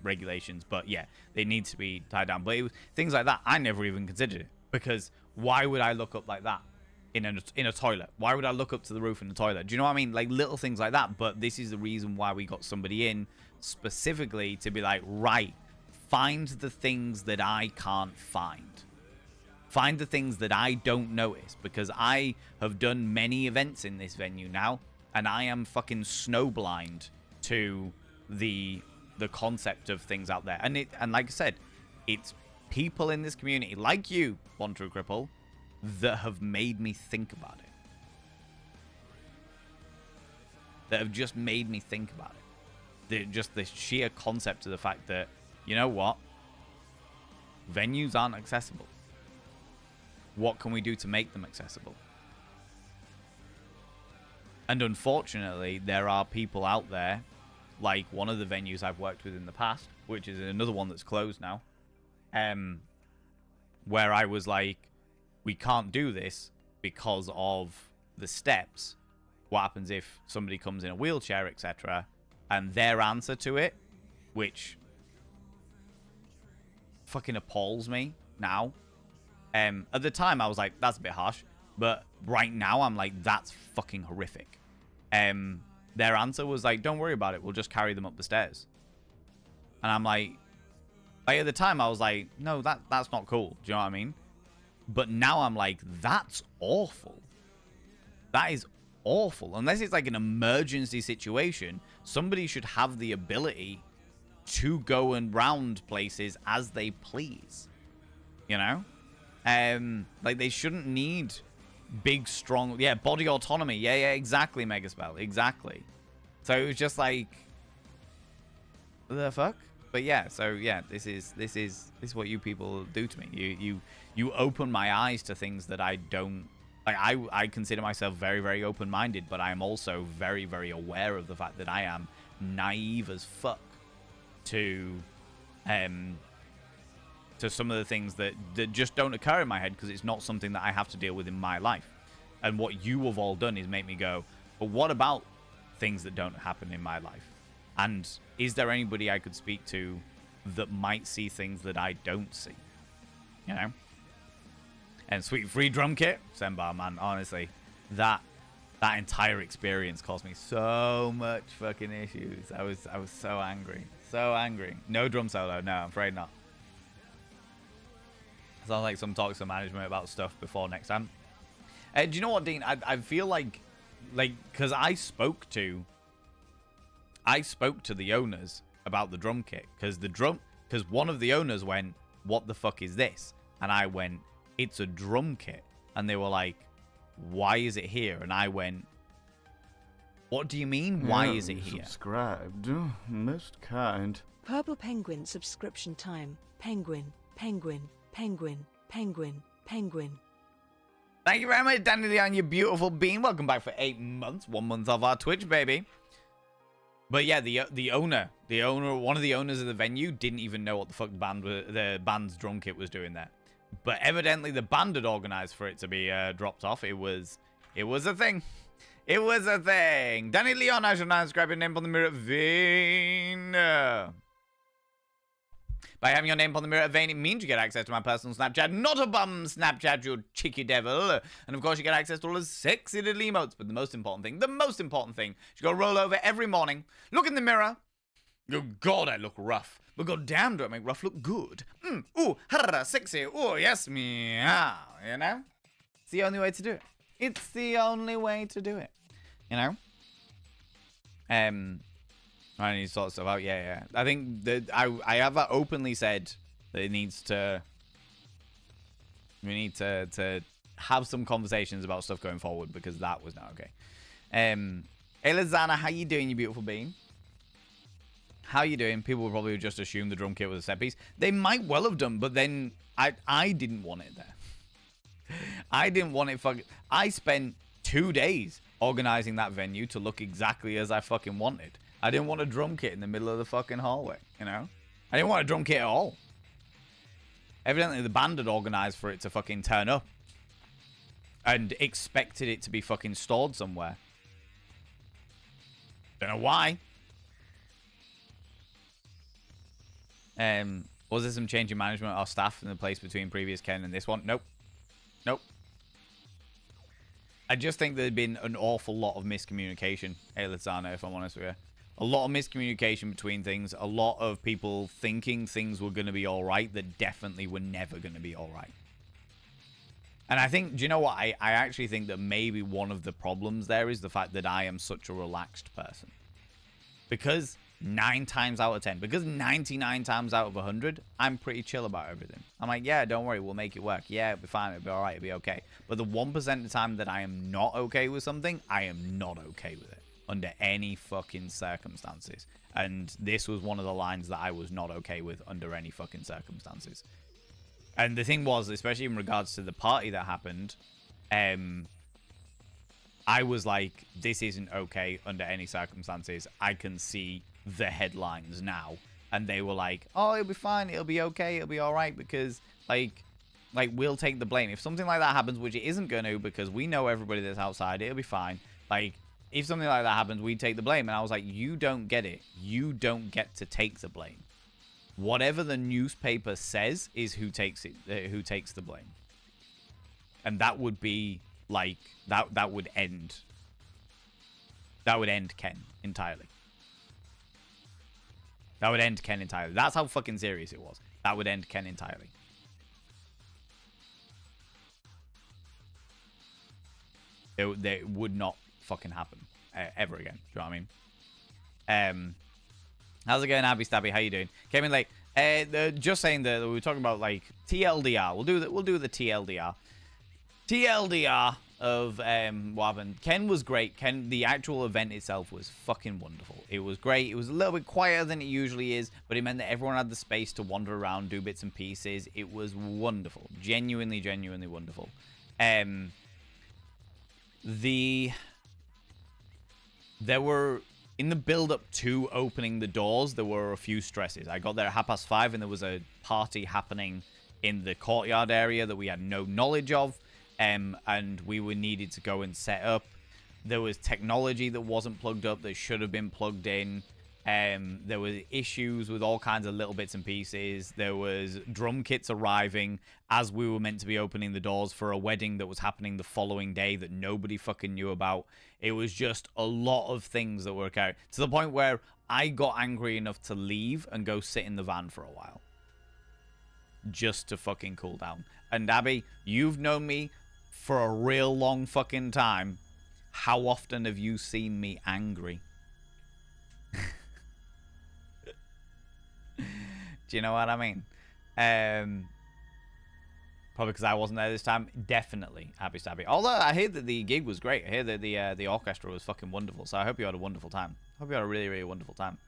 regulations, but yeah, they need to be tied down. But things like that, I never even considered it. Because why would I look up like that in a toilet? Why would I look up to the roof in the toilet? Do you know what I mean? Like little things like that. But this is the reason why we got somebody in specifically to be like, right, find the things that I can't find. Find the things that I don't notice, because I have done many events in this venue now, and I am fucking snowblind to the concept of things out there. And like I said, it's people in this community, like you, Born True Cripple, that have made me think about it. That have just made me think about it. Just the sheer concept of the fact that, you know what? Venues aren't accessible. What can we do to make them accessible? And unfortunately, there are people out there, like one of the venues I've worked with in the past, which is another one that's closed now, where I was like, we can't do this because of the steps. What happens if somebody comes in a wheelchair, etc., and their answer to it, which fucking appalls me now. At the time, I was like, that's a bit harsh. But right now, I'm like, that's fucking horrific. Their answer was like, don't worry about it. We'll just carry them up the stairs. And I'm like at the time, I was like, no, that's not cool. Do you know what I mean? But now I'm like, that's awful. That is awful. Unless it's like an emergency situation, somebody should have the ability to go and round places as they please. You know? Like, they shouldn't need big, strong... Yeah, body autonomy. Yeah, exactly, Megaspell. Exactly. So it was just like... the fuck? But yeah, so yeah, this is what you people do to me. You open my eyes to things that I don't... Like, I consider myself very, very open-minded, but I am also very, very aware of the fact that I am naive as fuck to some of the things that just don't occur in my head because it's not something that I have to deal with in my life. And what you have all done is make me go, but what about things that don't happen in my life? And is there anybody I could speak to that might see things that I don't see? You know? And sweet free drum kit, Sembar, man, honestly, that entire experience caused me so much fucking issues. I was so angry. So angry. No drum solo, no, I'm afraid not. Sounds like some talks to management about stuff before next time. Do you know what, Dean? I feel like, because I spoke to the owners about the drum kit, because one of the owners went, "What the fuck is this?" And I went, "It's a drum kit." And they were like, "Why is it here?" And I went, "What do you mean? Why is it here?" Subscribed, most kind. Purple Penguin subscription time. Penguin, penguin, penguin, penguin, penguin. Thank you very much, Danny Leon, you beautiful bean. Welcome back for 8 months. 1 month of our Twitch, baby. But yeah, the owner, one of the owners of the venue didn't even know what the fuck the band's drum kit was doing there. But evidently the band had organized for it to be dropped off. It was a thing. It was a thing. Danny Leon, I should not subscribe your name on the mirror vein. By having your name on the mirror vein, it means you get access to my personal Snapchat. Not a bum Snapchat, you cheeky devil. And of course, you get access to all the sexy little emotes. But the most important thing, you go roll over every morning, look in the mirror. Oh, God, I look rough. But goddamn, do I make rough look good. Ooh, harra, sexy. Ooh, yes, meow. You know? It's the only way to do it. It's the only way to do it. You know? I need to sort stuff out. Yeah. I think that I have openly said that we need to have some conversations about stuff going forward because that was not okay. Hey, Lazana, how you doing, you beautiful being? How you doing? People will probably just assume the drum kit was a set piece. They might well have done, but then I didn't want it there. I didn't want it. I spent 2 days organizing that venue to look exactly as I fucking wanted. I didn't want a drum kit in the middle of the fucking hallway, you know? I didn't want a drum kit at all. Evidently, the band had organized for it to fucking turn up. And expected it to be fucking stored somewhere. Don't know why. Was there some change in management or staff in the place between previous Ken and this one? Nope. I just think there'd been an awful lot of miscommunication, Elizana, if I'm honest with you. A lot of miscommunication between things. A lot of people thinking things were going to be all right that definitely were never going to be all right. And I think, do you know what? I actually think that maybe one of the problems there is the fact that I am such a relaxed person. Because 9 times out of 10, because 99 times out of 100, I'm pretty chill about everything. I'm like, yeah, don't worry, we'll make it work. Yeah, it'll be fine, it'll be all right, it'll be okay. But the 1% of the time that I am not okay with something, I am not okay with it. Under any fucking circumstances. And this was one of the lines that I was not okay with under any fucking circumstances. And the thing was, especially in regards to the party that happened, I was like, this isn't okay under any circumstances. I can see the headlines now. And they were like, oh, it'll be fine, it'll be okay, it'll be alright, because, like, we'll take the blame. If something like that happens, which it isn't going to, because we know everybody that's outside, it'll be fine. Like, if something like that happens, we take the blame. And I was like, you don't get it. You don't get to take the blame. Whatever the newspaper says is who takes it, who takes the blame. And that would be like, that would end. That would end Ken entirely. That would end Ken entirely. That's how fucking serious it was. That would end Ken entirely. It would not fucking happen ever again. Do you know what I mean? How's it going, Abby Stabby? How you doing? Came in late. Just saying that we were talking about like TLDR. We'll do the TLDR. TLDR of what happened. Ken was great. Ken, the actual event itself was fucking wonderful. It was great. It was a little bit quieter than it usually is, but it meant that everyone had the space to wander around, do bits and pieces. It was wonderful. Genuinely, genuinely wonderful. There were, in the build-up to opening the doors, there were a few stresses. I got there at 5:30, and there was a party happening in the courtyard area that we had no knowledge of, and we were needed to go and set up. There was technology that wasn't plugged up that should have been plugged in. There were issues with all kinds of little bits and pieces. There was drum kits arriving as we were meant to be opening the doors for a wedding that was happening the following day that nobody fucking knew about. It was just a lot of things that were occurring to the point where I got angry enough to leave and go sit in the van for a while just to fucking cool down. And Abby, you've known me for a real long fucking time. How often have you seen me angry? Do you know what I mean? Probably because I wasn't there this time. Definitely Abby Stabby. Although I hear that the gig was great. I hear that the orchestra was fucking wonderful. So I hope you had a wonderful time. Hope you had a really, really wonderful time.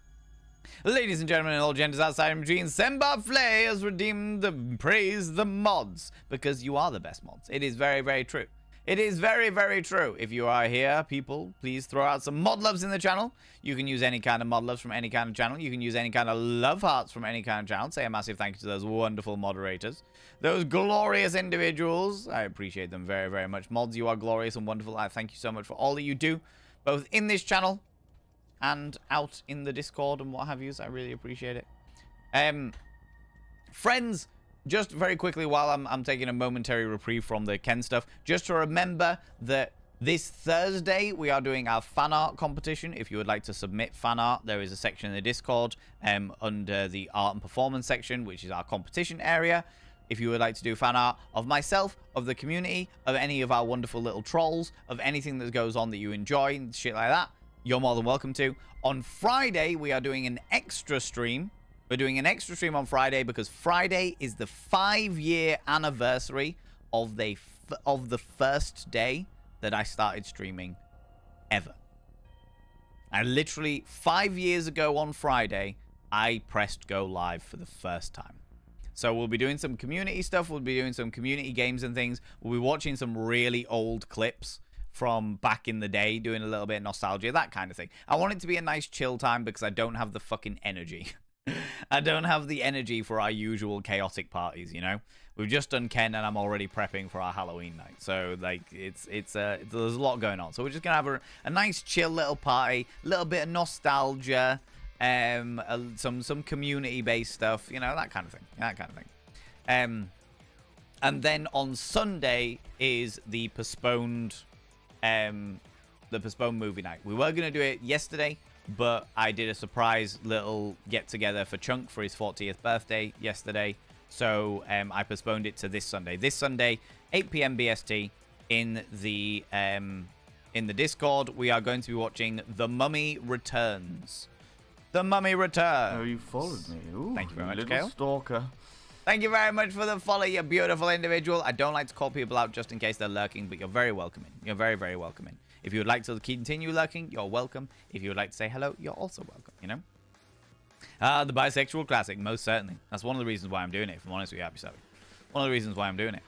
Ladies and gentlemen, and all genders outside and between, Semba Flay has redeemed the praise the mods because you are the best mods. It is very, very true. It is very, very true. If you are here, people, please throw out some mod loves in the channel. You can use any kind of mod loves from any kind of channel. You can use any kind of love hearts from any kind of channel. Say a massive thank you to those wonderful moderators. Those glorious individuals. I appreciate them very, very much. Mods, you are glorious and wonderful. I thank you so much for all that you do, both in this channel and out in the Discord and what have you. I really appreciate it. Friends, just very quickly while I'm taking a momentary reprieve from the Ken stuff, just to remember that this Thursday we are doing our fan art competition. If you would like to submit fan art, there is a section in the Discord under the art and performance section, which is our competition area. If you would like to do fan art of myself, of the community, of any of our wonderful little trolls, of anything that goes on that you enjoy and shit like that, you're more than welcome to. On Friday, we are doing an extra stream. We're doing an extra stream on Friday because Friday is the 5-year anniversary of the first day that I started streaming ever. And literally 5 years ago on Friday, I pressed go live for the first time. So we'll be doing some community stuff. We'll be doing some community games and things. We'll be watching some really old clips from back in the day, doing a little bit of nostalgia, that kind of thing. I want it to be a nice chill time because I don't have the fucking energy. I don't have the energy for our usual chaotic parties, you know? We've just done Ken and I'm already prepping for our Halloween night. So, like, there's a lot going on. So we're just going to have a nice chill little party, a little bit of nostalgia, some community-based stuff, you know, that kind of thing. And then on Sunday is the postponed movie night. We were going to do it yesterday, but I did a surprise little get-together for Chunk for his 40th birthday yesterday. So I postponed it to this Sunday. This Sunday, 8 p.m. BST, in the Discord, we are going to be watching The Mummy Returns. The Mummy Returns. Oh, you followed me. Ooh, thank you very much, little Kale. Stalker. Thank you very much for the follow, you beautiful individual. I don't like to call people out just in case they're lurking, but you're very welcoming. You're very, very welcoming. If you would like to continue lurking, you're welcome. If you would like to say hello, you're also welcome, you know? The Bisexual Classic, most certainly. That's one of the reasons why I'm doing it, if I'm honest with you, Happy Savvy. One of the reasons why I'm doing it.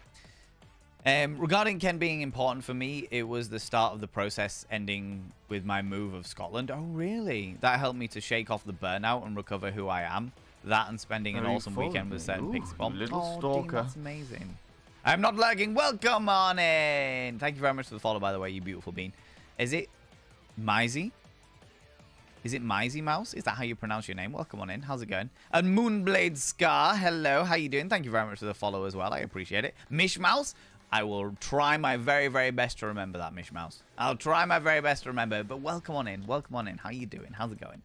Regarding Ken being important for me, it was the start of the process ending with my move of Scotland. Oh, really? That helped me to shake off the burnout and recover who I am. That and spending an awesome weekend with certain Pixie Bomb. Little oh, stalker. Dean, that's amazing. I'm not lurking. Welcome on in. Thank you very much for the follow, by the way, you beautiful bean. Is it Mizey? Is it Mizey Mouse? Is that how you pronounce your name? Welcome on in. How's it going? And Moonblade Scar. Hello. How you doing? Thank you very much for the follow as well. I appreciate it. Mish Mouse. I will try my very, very best to remember that, Mish Mouse. I'll try my very best to remember. But welcome on in. Welcome on in. How you doing? How's it going?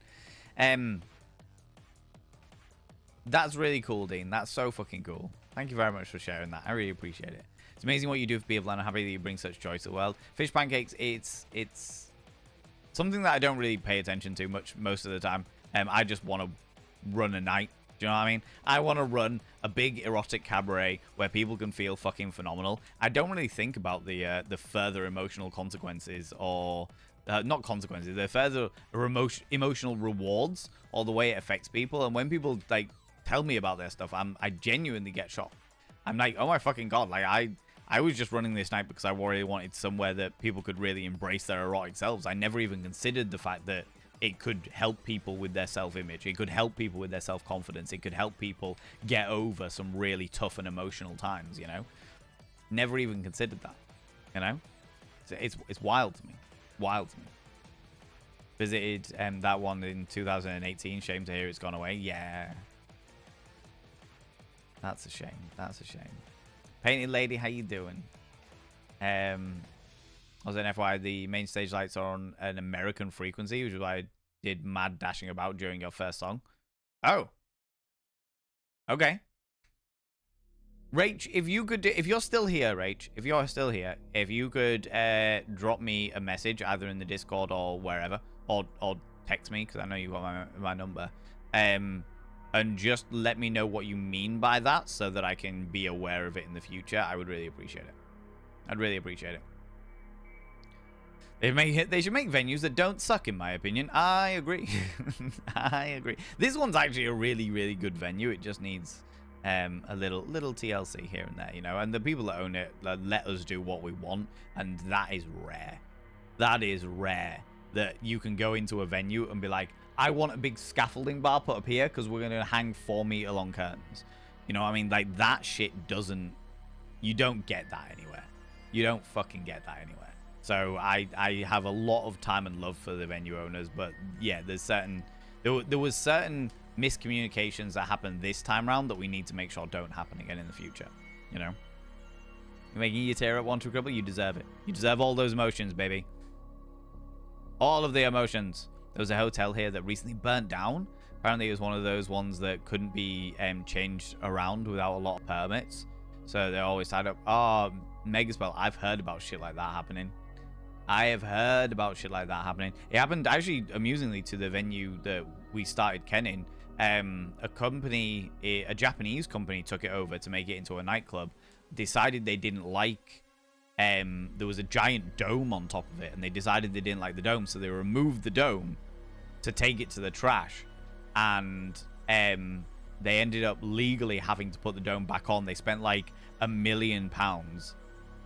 That's really cool, Dean. That's so fucking cool. Thank you very much for sharing that. I really appreciate it. It's amazing what you do for people, and I'm happy that you bring such joy to the world. Fish pancakes, it's something that I don't really pay attention to much most of the time. I just want to run a night. Do you know what I mean? I want to run a big erotic cabaret where people can feel fucking phenomenal. I don't really think about the further emotional consequences or not consequences, the further emotional rewards or the way it affects people. And when people like tell me about their stuff, I genuinely get shocked. I'm like, oh my fucking god! Like I was just running this night because I really wanted somewhere that people could really embrace their erotic selves. I never even considered the fact that it could help people with their self-image. It could help people with their self-confidence. It could help people get over some really tough and emotional times, you know? Never even considered that, you know? It's wild to me. Wild to me. Visited that one in 2018. Shame to hear it's gone away. Yeah. That's a shame. That's a shame. Painted Lady, how you doing? As an FYI, the main stage lights are on an American frequency, which is why I did mad dashing about during your first song. Oh. Okay. Rach, if you could, if you're still here, Rach, if you're still here, if you could drop me a message either in the Discord or wherever, or text me, because I know you got my number, and just let me know what you mean by that so that I can be aware of it in the future, I would really appreciate it. I'd really appreciate it. They should make venues that don't suck, in my opinion. I agree. I agree. This one's actually a really, really good venue. It just needs a little TLC here and there, you know. And the people that own it let us do what we want, and that is rare. That is rare that you can go into a venue and be like, I want a big scaffolding bar put up here because we're going to hang 4-meter long curtains. You know what I mean? Like, that shit doesn't... You don't get that anywhere. You don't fucking get that anywhere. So I have a lot of time and love for the venue owners, but yeah, there was certain miscommunications that happened this time around that we need to make sure don't happen again in the future. You know, you're making you tear up, want to cribble. You deserve it. You deserve all those emotions, baby. All of the emotions. There was a hotel here that recently burnt down. Apparently, it was one of those ones that couldn't be changed around without a lot of permits. So they're always tied up. Oh, Megaspell, I've heard about shit like that happening. I have heard about shit like that happening. It happened actually amusingly to the venue that we started Ken in. A Japanese company took it over to make it into a nightclub. Decided they didn't like, there was a giant dome on top of it, and they decided they didn't like the dome, so they removed the dome to take it to the trash. And they ended up legally having to put the dome back on. They spent like £1 million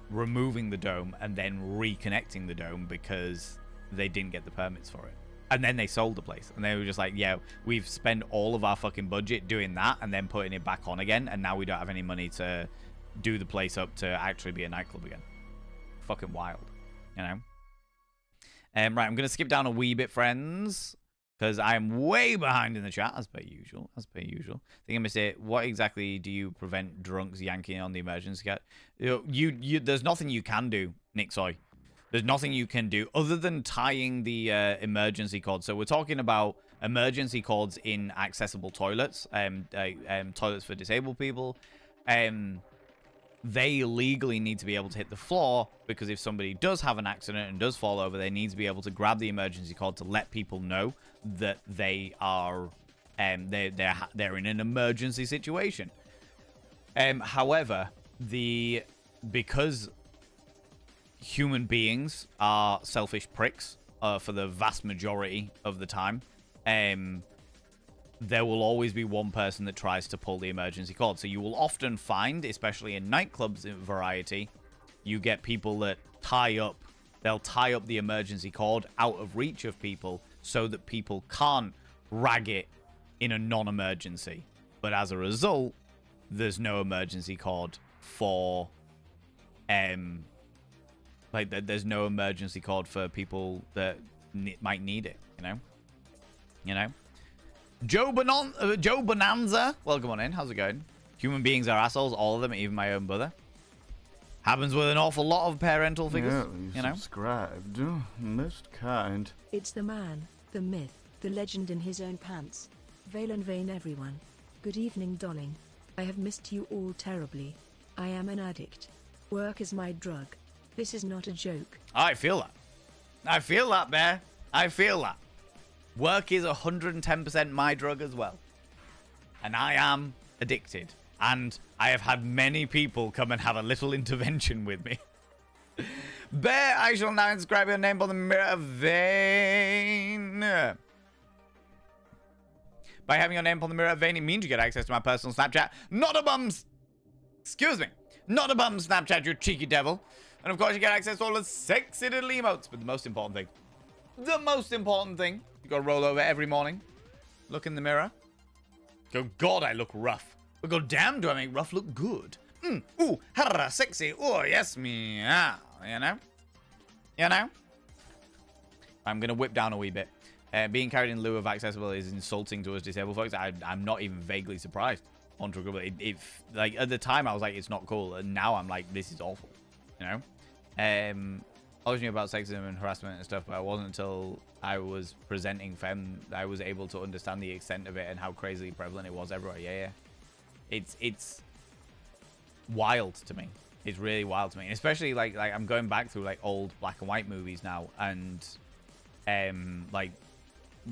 removing the dome and then reconnecting the dome because they didn't get the permits for it. And then they sold the place, and they were just like, yeah, we've spent all of our fucking budget doing that and then putting it back on again, and now we don't have any money to do the place up to actually be a nightclub again. Fucking wild, you know. Right, I'm gonna skip down a wee bit, friends, because I'm way behind in the chat, as per usual. As per usual. I think I'm gonna say, what exactly do you prevent drunks yanking on the emergency cat? There's nothing you can do, Nick Soy. There's nothing you can do other than tying the emergency cord. So we're talking about emergency cords in accessible toilets, toilets for disabled people. They legally need to be able to hit the floor, because if somebody does have an accident and does fall over, they need to be able to grab the emergency cord to let people know that they are they're in an emergency situation. However, because human beings are selfish pricks for the vast majority of the time, there will always be one person that tries to pull the emergency cord. So you will often find, especially in nightclubs in variety, you get people that they'll tie up the emergency cord out of reach of people so that people can't rag it in a non-emergency. But as a result, there's no emergency cord for there's no emergency cord for people that might need it, you know. Joe Bonanza, welcome on in. How's it going? Human beings are assholes, all of them, even my own brother. Happens with an awful lot of parental figures, Yeah, you know? subscribed. Most kind. It's the man, the myth, the legend in his own pants. Valen Vane everyone. Good evening darling. I have missed you all terribly. I am an addict. Work is my drug. This is not a joke. I feel that. I feel that, Bear. I feel that. Work is 110% my drug as well. And I am addicted. And I have had many people come and have a little intervention with me. Bear, I shall now inscribe your name on the mirror vein. By having your name on the mirror vein, it means you get access to my personal Snapchat. Not a bum's... Excuse me. Not a bum Snapchat, you cheeky devil. And of course, you get access to all the sexy little emotes. But the most important thing, you gotta roll over every morning, look in the mirror, go, God, I look rough. But go, damn, do I make rough look good? Ooh, harra, sexy. Oh, yes, meow. You know? You know? I'm gonna whip down a wee bit. Being carried in lieu of accessibility is insulting to us disabled folks. I'm not even vaguely surprised. Like, at the time, I was like, it's not cool. And now I'm like, this is awful. You know? I was knew about sexism and harassment and stuff, but it wasn't until I was presenting Femme that I was able to understand the extent of it and how crazily prevalent it was everywhere. Yeah. It's wild to me. It's really wild to me. And especially, like I'm going back through, like, old black and white movies now. And, like...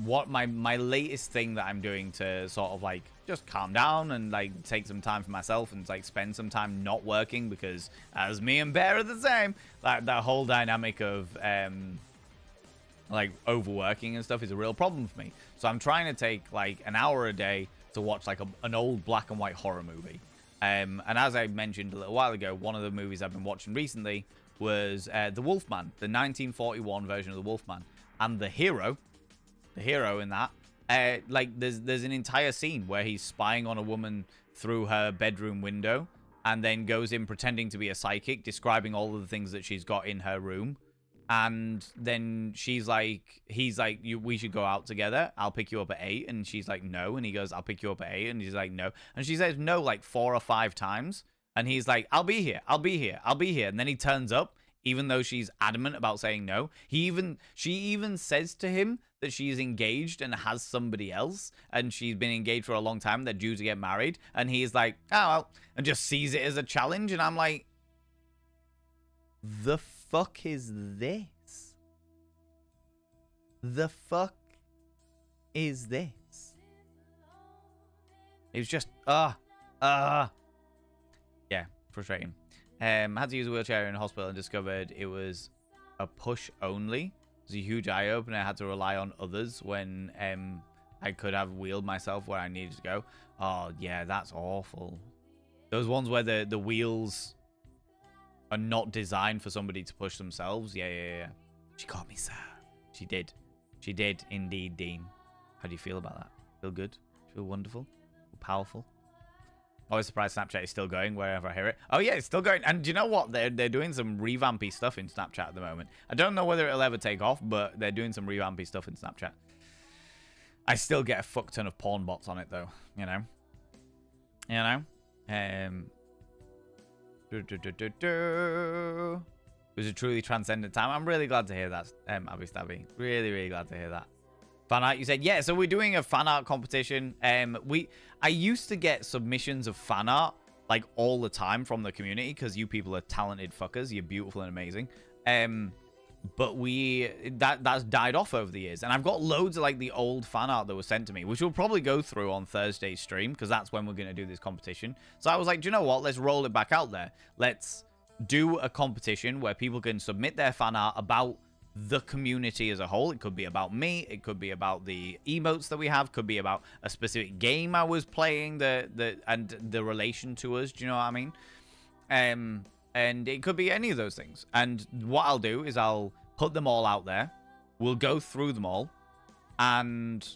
what my latest thing that I'm doing to sort of like just calm down and like take some time for myself and like spend some time not working, because as me and Bear are the same, like that whole dynamic of like overworking and stuff is a real problem for me. So I'm trying to take like an hour a day to watch like an old black and white horror movie. And as I mentioned a little while ago, one of the movies I've been watching recently was The Wolfman, the 1941 version of The Wolfman, and the hero in that, like there's an entire scene where he's spying on a woman through her bedroom window and then goes in pretending to be a psychic, describing all of the things that she's got in her room. And then he's like, we should go out together. I'll pick you up at 8. And she's like, no. And he goes, I'll pick you up at 8. And he's like, no. And she says no like 4 or 5 times. And he's like, I'll be here. And then he turns up, even though she's adamant about saying no. She even says to him that she's engaged and has somebody else, and she's been engaged for a long time. They're due to get married, and he's like, oh well, and just sees it as a challenge. And I'm like, the fuck is this? The fuck is this? It was just yeah, frustrating. Had to use a wheelchair in a hospital and discovered it was a push only. It was a huge eye opener. I had to rely on others when I could have wheeled myself where I needed to go. Oh yeah, that's awful. Those ones where the wheels are not designed for somebody to push themselves. Yeah. She caught me, sir. She did indeed, Dean. How do you feel about that? Feel good? Feel wonderful? Feel powerful? Always surprised Snapchat is still going wherever I hear it. Oh yeah, it's still going. And do you know what? They're doing some revampy stuff in Snapchat at the moment. I don't know whether it'll ever take off, but they're doing some revampy stuff in Snapchat. I still get a fuck ton of porn bots on it though, you know. It was a truly transcendent time. I'm really glad to hear that, Abby Stabby. Really glad to hear that. Fan art, you said? Yeah, so we're doing a fan art competition. I used to get submissions of fan art like all the time from the community because you people are talented fuckers. You're beautiful and amazing. But that's died off over the years. And I've got loads of like the old fan art that was sent to me, which we'll probably go through on Thursday's stream because that's when we're going to do this competition. So I was like, do you know what? Let's roll it back out there. Let's do a competition where people can submit their fan art about the community as a whole. It could be about me, it could be about the emotes that we have, could be about a specific game I was playing, and the relation to us, do you know what I mean? And it could be any of those things. And what I'll do is I'll put them all out there, we'll go through them all and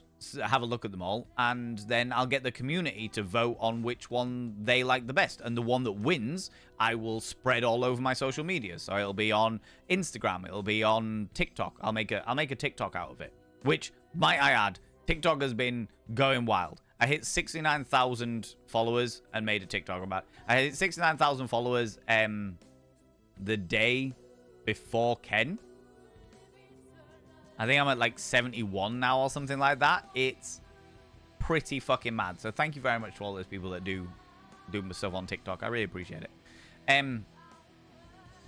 have a look at them all, and then I'll get the community to vote on which one they like the best, and the one that wins I will spread all over my social media. So it'll be on Instagram, it'll be on TikTok. I'll make a TikTok out of it, which, might I add, TikTok has been going wild. I hit 69,000 followers and made a TikTok about it. I hit 69,000 followers the day before Ken. I think I'm at like 71 now or something like that. It's pretty fucking mad. So thank you very much to all those people that do stuff on TikTok. I really appreciate it.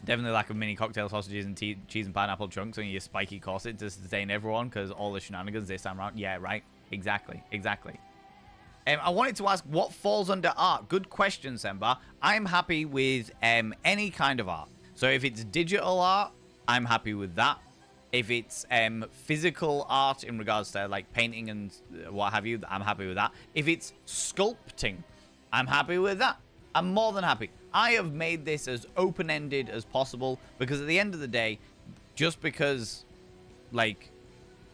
Definitely lack of mini cocktail sausages and cheese and pineapple chunks on your spiky corset to sustain everyone because all the shenanigans this time around. Yeah, right. Exactly. I wanted to ask what falls under art. Good question, Semba. I'm happy with any kind of art. So if it's digital art, I'm happy with that. If it's physical art in regards to like painting and what have you, I'm happy with that. If it's sculpting, I'm happy with that. I'm more than happy. I have made this as open-ended as possible because at the end of the day, just because like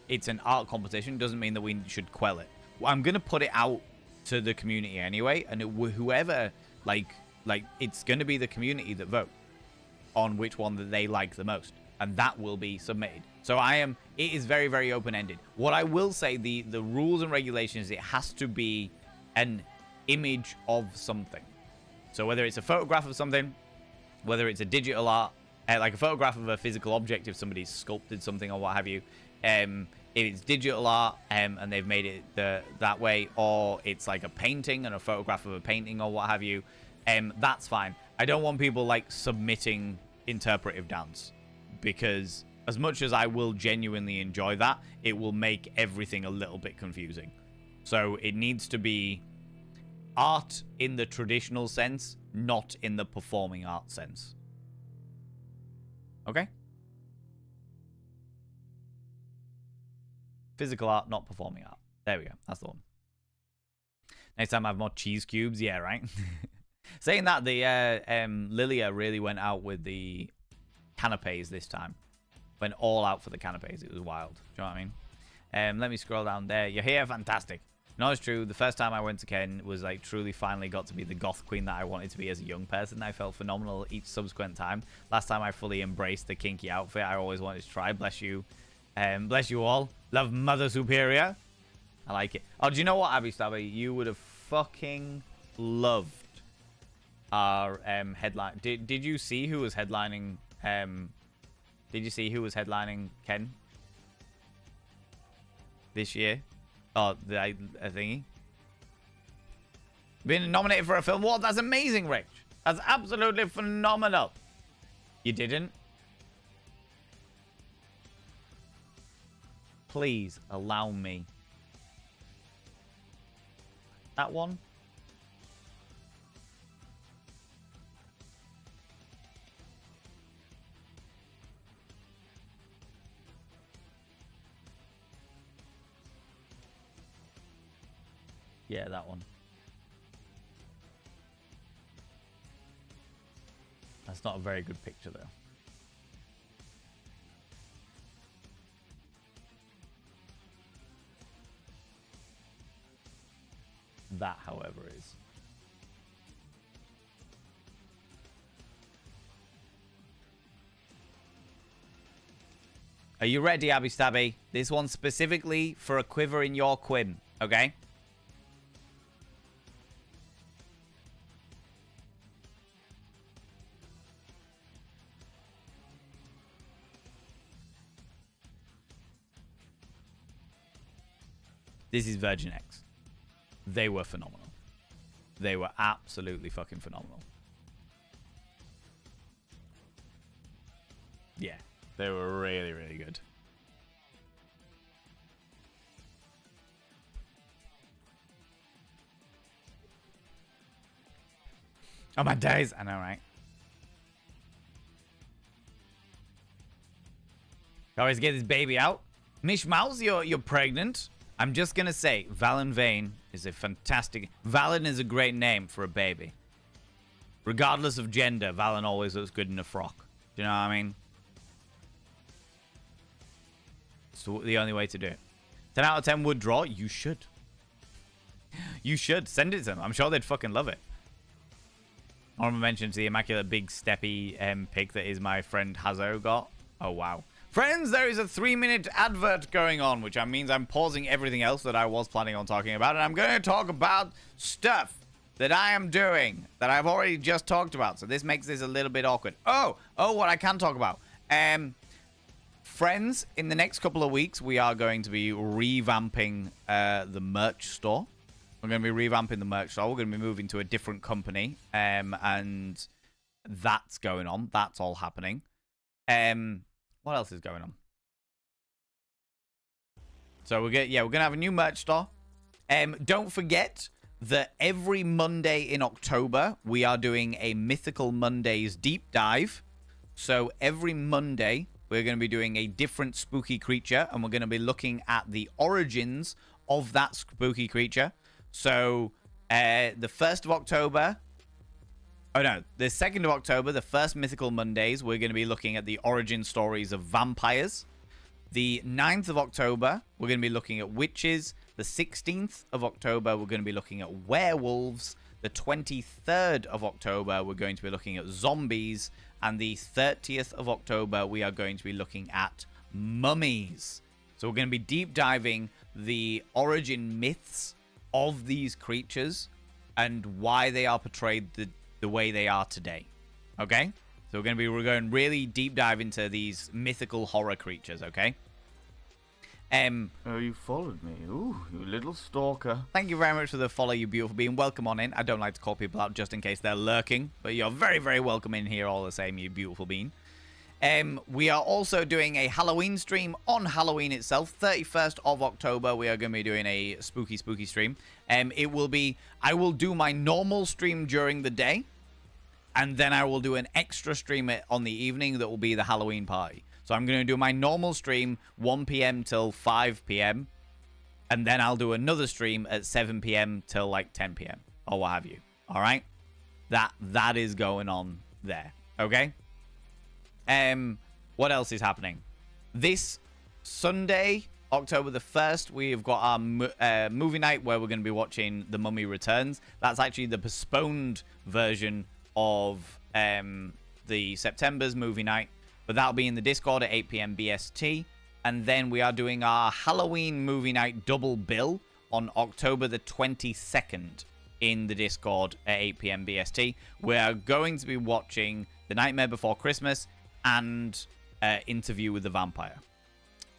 it's an art competition doesn't mean that we should quell it. I'm going to put it out to the community anyway, and whoever like it's going to be the community that vote on which one that they like the most, and that will be submitted. So it is very, very open-ended. What I will say, the rules and regulations, it has to be an image of something. So whether it's a photograph of something, whether it's a digital art, like a photograph of a physical object if somebody's sculpted something or what have you, if it's digital art and they've made it that way, or it's like a painting and a photograph of a painting or what have you, that's fine. I don't want people like submitting interpretive dance, because as much as I will genuinely enjoy that, it will make everything a little bit confusing. So it needs to be art in the traditional sense, not in the performing art sense. Okay? Physical art, not performing art. There we go. That's the one. Next time I have more cheese cubes. Yeah, right? Saying that, the Lilia really went out with the canapes this time. Went all out for the canapes. It was wild. Do you know what I mean? Let me scroll down there. You're here. Fantastic. No, it's true. The first time I went to Ken was like truly finally got to be the goth queen that I wanted to be as a young person. I felt phenomenal each subsequent time. Last time I fully embraced the kinky outfit I always wanted to try. Bless you. Bless you all. Love Mother Superior. I like it. Oh, do you know what, Abby Stabby? You would have fucking loved our headline. Did you see who was headlining? Did you see who was headlining Ken this year? Oh, the thingy. Been nominated for a film. What? That's amazing, Rich. That's absolutely phenomenal. You didn't? Please allow me. That one? Yeah, that one. That's not a very good picture, though. That, however, is. Are you ready, Abby Stabby? This one's specifically for a quiver in your quim, okay? This is Virgin X. They were phenomenal. They were absolutely fucking phenomenal. Yeah, they were really, really good. Oh, my days. I know, right? Always get this baby out. Mish Mouse, you're pregnant. I'm just going to say, Valen Vane is a fantastic... Valen is a great name for a baby. Regardless of gender, Valen always looks good in a frock. Do you know what I mean? It's the only way to do it. 10 out of 10 would draw? You should. You should. Send it to them. I'm sure they'd fucking love it. Honorable mention to the immaculate big steppy pig that is my friend Hazo got. Oh, wow. Friends, there is a 3-minute advert going on, which means I'm pausing everything else that I was planning on talking about, and I'm going to talk about stuff. that I am doing that I've already just talked about. So this makes this a little bit awkward. Oh, what I can talk about. Friends, in the next couple of weeks, we are going to be revamping the merch store. We're going to be revamping the merch store. We're going to be moving to a different company. And that's going on. That's all happening. What else is going on? So we're going to have a new merch store. Don't forget that every Monday in October, we are doing a Mythical Mondays deep dive. So every Monday, we're going to be doing a different spooky creature, and we're going to be looking at the origins of that spooky creature. So the 1st of October... Oh, no. The 2nd of October, the first Mythical Mondays, we're going to be looking at the origin stories of vampires. The 9th of October, we're going to be looking at witches. The 16th of October, we're going to be looking at werewolves. The 23rd of October, we're going to be looking at zombies. And the 30th of October, we are going to be looking at mummies. So we're going to be deep diving the origin myths of these creatures and why they are portrayed the way they are today. Okay? So we're going really deep dive into these mythical horror creatures, okay? Oh, you followed me. Ooh, you little stalker. Thank you very much for the follow, you beautiful being. Welcome on in. I don't like to call people out just in case they're lurking, but you're very, very welcome in here all the same, you beautiful being. We are also doing a Halloween stream on Halloween itself. 31st of October, we are going to be doing a spooky stream. It will be... I will do my normal stream during the day, and then I will do an extra stream on the evening that will be the Halloween party. So I'm going to do my normal stream 1 p.m. till 5 p.m. And then I'll do another stream at 7 p.m. till like 10 p.m. or what have you. All right? That is going on there. Okay? What else is happening? This Sunday, October the 1st, we've got our movie night where we're going to be watching The Mummy Returns. That's actually the postponed version of the September's movie night. But that'll be in the Discord at 8 p.m. BST. And then we are doing our Halloween movie night double bill on October the 22nd in the Discord at 8 p.m. BST. We are going to be watching The Nightmare Before Christmas and Interview with the Vampire.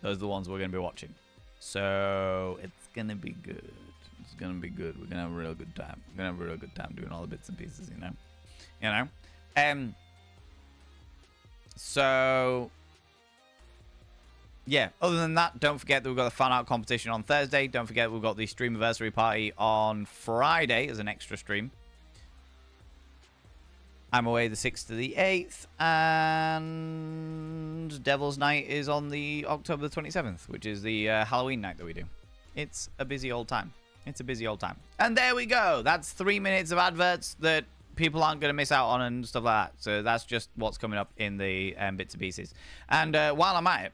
Those are the ones we're going to be watching. So it's going to be good. It's going to be good. We're going to have a real good time. We're going to have a real good time doing all the bits and pieces, you know? So, yeah, other than that, don't forget that we've got the fan art competition on Thursday. Don't forget we've got the Streamiversary party on Friday as an extra stream. I'm away the 6th to the 8th, and Devil's Night is on the October the 27th, which is the Halloween night that we do. It's a busy old time. It's a busy old time. And there we go. That's 3 minutes of adverts that people aren't going to miss out on and stuff like that. So that's just what's coming up in the bits and pieces. And while I'm at it,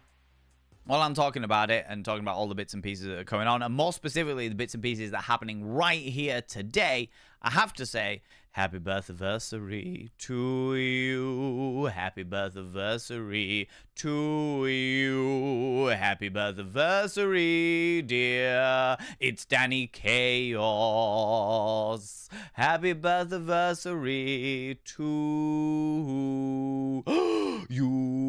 while I'm talking about it and talking about all the bits and pieces that are going on, and more specifically the bits and pieces that are happening right here today, I have to say, happy birthday to you. Happy birthday to you. Happy birthday, dear. It's Danny Chaos. Happy birthday to you.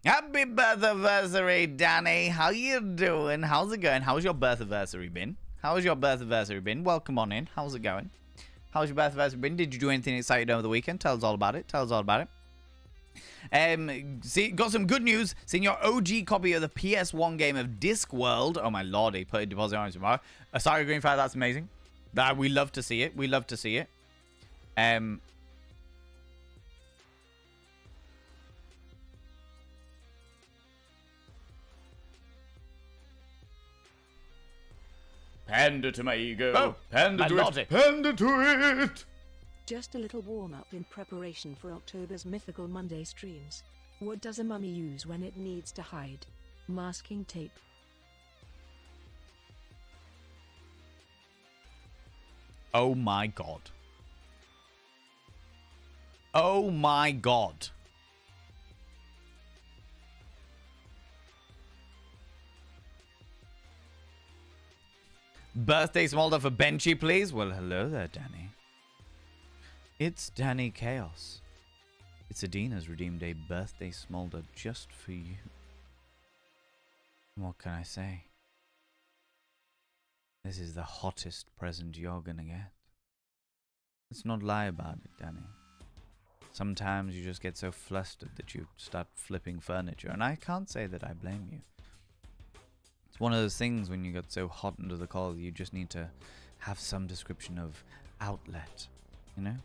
Happy birthday, Danny. How you doing? How's it going? How's your birthday been? How's your birthday been? Welcome on in. How's it going? How's your birthday been? Did you do anything exciting over the weekend? Tell us all about it. Tell us all about it. Got some good news. Seeing your OG copy of the PS1 game of Discworld. Oh my lord, he put a deposit on it tomorrow. Sorry, Greenfire, that's amazing. We love to see it. We love to see it. Pander to my ego. Oh, pander my to lordy. it. Pander to it. Just a little warm-up in preparation for October's Mythical Monday streams. What does a mummy use when it needs to hide? Masking tape. Oh my god. Oh my god. Birthday Smolder for Benchy, please. Well, hello there, Danny. It's Danny Chaos. It's Adina's redeemed a birthday Smolder just for you. What can I say? This is the hottest present you're gonna get. Let's not lie about it, Danny. Sometimes you just get so flustered that you start flipping furniture, and I can't say that I blame you. It's one of those things when you get so hot under the collar, you just need to have some description of outlet, you know?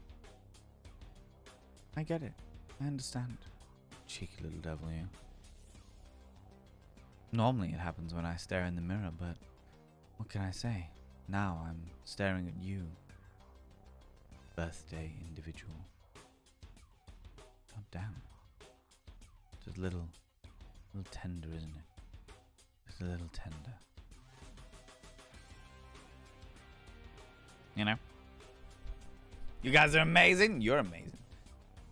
I get it. I understand. Cheeky little devil, you. Normally it happens when I stare in the mirror, but what can I say? Now I'm staring at you. Birthday individual. God damn. Just a little tender, isn't it? Just a little tender. You know? You guys are amazing. You're amazing.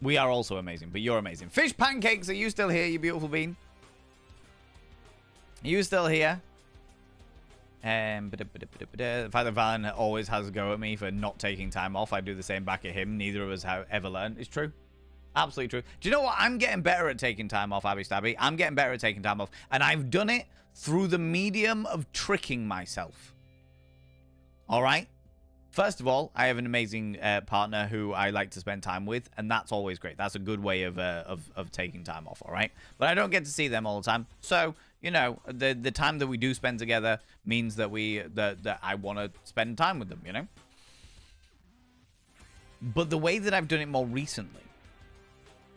We are also amazing, but you're amazing. Fish Pancakes, are you still here, you beautiful bean? Are you still here? The fact that Valen always has a go at me for not taking time off, I do the same back at him. Neither of us have ever learned. It's true. Absolutely true. Do you know what? I'm getting better at taking time off, Abby Stabby. I'm getting better at taking time off. And I've done it through the medium of tricking myself. All right? First of all, I have an amazing partner who I like to spend time with, and that's always great. That's a good way of taking time off, all right? But I don't get to see them all the time. So, you know, the time that we do spend together means that that I want to spend time with them, you know? But the way that I've done it more recently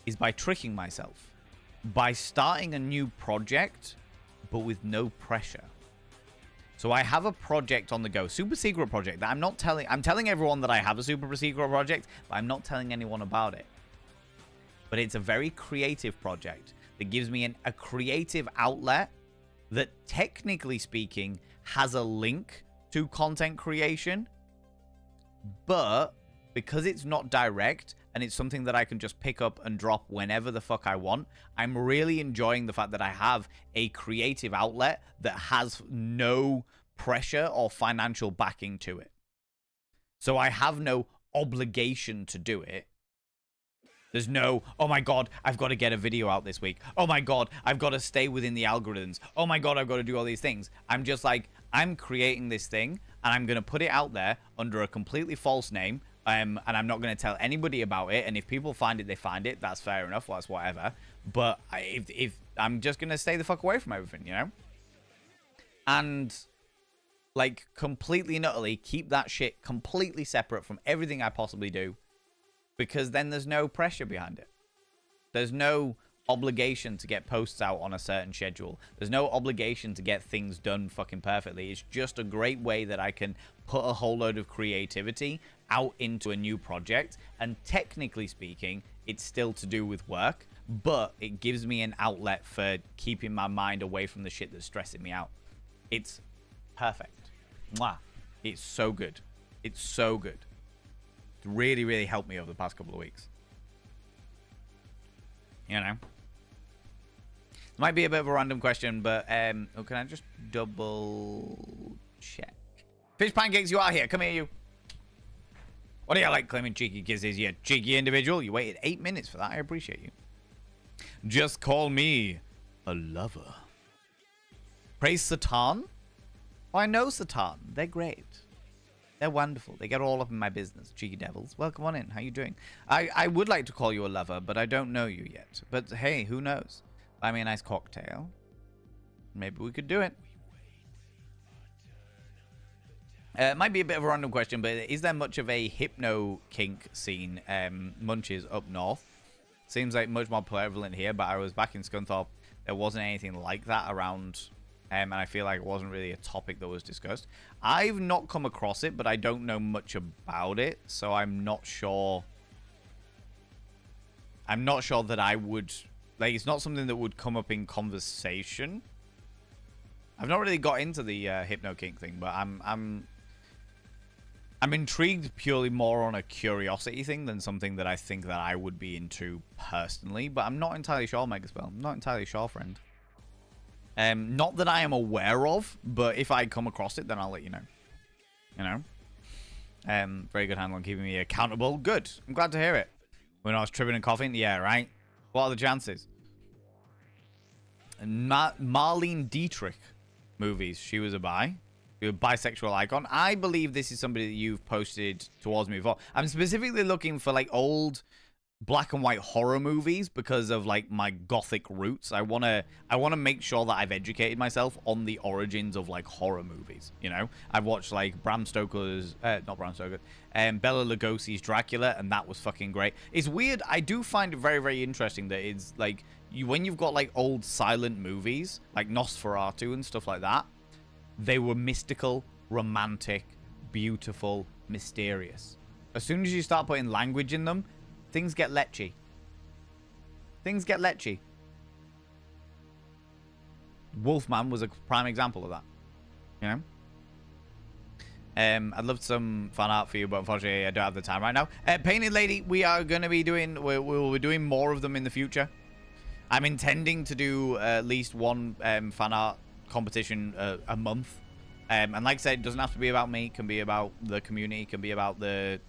is by tricking myself. By starting a new project, but with no pressure. So I have a project on the go, super secret project that I'm telling everyone that I have a super secret project, but I'm not telling anyone about it. But it's a very creative project that gives me a creative outlet that, technically speaking, has a link to content creation. But because it's not direct and it's something that I can just pick up and drop whenever the fuck I want, I'm really enjoying the fact that I have a creative outlet that has no pressure or financial backing to it. So I have no obligation to do it. There's no, oh my god, I've got to get a video out this week. Oh my god, I've got to stay within the algorithms. Oh my god, I've got to do all these things. I'm just like, I'm creating this thing and I'm going to put it out there under a completely false name. And I'm not going to tell anybody about it. And if people find it, they find it. That's fair enough. Well, that's whatever. But if I'm just going to stay the fuck away from everything, you know? And like completely and utterly keep that shit completely separate from everything I possibly do. Because then there's no pressure behind it. There's no obligation to get posts out on a certain schedule. There's no obligation to get things done fucking perfectly. It's just a great way that I can put a whole load of creativity out into a new project. And technically speaking, it's still to do with work, but it gives me an outlet for keeping my mind away from the shit that's stressing me out. It's perfect. Mwah. It's so good. It's so good. It's really, really helped me over the past couple of weeks. You know? Might be a bit of a random question, but oh, can I just double check? Fish Pancakes, you are here. Come here, you. What do you like claiming cheeky kisses, you cheeky individual? You waited 8 minutes for that. I appreciate you. Just call me a lover. Praise Satan? Oh, I know Satan. They're great. They're wonderful. They get all up in my business. Cheeky devils. Welcome on in. How you doing? I would like to call you a lover, but I don't know you yet. But hey, who knows? Buy me a nice cocktail. Maybe we could do it. It might be a bit of a random question, but is there much of a hypno kink scene, Munches, up north? Seems like much more prevalent here, but I was back in Scunthorpe. There wasn't anything like that around, and I feel like it wasn't really a topic that was discussed. I've not come across it, but I don't know much about it, so I'm not sure. I'm not sure that I would... Like, it's not something that would come up in conversation. I've not really got into the Hypno Kink thing, but I'm intrigued purely more on a curiosity thing than something that I think that I would be into personally. But I'm not entirely sure, Megaspell. I'm not entirely sure, friend. Not that I am aware of, but if I come across it, then I'll let you know. You know? Very good handle on keeping me accountable. Good. I'm glad to hear it. When I was tripping and coughing, yeah, right? What are the chances? And Marlene Dietrich movies. She was a bisexual icon. I believe this is somebody that you've posted towards me before. I'm specifically looking for like old black and white horror movies because of like my gothic roots. I wanna make sure that I've educated myself on the origins of like horror movies. You know, I've watched like Bram Stoker's, not Bram Stoker, Bela Lugosi's Dracula, and that was fucking great. It's weird. I do find it very, very interesting that it's like when you've got like old silent movies like Nosferatu and stuff like that. They were mystical, romantic, beautiful, mysterious. As soon as you start putting language in them, things get lechy. Things get lechy. Wolfman was a prime example of that. You know? I'd love some fan art for you, but unfortunately I don't have the time right now. Painted Lady, we are going to be doing... We'll be doing more of them in the future. I'm intending to do at least one fan art competition a month, and like I said, it doesn't have to be about me. It can be about the community. It can be about the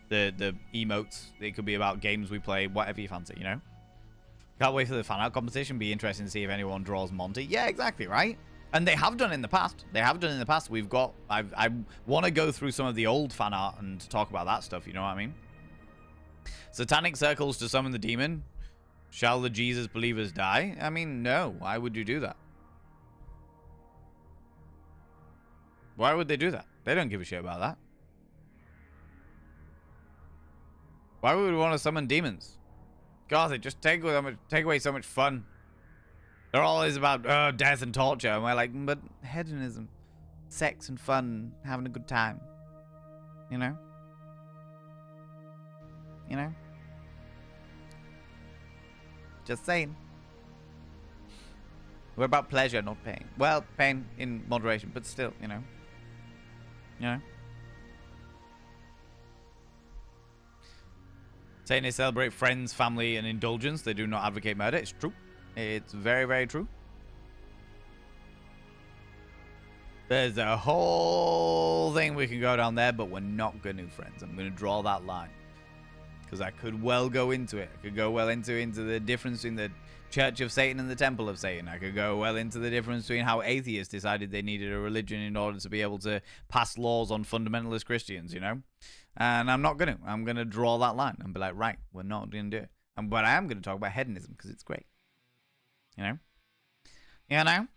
emotes. It could be about games we play, whatever you fancy, you know. Can't wait for the fan art competition. Be interesting to see if anyone draws Monty. Yeah, exactly, right? And they have done in the past. We've got... I want to go through some of the old fan art and talk about that stuff, you know what I mean? Satanic circles to summon the demon. Shall the Jesus believers die? I mean, no. Why would you do that? Why would they do that? They don't give a shit about that. Why would we want to summon demons? God, they just take away so much fun. They're always about death and torture. And we're like, but hedonism, sex and fun, having a good time. You know? You know? Just saying. We're about pleasure, not pain. Well, pain in moderation, but still, you know. You know? Saying they celebrate friends, family, and indulgence. They do not advocate murder. It's true. It's very, very true. There's a whole thing we can go down there, but we're not going to, friends. I'm going to draw that line. Because I could well go into it. I could go well into the difference between the Church of Satan and the Temple of Satan. I could go well into the difference between how atheists decided they needed a religion in order to be able to pass laws on fundamentalist Christians, you know? And I'm not going to. I'm going to draw that line and be like, right, we're not going to do it. But I am going to talk about hedonism because it's great. You know? You know?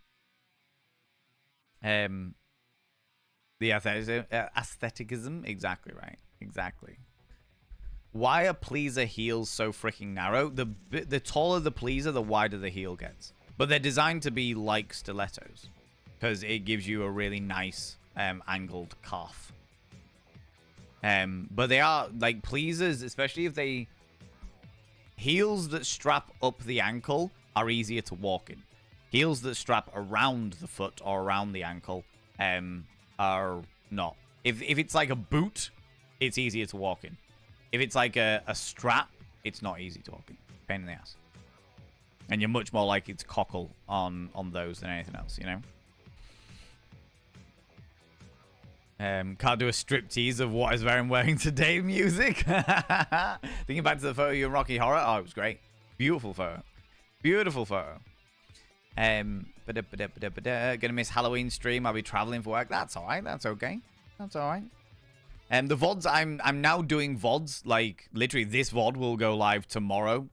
The aestheticism. Exactly right. Exactly. Why are pleaser heels so freaking narrow? The taller the pleaser, the wider the heel gets. But they're designed to be like stilettos. Because it gives you a really nice angled calf. But they are, like, pleasers, especially if they... Heels that strap up the ankle are easier to walk in. Heels that strap around the foot or around the ankle are not. If it's like a boot, it's easier to walk in. If it's like a strap, it's not easy to walk in. Pain in the ass. And you're much more likely to cockle on those than anything else, you know? Can't do a striptease of what is Varen wearing today music. Thinking back to the photo of you in Rocky Horror. Oh, it was great. Beautiful photo. Beautiful photo. Gonna miss Halloween stream. I'll be traveling for work. That's alright. That's okay. That's alright. The VODs, I'm now doing VODs. Like, literally, this VOD will go live tomorrow.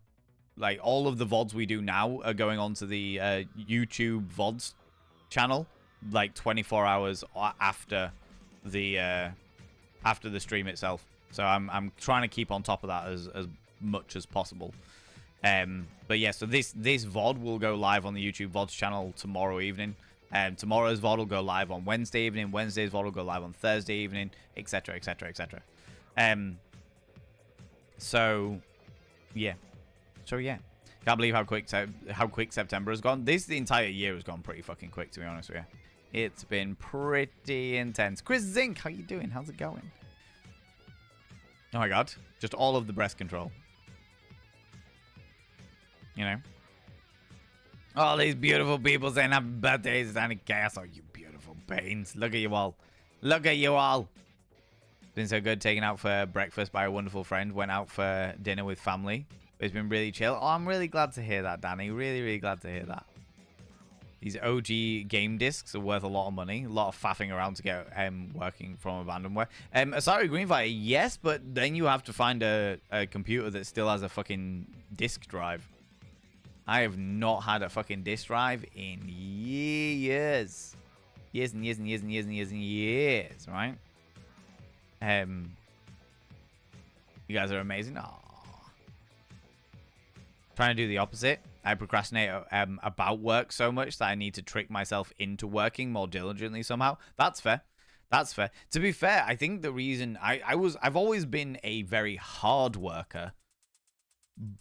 Like, all of the VODs we do now are going onto the YouTube VODs channel. Like, 24 hours after the stream itself. So I'm trying to keep on top of that as much as possible. But yeah, so this VOD will go live on the YouTube VODs channel tomorrow evening. Tomorrow's VOD will go live on Wednesday evening. Wednesday's VOD will go live on Thursday evening, etc., etc., etc. So yeah. Can't believe how quick September has gone. The entire year has gone pretty fucking quick, to be honest with you. It's been pretty intense. Chris Zink, how you doing? How's it going? Oh my god. Just all of the breast control. You know? All these beautiful people saying happy birthdays, Danny Chaos. Oh, you beautiful beans. Look at you all. Look at you all. Been so good taking out for breakfast by a wonderful friend. Went out for dinner with family. It's been really chill. Oh, I'm really glad to hear that, Danny. Really, really glad to hear that. These OG game discs are worth a lot of money. A lot of faffing around to get working from abandonware. Asari Greenfire, yes, but then you have to find a computer that still has a fucking disk drive. I have not had a fucking disk drive in years. Years and years and years and years and years and years, right? You guys are amazing. Aww. Trying to do the opposite. I procrastinate about work so much that I need to trick myself into working more diligently somehow. That's fair. That's fair. To be fair, I think the reason I've always been a very hard worker,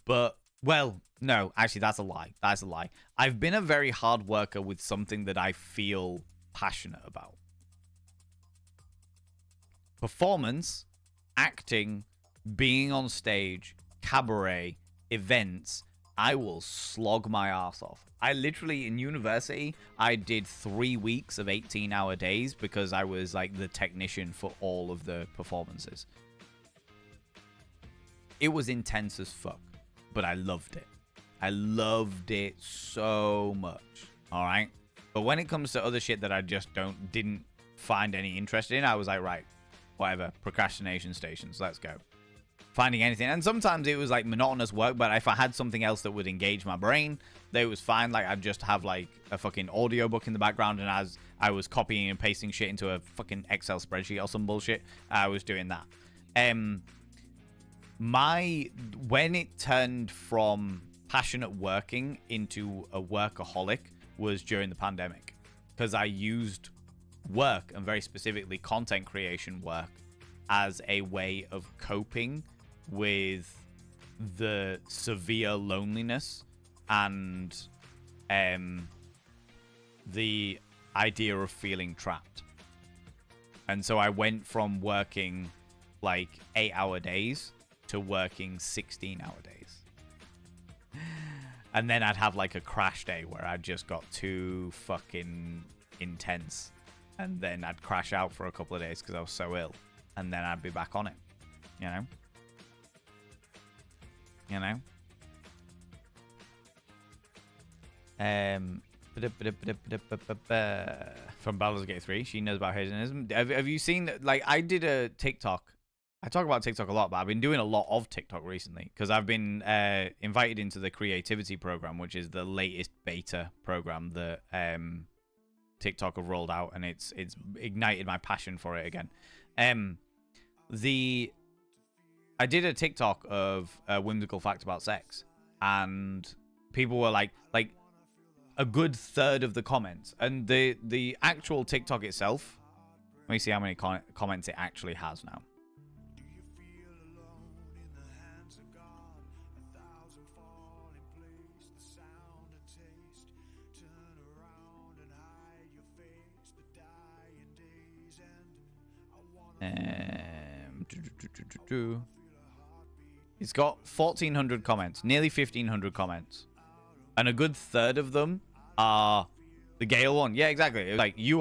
but well, no, actually that's a lie. That's a lie. I've been a very hard worker with something that I feel passionate about. Performance, acting, being on stage, cabaret, events, I will slog my ass off. I literally, in university, I did 3 weeks of 18-hour days because I was like the technician for all of the performances. It was intense as fuck, but I loved it. I loved it so much, all right? But when it comes to other shit that I just didn't find any interest in, I was like, right, whatever, procrastination stations, let's go. Finding anything. And sometimes it was like monotonous work, but if I had something else that would engage my brain, then it was fine. Like I'd just have like a fucking audiobook in the background, and as I was copying and pasting shit into a fucking Excel spreadsheet or some bullshit, I was doing that. When it turned from passionate working into a workaholic was during the pandemic, because I used work, and very specifically content creation work, as a way of coping with the severe loneliness and the idea of feeling trapped. And so I went from working like 8-hour days to working 16-hour days. And then I'd have like a crash day where I just got too fucking intense. And then I'd crash out for a couple of days because I was so ill. And then I'd be back on it. You know? You know? From Baldur's Gate 3, she knows about hedonism. Have you seen, like, I did a TikTok. I talk about TikTok a lot, but I've been doing a lot of TikTok recently because I've been invited into the creativity program, which is the latest beta program that TikTok have rolled out, and it's ignited my passion for it again. I did a TikTok of a whimsical fact about sex, and people were like a good third of the comments, and the actual TikTok itself, let me see how many comments it actually has now. It's got 1,400 comments, nearly 1,500 comments, and a good third of them are the Gale one. Yeah, exactly. Like you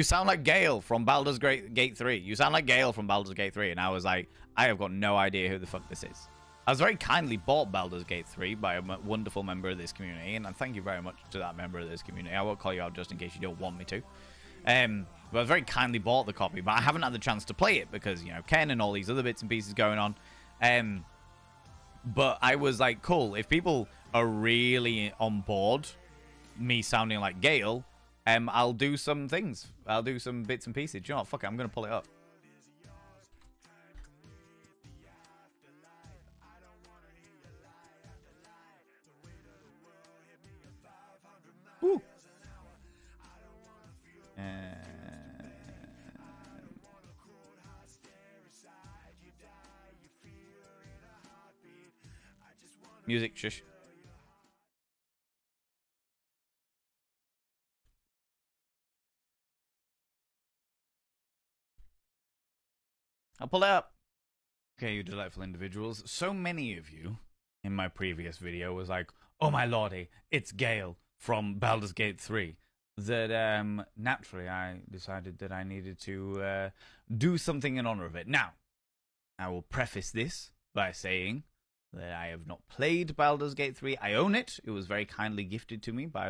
sound like Gale from Baldur's Gate 3. You sound like Gale from Baldur's Gate 3, and I was like, I have got no idea who the fuck this is. I was very kindly bought Baldur's Gate 3 by a wonderful member of this community, and thank you very much to that member of this community. I won't call you out just in case you don't want me to. But I very kindly bought the copy, but I haven't had the chance to play it because, you know, Ken and all these other bits and pieces going on. But I was like, cool, if people are really on board me sounding like Gale, I'll do some things. I'll do some bits and pieces. You know what? Fuck it, I'm going to pull it up. Woo! Music, shush. I'll pull it up. Okay, you delightful individuals. So many of you in my previous video was like, oh my lordy, it's Gale from Baldur's Gate 3. That naturally I decided that I needed to do something in honor of it. Now, I will preface this by saying that I have not played Baldur's Gate 3. I own it. It was very kindly gifted to me by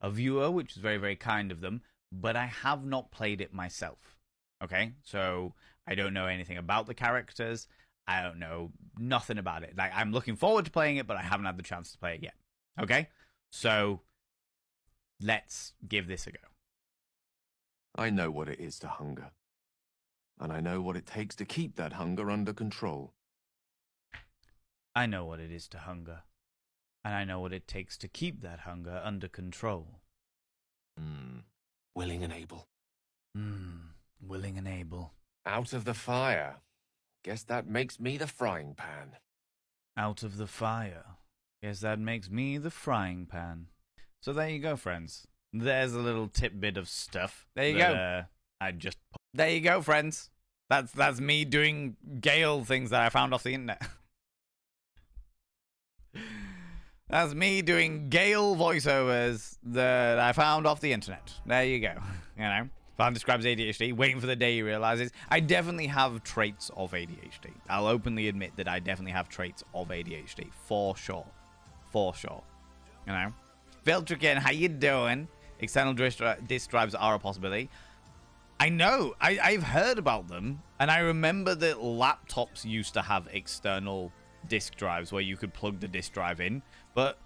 a viewer, which is very, very kind of them. But I have not played it myself. Okay? So I don't know anything about the characters. I don't know nothing about it. Like, I'm looking forward to playing it, but I haven't had the chance to play it yet. Okay? So let's give this a go. I know what it is to hunger. And I know what it takes to keep that hunger under control. I know what it is to hunger. And I know what it takes to keep that hunger under control. Willing and able. Willing and able. Out of the fire. Guess that makes me the frying pan. Out of the fire. Guess that makes me the frying pan. So there you go, friends. There's a little tidbit of stuff. There you go. There you go, friends. That's me doing Gale things that I found off the internet. That's me doing Gale voiceovers that I found off the internet. There you go. You know, Van describes ADHD, waiting for the day he realizes. I definitely have traits of ADHD. I'll openly admit that I definitely have traits of ADHD. For sure. For sure. You know? Viltrican, how you doing? External disk drives are a possibility. I know. I've heard about them. And I remember that laptops used to have external disk drives where you could plug the disk drive in. But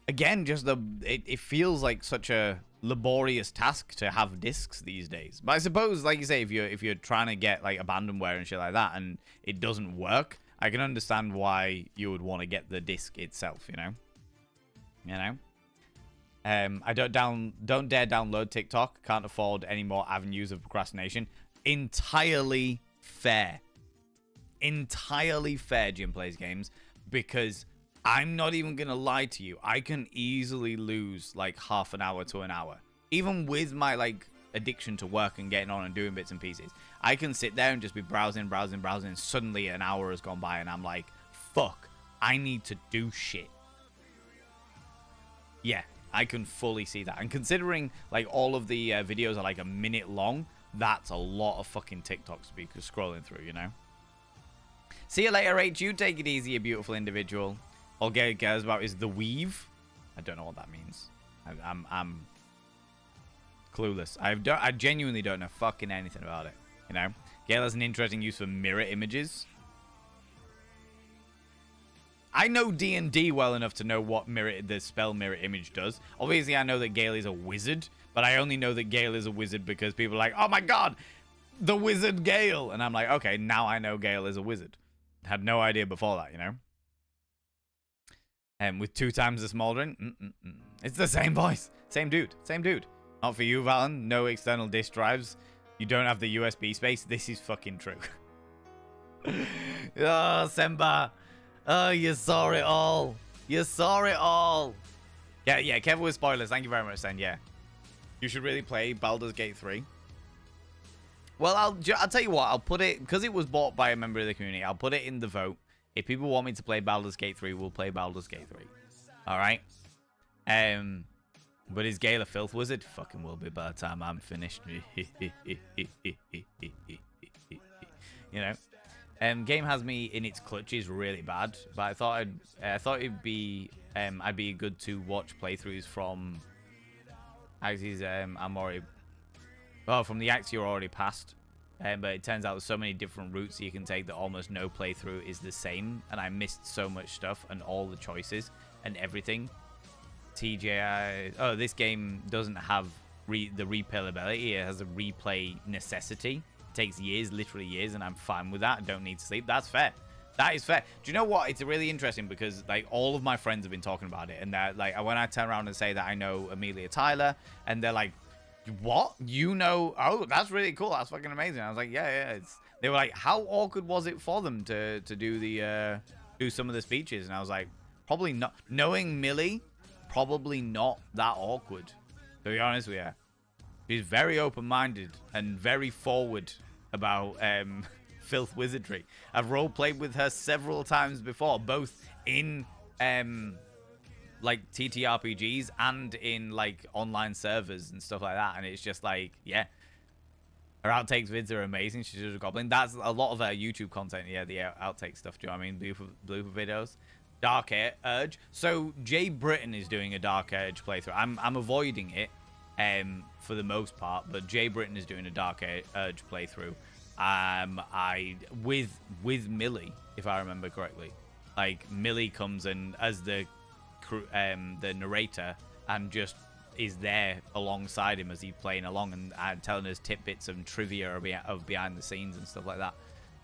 again, just it feels like such a laborious task to have discs these days. But I suppose, like you say, if you're trying to get like abandonware and shit like that and it doesn't work, I can understand why you would want to get the disc itself, you know? You know? I don't dare download TikTok. Can't afford any more avenues of procrastination. Entirely fair. Entirely fair, Jim Plays Games, because I'm not even gonna lie to you. I can easily lose like half an hour to an hour, even with my like addiction to work and getting on and doing bits and pieces. I can sit there and just be browsing, and suddenly an hour has gone by and I'm like, fuck, I need to do shit. Yeah, I can fully see that. And considering like all of the videos are like a minute long, that's a lot of fucking TikToks to be scrolling through, you know? See you later, H. You take it easy, you beautiful individual. All Gale cares about is the weave. I don't know what that means. I'm clueless. I genuinely don't know fucking anything about it. You know, Gale has an interesting use for mirror images. I know D&D well enough to know what the spell mirror image does. Obviously, I know that Gale is a wizard, but I only know that Gale is a wizard because people are like, oh my god, the wizard Gale. And I'm like, okay, now I know Gale is a wizard. Had no idea before that, you know? And with 2 times the smoldering, it's the same voice. Same dude. Same dude. Not for you, Valen. No external disk drives. You don't have the USB space. This is fucking true. Oh, Semba. Oh, you saw it all. You saw it all. Yeah, Kevin with spoilers. Thank you very much, Sen. Yeah. You should really play Baldur's Gate 3. Well, I'll tell you what. I'll put it, because it was bought by a member of the community, I'll put it in the vote. If people want me to play Baldur's Gate 3, we'll play Baldur's Gate 3. Alright? But is Gale a filth wizard? Fucking will be by the time I'm finished. You know? Game has me in its clutches really bad, but I thought it'd be I'd be good to watch playthroughs from Axie's from the acts you're already past. But it turns out there's so many different routes you can take that almost no playthrough is the same, and I missed so much stuff and all the choices and everything. This game doesn't have the replayability. It has a replay necessity. It takes years, literally years, and I'm fine with that. I don't need to sleep. That's fair. That is fair. Do you know what? It's really interesting because like all of my friends have been talking about it, and they're like, when I turn around and say that I know Amelia Tyler, and they're like, what? You know? Oh, that's really cool. That's fucking amazing. I was like, yeah. They were like, how awkward was it for them to do some of the speeches? And I was like, probably not. Knowing Millie, probably not that awkward. To be honest with you, she's very open-minded and very forward about Filth Wizardry. I've role-played with her several times before, both in like TTRPGs and in like online servers and stuff like that. And it's just like, yeah, her outtakes vids are amazing. She's just a goblin. That's a lot of her YouTube content. Yeah, the outtake stuff. Do you know what I mean? Blooper videos. Dark Urge. So Jay Britton is doing a Dark Urge playthrough. I'm avoiding it for the most part, but Jay Britton is doing a Dark Urge playthrough. With Millie, if I remember correctly. Like Millie comes in as the narrator and just is there alongside him as he's playing along and telling us tidbits and trivia of behind the scenes and stuff like that.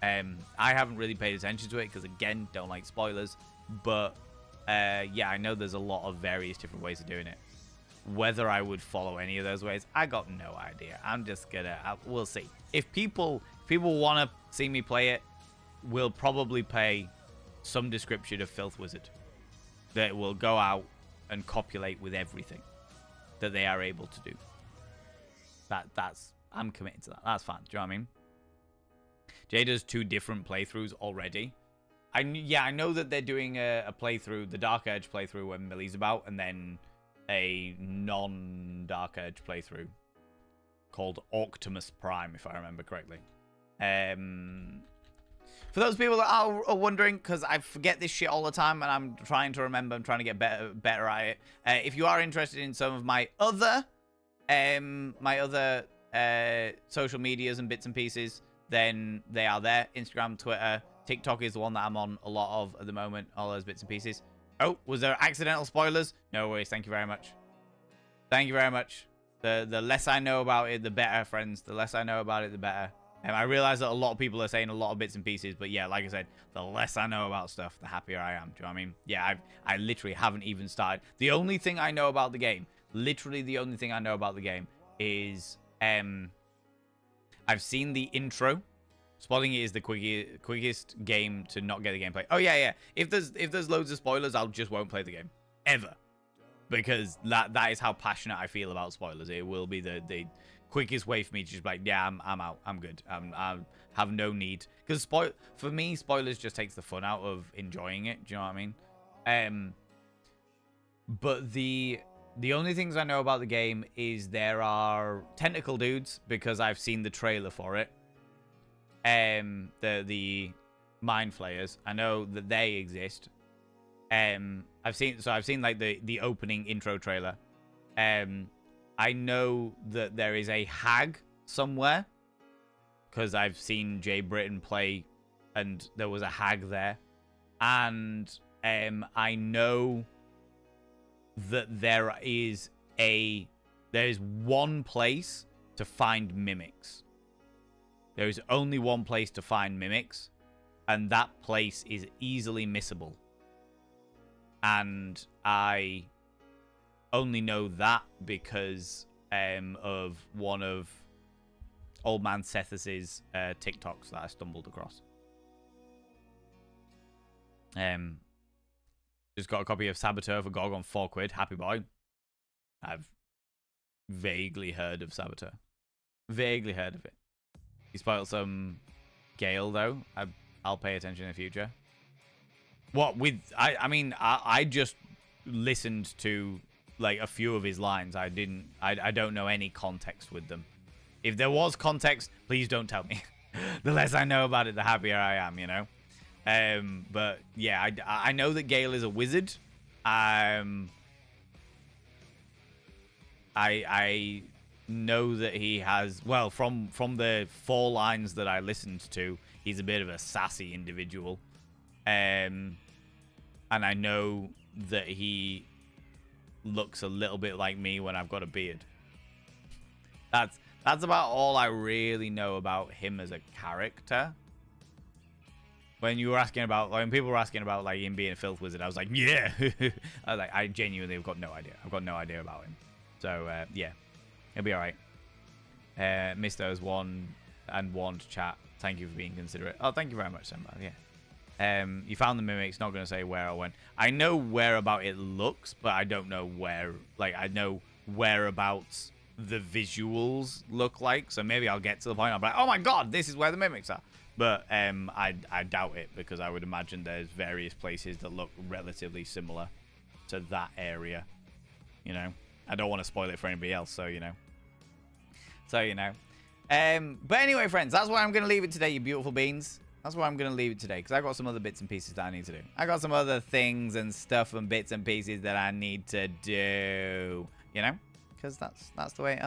I haven't really paid attention to it because, again, don't like spoilers. But, yeah, I know there's a lot of various different ways of doing it. Whether I would follow any of those ways, I got no idea. I'm just gonna... we'll see. If people want to see me play it, we'll probably pay some description of Filth Wizard that will go out and copulate with everything that they are able to do. I'm committed to that. That's fine. Do you know what I mean? Jay does 2 different playthroughs already. I know that they're doing a playthrough, the Dark Edge playthrough when Millie's about, and then a non-Dark Edge playthrough called Optimus Prime, if I remember correctly. For those people that are wondering, because I forget this shit all the time, and I'm trying to remember, I'm trying to get better at it. If you are interested in some of my other social medias and bits and pieces, then they are there. Instagram, Twitter, TikTok is the one that I'm on a lot of at the moment. All those bits and pieces. Oh, was there accidental spoilers? No worries. Thank you very much. Thank you very much. The less I know about it, the better, friends. The less I know about it, the better. I realize that a lot of people are saying a lot of bits and pieces, but yeah, like I said, the less I know about stuff, the happier I am. Do you know what I mean? Yeah, I literally haven't even started. The only thing I know about the game, literally the only thing I know about the game is I've seen the intro. Spoiling it is the quickest game to not get the gameplay. Oh yeah. If there's loads of spoilers, I'll just won't play the game ever, because that is how passionate I feel about spoilers. It will be the quickest way for me to just be like, yeah, I'm out, I'm good, I have no need, because for me, spoilers just takes the fun out of enjoying it. Do you know what I mean? But the only things I know about the game is there are tentacle dudes, because I've seen the trailer for it. The mind flayers, I know that they exist. I've seen like the opening intro trailer. I know that there is a hag somewhere, because I've seen Jay Britton play and there was a hag there. And I know that there is one place to find mimics. There is only one place to find mimics, and that place is easily missable. And I only know that because of one of Old Man Sethus's TikToks that I stumbled across. Just got a copy of Saboteur for GOG on £4. Happy boy. I've vaguely heard of Saboteur. Vaguely heard of it. He spoiled some Gale, though. I'll pay attention in the future. What with... I mean, I just listened to like a few of his lines. I don't know any context with them. If there was context, please don't tell me. The less I know about it, the happier I am, you know? But yeah, I know that Gale is a wizard. I know that he has, well, from the 4 lines that I listened to, he's a bit of a sassy individual. And I know that he looks a little bit like me when I've got a beard. That's about all I really know about him as a character. When you were asking about, when people were asking about like him being a filth wizard, I was like, yeah. I genuinely have got no idea. I've got no idea about him. So yeah, he'll be all right. Missed those 1 and 1 to chat. Thank you for being considerate. Oh, thank you very much, Senpai. Yeah. You found the mimics. Not going to say where or when. I know where about it looks, but I don't know where. Like, I know whereabouts the visuals look like. So maybe I'll get to the point. I'll be like, oh my god, this is where the mimics are. But I doubt it, because I would imagine there's various places that look relatively similar to that area. You know, I don't want to spoil it for anybody else, so you know. But anyway, friends, that's why I'm going to leave it today, you beautiful beans. That's why I'm going to leave it today, because I got some other bits and pieces that I need to do. I got some other things and stuff and bits and pieces that I need to do, you know, because that's the way.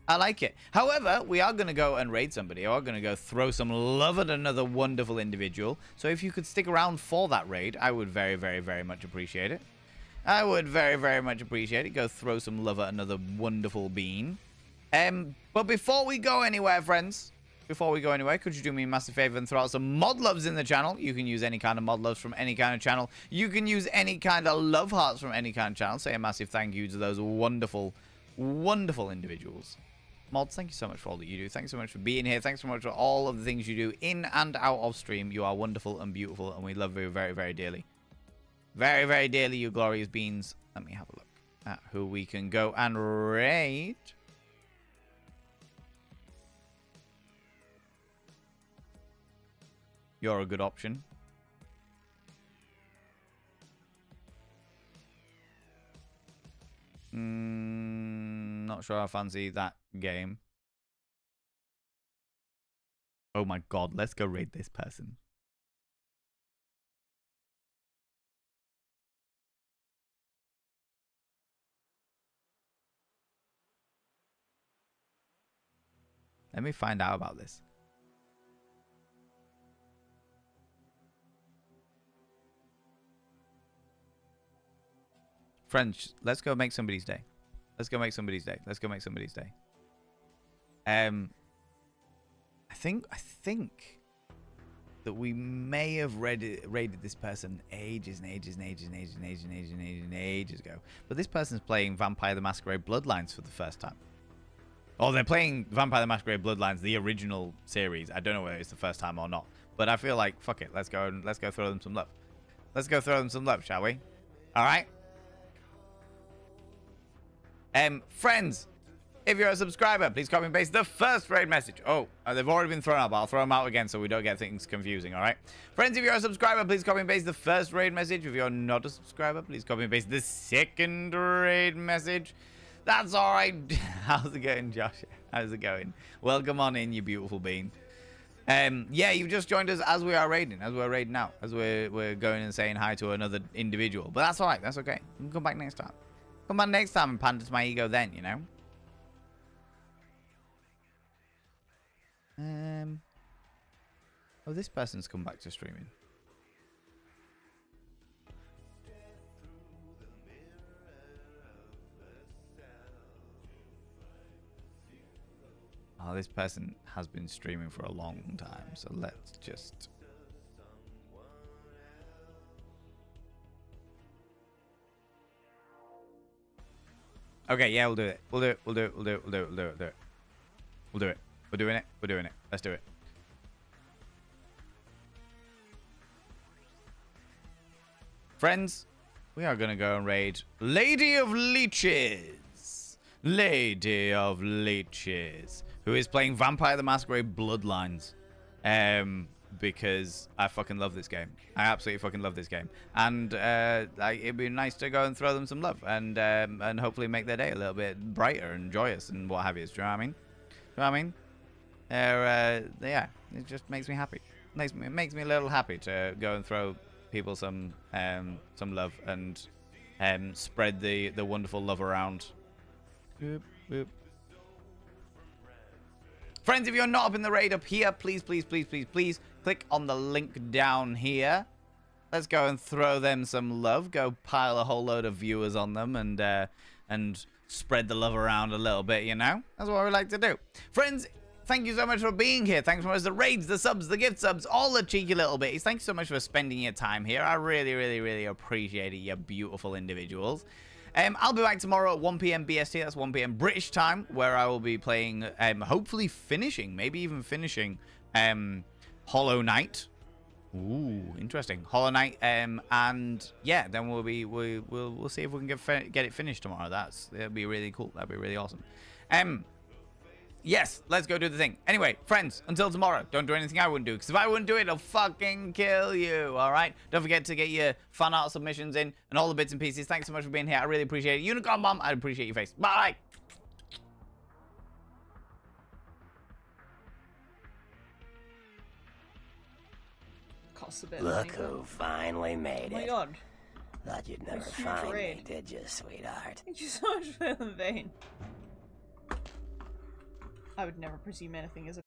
I like it. However, we are going to go and raid somebody. We are going to go throw some love at another wonderful individual. So if you could stick around for that raid, I would very, very, very much appreciate it. I would very, very much appreciate it. Go throw some love at another wonderful bean. But before we go anywhere, friends, could you do me a massive favor and throw out some mod loves in the channel? You can use any kind of mod loves from any kind of channel. You can use any kind of love hearts from any kind of channel. Say a massive thank you to those wonderful, wonderful individuals. Mods, thank you so much for all that you do. Thanks so much for being here. Thanks so much for all of the things you do in and out of stream. You are wonderful and beautiful, and we love you very, very dearly. Very, very dearly, you glorious beans. Let me have a look at who we can go and raid. You're a good option. Not sure I fancy that game. Oh my god, let's go raid this person. Let me find out about this. Friends, let's go make somebody's day. Let's go make somebody's day. Let's go make somebody's day. I think that we may have raided this person ages ago. But this person's playing Vampire the Masquerade Bloodlines for the first time. Oh, they're playing Vampire the Masquerade Bloodlines, the original series. I don't know whether it's the first time or not. But I feel like, fuck it. Let's go throw them some love. Let's go throw them some love, shall we? All right. Friends, if you're a subscriber, please copy and paste the first raid message. Oh, they've already been thrown out, but I'll throw them out again so we don't get things confusing, all right? Friends, if you're a subscriber, please copy and paste the first raid message. If you're not a subscriber, please copy and paste the second raid message. That's all right. How's it going, Josh? How's it going? Welcome on in, you beautiful bean. Yeah, you've just joined us as we are raiding, out, as we're going and saying hi to another individual. But that's all right. That's okay. You can come back next time. Come on next time and pander to my ego then, you know? Oh, this person's come back to streaming. Oh, this person has been streaming for a long time, so let's just... Okay, yeah, we'll do it. We'll do it. We're doing it. Let's do it. Friends, we are going to go and raid Lady of Leeches. Lady of Leeches. Who is playing Vampire the Masquerade Bloodlines. Because I fucking love this game. I absolutely fucking love this game. And it'd be nice to go and throw them some love. And hopefully make their day a little bit brighter and joyous and what have you. Do you know what I mean? Do you know what I mean? Yeah, it just makes me happy. It makes me a little happy to go and throw people some love and spread the wonderful love around. Boop, boop. Friends, if you're not up in the raid up here, please click on the link down here. Let's go and throw them some love. Go pile a whole load of viewers on them and spread the love around a little bit, you know? That's what we like to do. Friends, thank you so much for being here. Thanks so much for the raids, the subs, the gift subs, all the cheeky little bits. Thank you so much for spending your time here. I really appreciate it, you beautiful individuals. I'll be back tomorrow at 1 PM BST. That's 1 PM British time, where I will be playing, hopefully finishing, maybe even finishing, Hollow Knight. Ooh, interesting. Hollow Knight, and yeah, then we'll see if we can get it finished tomorrow. That'll be really cool. That'd be really awesome. Yes, let's go do the thing. Anyway, friends, until tomorrow, don't do anything I wouldn't do, because if I wouldn't do it, it'll fucking kill you, all right? Don't forget to get your fan art submissions in and all the bits and pieces. Thanks so much for being here. I really appreciate it. Unicorn Mom, I appreciate your face. Bye! Costs a bit. Look who finally made Oh my it. god. Thought you'd never It's huge find me, raid. did you, sweetheart? Thank you so much, Valen Vane. I would never presume anything as a